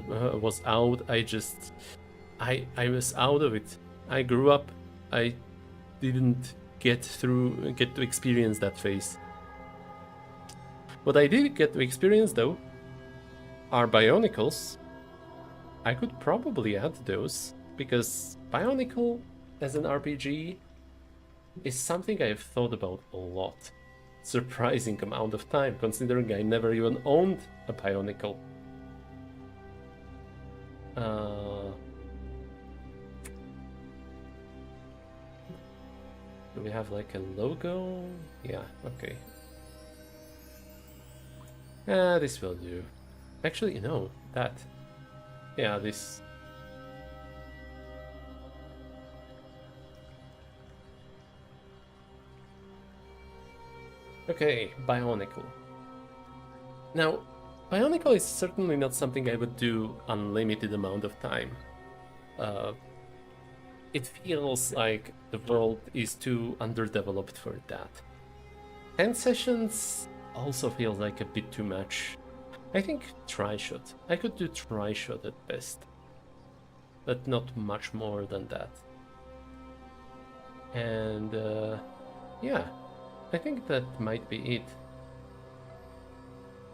out, I was out of it. I grew up. I didn't get to experience that phase. What I did get to experience though are Bionicles. I could probably add those, because Bionicle as an RPG is something I've thought about a lot. Surprising amount of time, considering I never even owned a Bionicle. Do we have like a logo? Yeah, okay. This will do. Actually, no, that. Yeah, this. Okay, Bionicle. Now, Bionicle is certainly not something I would do unlimited amount of time. It feels like the world is too underdeveloped for that. 10 sessions also feels like a bit too much. I think Tryshot. I could do Tryshot at best. But not much more than that. And yeah, I think that might be it.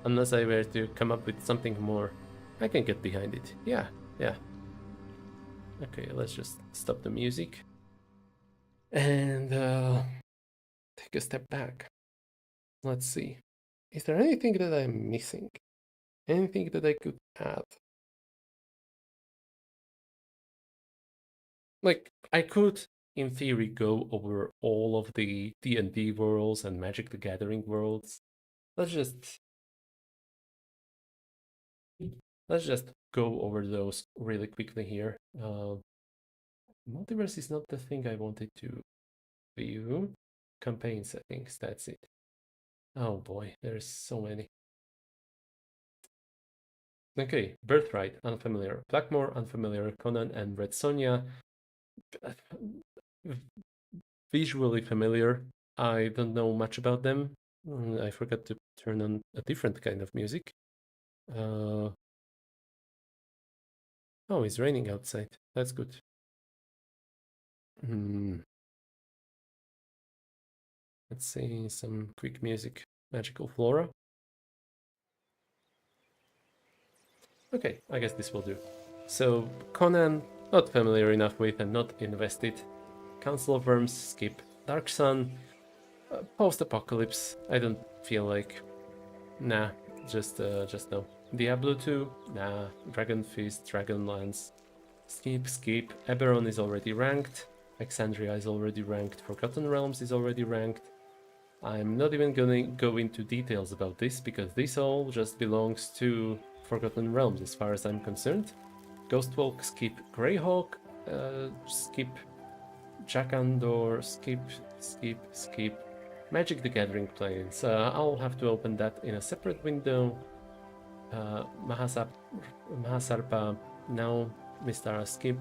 Unless I were to come up with something more, I can get behind it. Yeah. Okay, let's just stop the music. And take a step back. Let's see. Is there anything that I'm missing? Anything that I could add? Like, I could, in theory, go over all of the D&D worlds and Magic the Gathering worlds. Let's just go over those really quickly here. Multiverse is not the thing I wanted to view. Campaign settings, that's it. Oh boy, there's so many. Okay, Birthright, unfamiliar. Blackmore, unfamiliar. Conan and Red Sonja, visually familiar. I don't know much about them. I forgot to turn on a different kind of music. Oh, it's raining outside. That's good. Let's see some quick music. Magical Flora. Okay, I guess this will do. So, Conan, not familiar enough with and not invested. Council of Worms, skip. Dark Sun, post-apocalypse. I don't feel like. Nah, just no. Diablo 2, nah. Dragon Fist, Dragonlance, skip. Eberron is already ranked. Exandria is already ranked. Forgotten Realms is already ranked. I'm not even gonna go into details about this because this all just belongs to Forgotten Realms as far as I'm concerned. Ghostwalk, skip. Greyhawk, skip. Jakandor, skip. Magic the Gathering Plains. I'll have to open that in a separate window. Mahasarpa, no. Mistara, skip.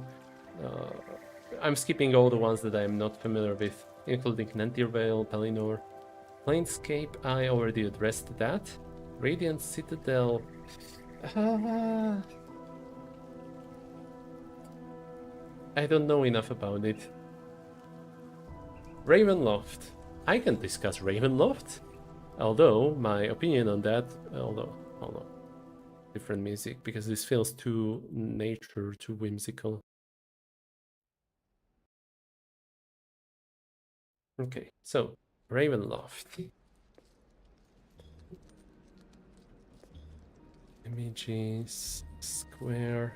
I'm skipping all the ones that I'm not familiar with, including Nantirvale, Pelennor. Planescape, I already addressed that. Radiant Citadel. I don't know enough about it. Ravenloft. I can discuss Ravenloft. Although, my opinion on that, hold on. Different music, because this feels too nature, too whimsical. Okay, so, Ravenloft. Images, square.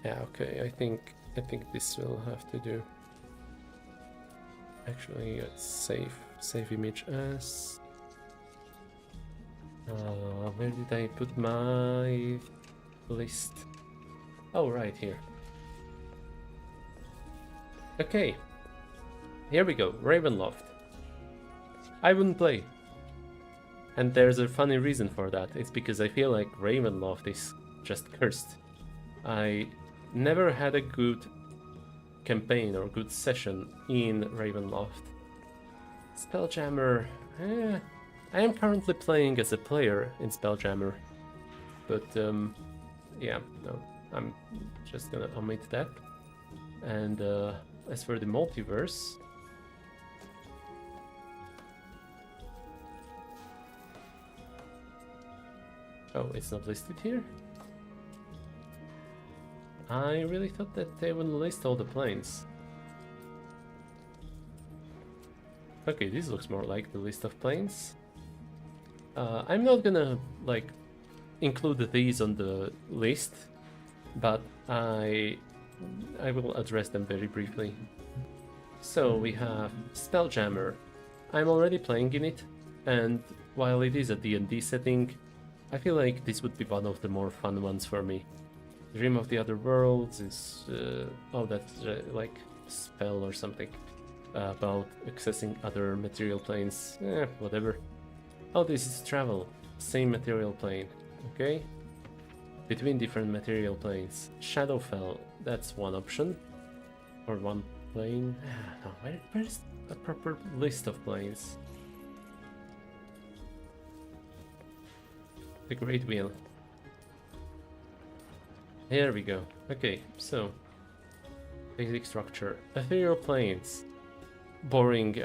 Yeah, okay, I think this will have to do. Actually, let's save image as. Where did I put my list? Oh, right here. Okay, here we go. Ravenloft. I wouldn't play, and there's a funny reason for that. It's because I feel like Ravenloft is just cursed. I never had a good campaign or good session in Ravenloft. Spelljammer, I am currently playing as a player in Spelljammer, but yeah, no, I'm just gonna omit that. And as for the multiverse, oh, it's not listed here? I really thought that they would list all the planes. Okay, this looks more like the list of planes. I'm not gonna, like, include these on the list, but I will address them very briefly. So we have Spelljammer. I'm already playing in it, and while it is a D&D setting, I feel like this would be one of the more fun ones for me. Dream of the Other Worlds is... oh, that's like spell or something about accessing other material planes. Whatever. Oh, this is travel. Same material plane. Okay. Between different material planes. Shadowfell, that's one option. Or one plane. No, where's a proper list of planes? The Great Wheel. Here we go. Okay, so basic structure. Ethereal planes. Boring.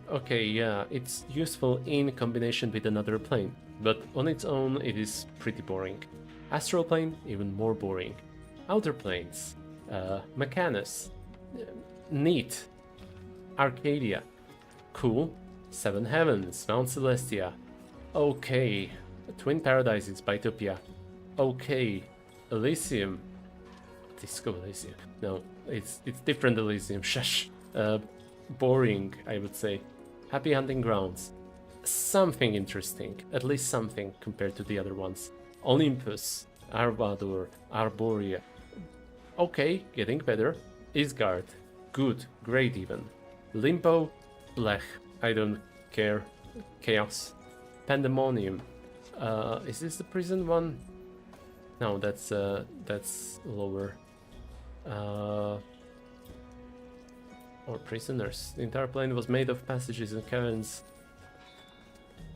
Okay, yeah, it's useful in combination with another plane, but on its own it is pretty boring. Astral plane, even more boring. Outer planes. Mechanus, neat. Arcadia, cool. Seven Heavens, Mount Celestia, okay. Twin Paradises, Bytopia, okay. Elysium, Disco Elysium. No, it's different Elysium. Shush. Boring, I would say. Happy Hunting Grounds. Something interesting, at least something compared to the other ones. Olympus, Arvador, Arborea. Okay, getting better. Isgard, good, great even. Limbo, blech, I don't care. Chaos. Pandemonium. Is this the prison one? No, that's lower. Or prisoners. The entire plane was made of passages and caverns.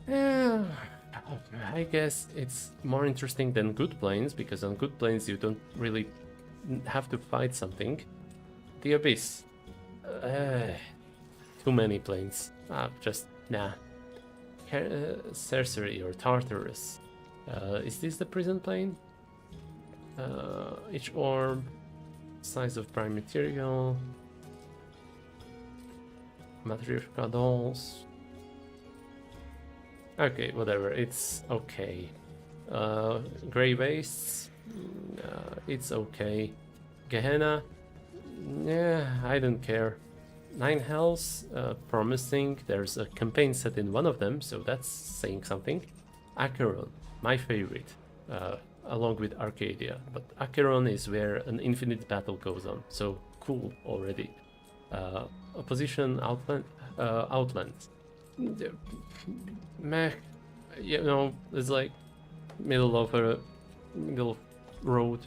Yeah, I guess it's more interesting than good planes, because on good planes you don't really have to fight something. The Abyss. Too many planes. Just nah. Cercery or Tartarus. Is this the prison plane? Each orb, size of prime material, matriarchal dolls. Okay, whatever, it's okay. Grey Wastes, it's okay. Gehenna, yeah, I don't care. Nine Hells, promising. There's a campaign set in one of them, so that's saying something. Acheron, my favorite, along with Arcadia, but Acheron is where an infinite battle goes on, so cool already. Opposition Outlands. Meh, you know, it's like middle of road.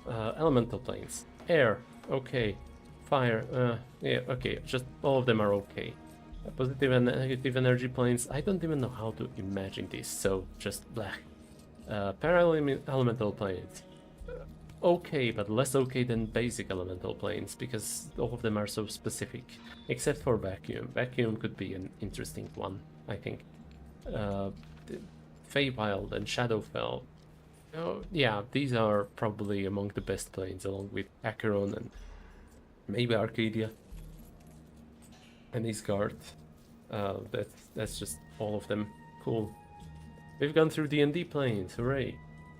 Elemental planes. Air, okay. Fire, yeah, okay, just all of them are okay. Positive and negative energy planes, I don't even know how to imagine this, so just black. Parallel elemental planes. Okay, but less okay than basic elemental planes, because all of them are so specific. Except for Vacuum. Vacuum could be an interesting one, I think. Feywild and Shadowfell. Oh, yeah, these are probably among the best planes, along with Acheron and maybe Arcadia and Isgard. That's just all of them. Cool. We've gone through D&D planes, hooray!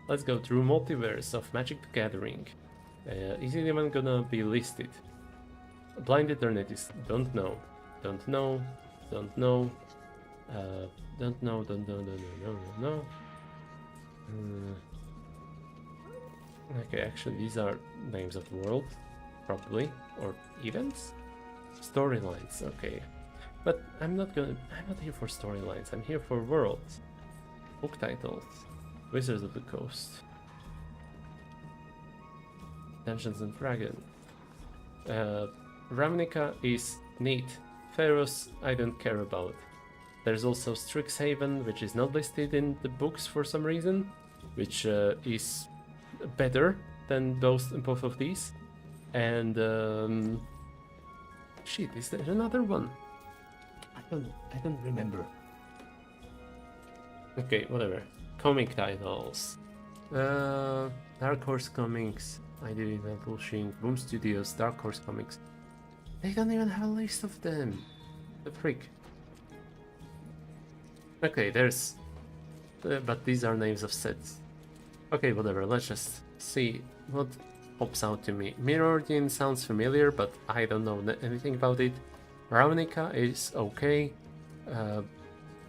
Let's go through Multiverse of Magic the Gathering. Is it even gonna be listed? Blind Eternities, don't know. Don't know. Don't know. Don't know. Okay, actually these are names of worlds, probably, or events? Storylines, okay. But I'm not here for storylines, I'm here for worlds. Book titles. Wizards of the Coast. Dungeons and Dragons. Ravnica is neat. Pharos I don't care about. There's also Strixhaven, which is not listed in the books for some reason, which is better than both of these. And shit, is there another one? I don't remember. Okay, whatever. Comic titles. Dark Horse Comics. I did it publishing. Boom Studios. Dark Horse Comics. They don't even have a list of them. The freak. Okay, there's... but these are names of sets. Okay, whatever. Let's just see what pops out to me. Mirrodin sounds familiar, but I don't know anything about it. Ravnica is okay.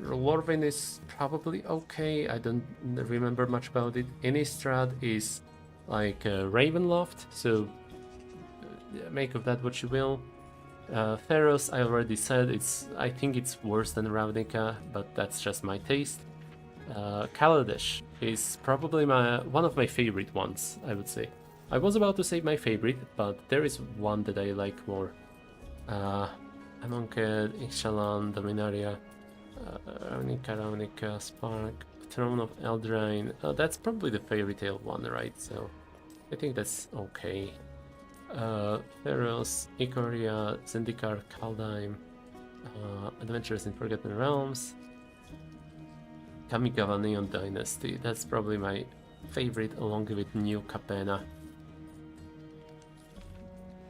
Lorvin is probably okay. I don't remember much about it. Innistrad is like Ravenloft, so make of that what you will. Pharos, I already said, I think it's worse than Ravnica, but that's just my taste. Kaladesh is probably one of my favorite ones, I would say. I was about to say my favorite, but there is one that I like more. Amonkhet, Ixalan, Dominaria, Ravnica, Spark, Throne of Eldraine. That's probably the fairy tale one, right? So I think that's okay. Pharos, Ikoria, Zendikar, Kaldheim, Adventures in Forgotten Realms, Kamigawa Neon Dynasty. That's probably my favorite, along with New Capenna.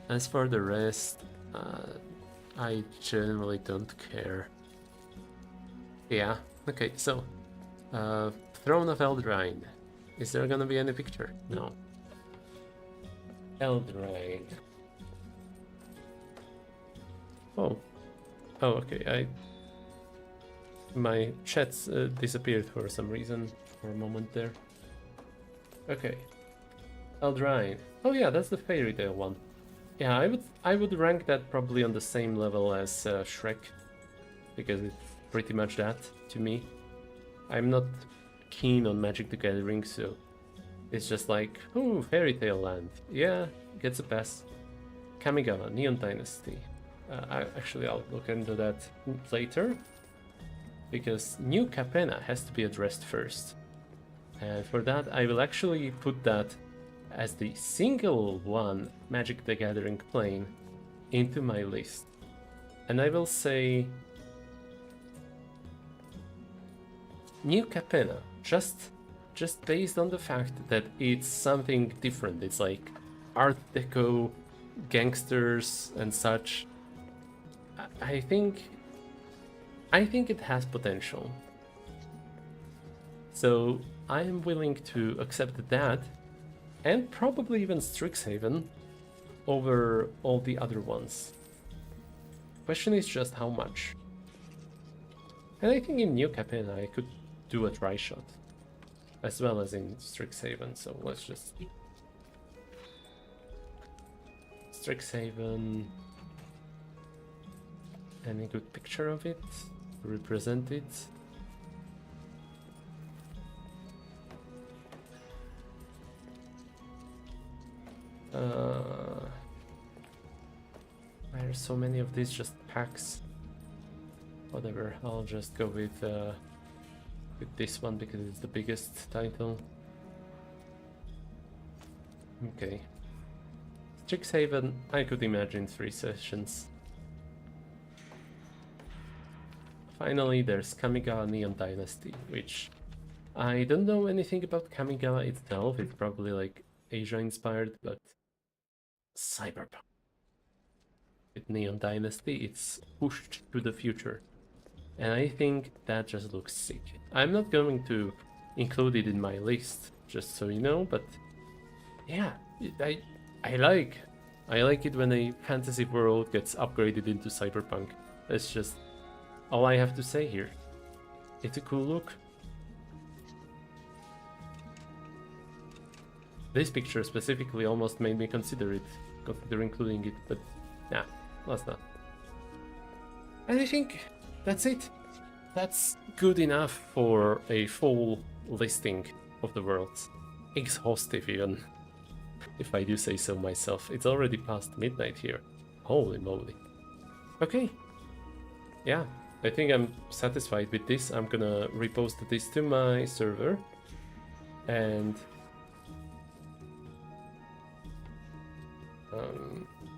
As for the rest, I generally don't care. Yeah, okay, so Throne of Eldraine. Is there gonna be any picture? No. Eldraine. Oh. Oh, okay, my chats disappeared for some reason for a moment there. Okay. Eldraine. Oh yeah, that's the fairy tale one. Yeah, I would rank that probably on the same level as Shrek, because it's pretty much that to me. I'm not keen on Magic the Gathering, so it's just like, oh, fairy tale land. Yeah, gets a pass. Kamigawa, Neon Dynasty. I'll look into that later, because New Capenna has to be addressed first. And for that, I will actually put that as the single one Magic the Gathering plane into my list. And I will say New Capenna, just based on the fact that it's something different. It's like Art Deco, gangsters and such. I think it has potential. So I am willing to accept that, and probably even Strixhaven over all the other ones. Question is just how much. And I think in New Capenna I could do a try shot, as well as in Strixhaven, so let's just... Strixhaven... Any good picture of it? Represent it? Why are so many of these just packs? Whatever, I'll just go with this one because it's the biggest title. Okay. Strixhaven, I could imagine 3 sessions. Finally, there's Kamigawa Neon Dynasty, which I don't know anything about Kamigawa itself. It's probably like Asia inspired, but cyberpunk. With Neon Dynasty, it's pushed to the future. And I think that just looks sick. I'm not going to include it in my list, just so you know, but yeah, I like it when a fantasy world gets upgraded into cyberpunk. That's just all I have to say here. It's a cool look. This picture specifically almost made me consider including it, but yeah, let's not. And I think that's it. That's good enough for a full listing of the worlds. Exhaustive even, if I do say so myself. It's already past midnight here. Holy moly. Okay. Yeah, I think I'm satisfied with this. I'm gonna repost this to my server. And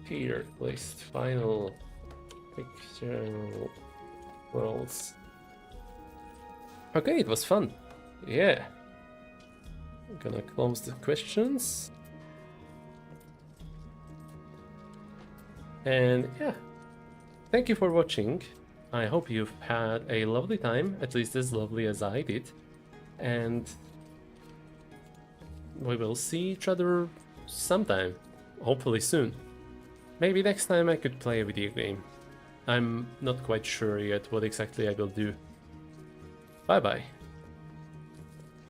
tier list, final fictional worlds. Okay, it was fun. Yeah. I'm gonna close the questions. And yeah, thank you for watching. I hope you've had a lovely time, at least as lovely as I did. And we will see each other sometime, hopefully soon. Maybe next time I could play a video game. I'm not quite sure yet what exactly I will do. Bye bye.